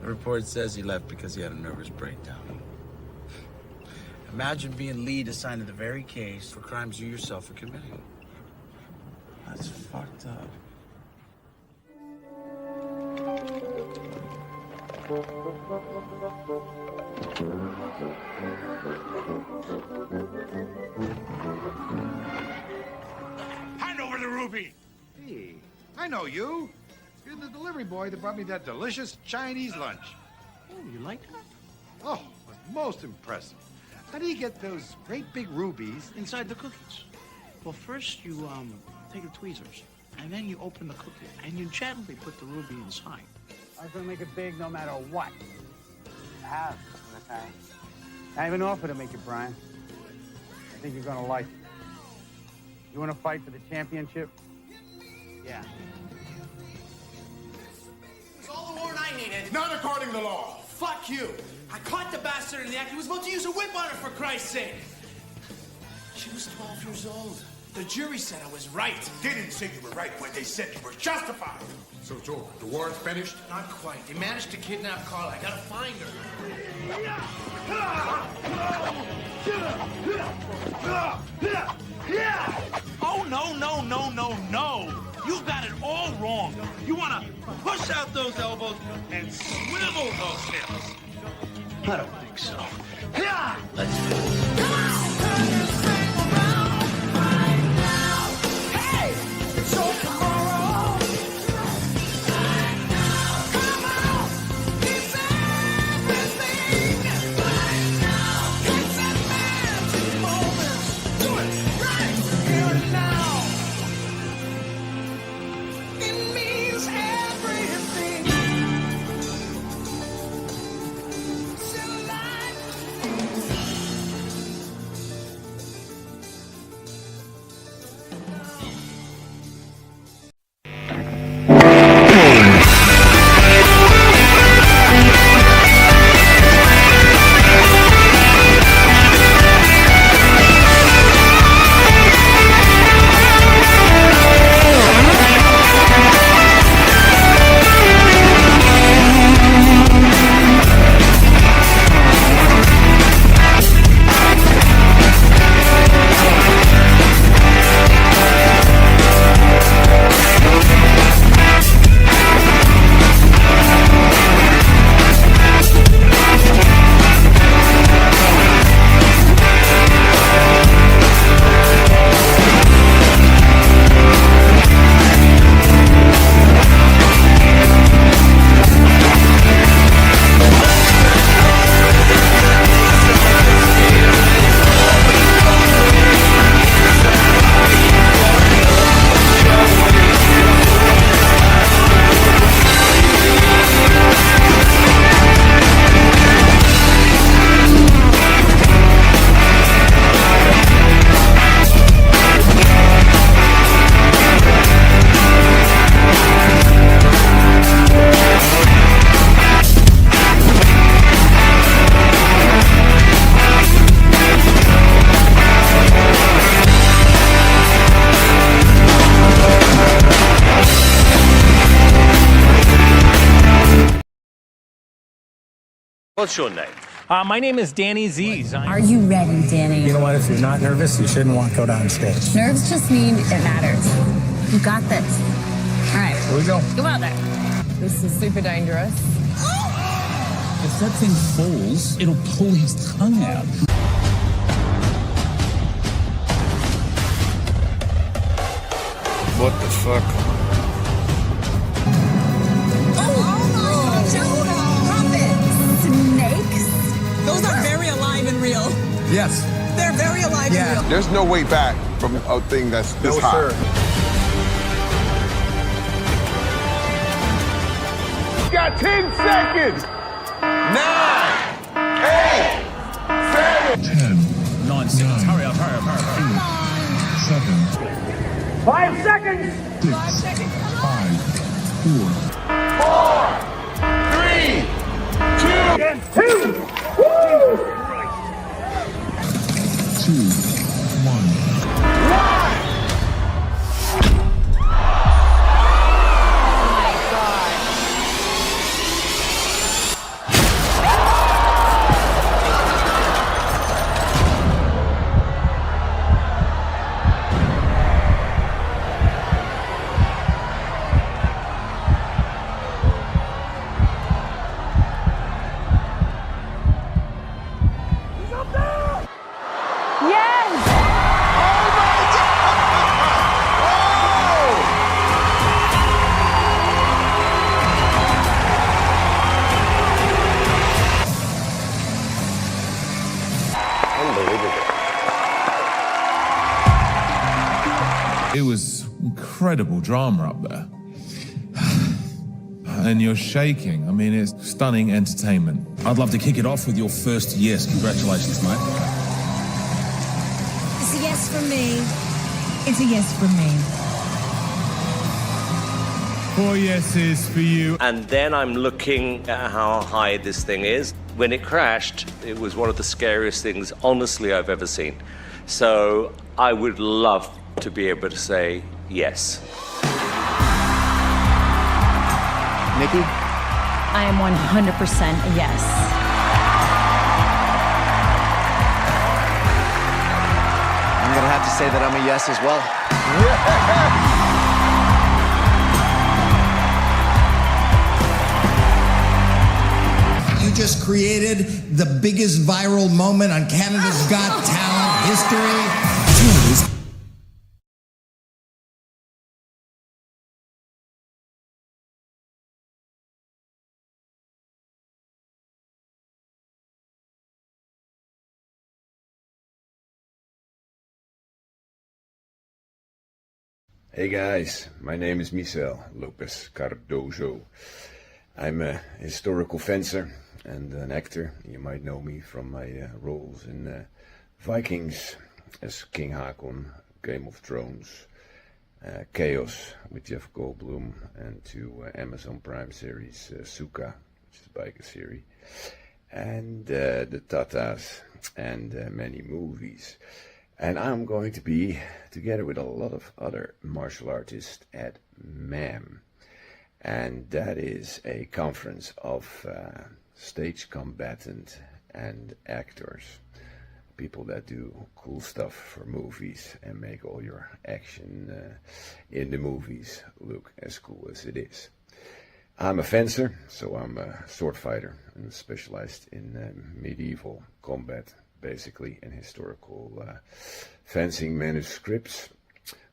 The report says he left because he had a nervous breakdown. Imagine being lead assigned to the very case for crimes you yourself are committing. That's fucked up.
Hand over the ruby! Hey, I know you. You're the delivery boy that brought me that delicious Chinese lunch.
Oh, you like that?
Oh, most impressive. How do you get those great big rubies
Inside the cookies. Well, first you take the tweezers, and then you open the cookie, and you gently put the ruby inside.
I was gonna make it big no matter what. I have in the tank. I have an offer to make you, Brian. I think you're gonna like it. You wanna fight for the championship? Yeah.
It was all the warrant I needed. Not according to law. Fuck you. I caught the bastard in the act. He was about to use a whip on her, for Christ's sake. She was 12 years old. The jury said I was right.
They didn't say you were right when they said you were justified. So it's over. The warrant's finished?
Not quite. They managed to kidnap Carla. I gotta find her.
Oh, no. You've got it all wrong. You want to push out those elbows and swivel those hips.
I don't think so.
Let's do it.
Hey! It's all tomorrow! Right now! Come on! It's everything! Right now! It's a magic moment! Do it right here and now! It means everything! Still alive!
What's your name? My name is Danny Z's.
Are you ready, Danny?
You know what? If you're not nervous, you shouldn't want to go down stage.
Nerves just mean it matters. You got this. All right.
Here we go.
Go out there. This is super dangerous.
If that thing falls, it'll pull his tongue out.
What the fuck?
Snakes? Those are very alive and real.
Yes.
They're very alive and real.
There's no way back from a thing that's this hot.
sir.
You got 10 seconds. 9, 8, 7.
10, 9 seconds. Hurry up.
7.
5 seconds!
6, 5 seconds. 5, 4, 3, 2.
2! Woo!
2, 1.
incredible drama up there. And you're shaking. I mean, it's stunning entertainment.
I'd love to kick it off with your first yes. Congratulations, mate.
It's a yes for me. It's a yes for me.
4 yeses for you.
And then I'm looking at how high this thing is. When it crashed, it was one of the scariest things, honestly, I've ever seen. So I would love to be able to say yes.
Nikki? I am 100% a yes.
I'm gonna have to say that I'm a yes as well.
You just created the biggest viral moment on Canada's Got Talent history.
Hey guys, my name is Michel Lopez Cardozo. I'm a historical fencer and an actor. You might know me from my roles in Vikings as King Haakon, Game of Thrones, Chaos with Jeff Goldblum, and to Amazon Prime series Suka, which is a biker series, and the Tatas, and many movies. And I'm going to be, together with a lot of other martial artists, at MAM. And that is a conference of stage combatant and actors. People that do cool stuff for movies and make all your action in the movies look as cool as it is. I'm a fencer, so I'm a sword fighter and specialized in medieval combat, basically in historical fencing manuscripts.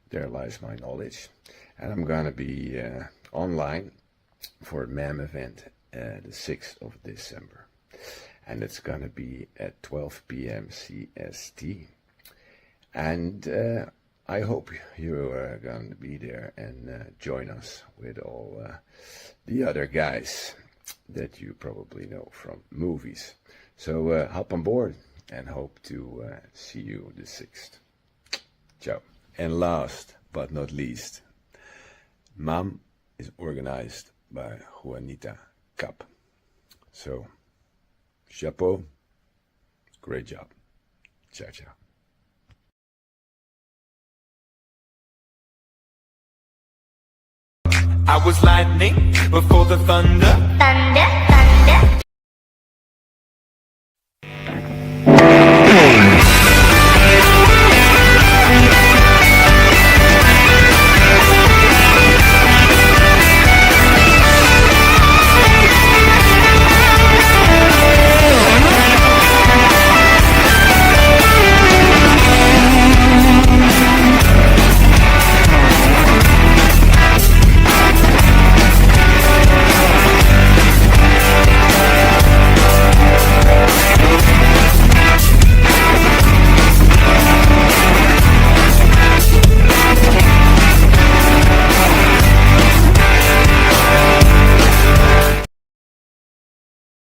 There lies my knowledge. And I'm gonna be online for a MAM event the 6th of December. And it's gonna be at 12 p.m. CST. And I hope you are gonna be there and join us with all the other guys that you probably know from movies. So hop on board and hope to see you the 6th. Ciao. And last but not least, MAM is organized by Juanita Kapp. So, chapeau, great job. Ciao, ciao.
I was lightning before the thunder.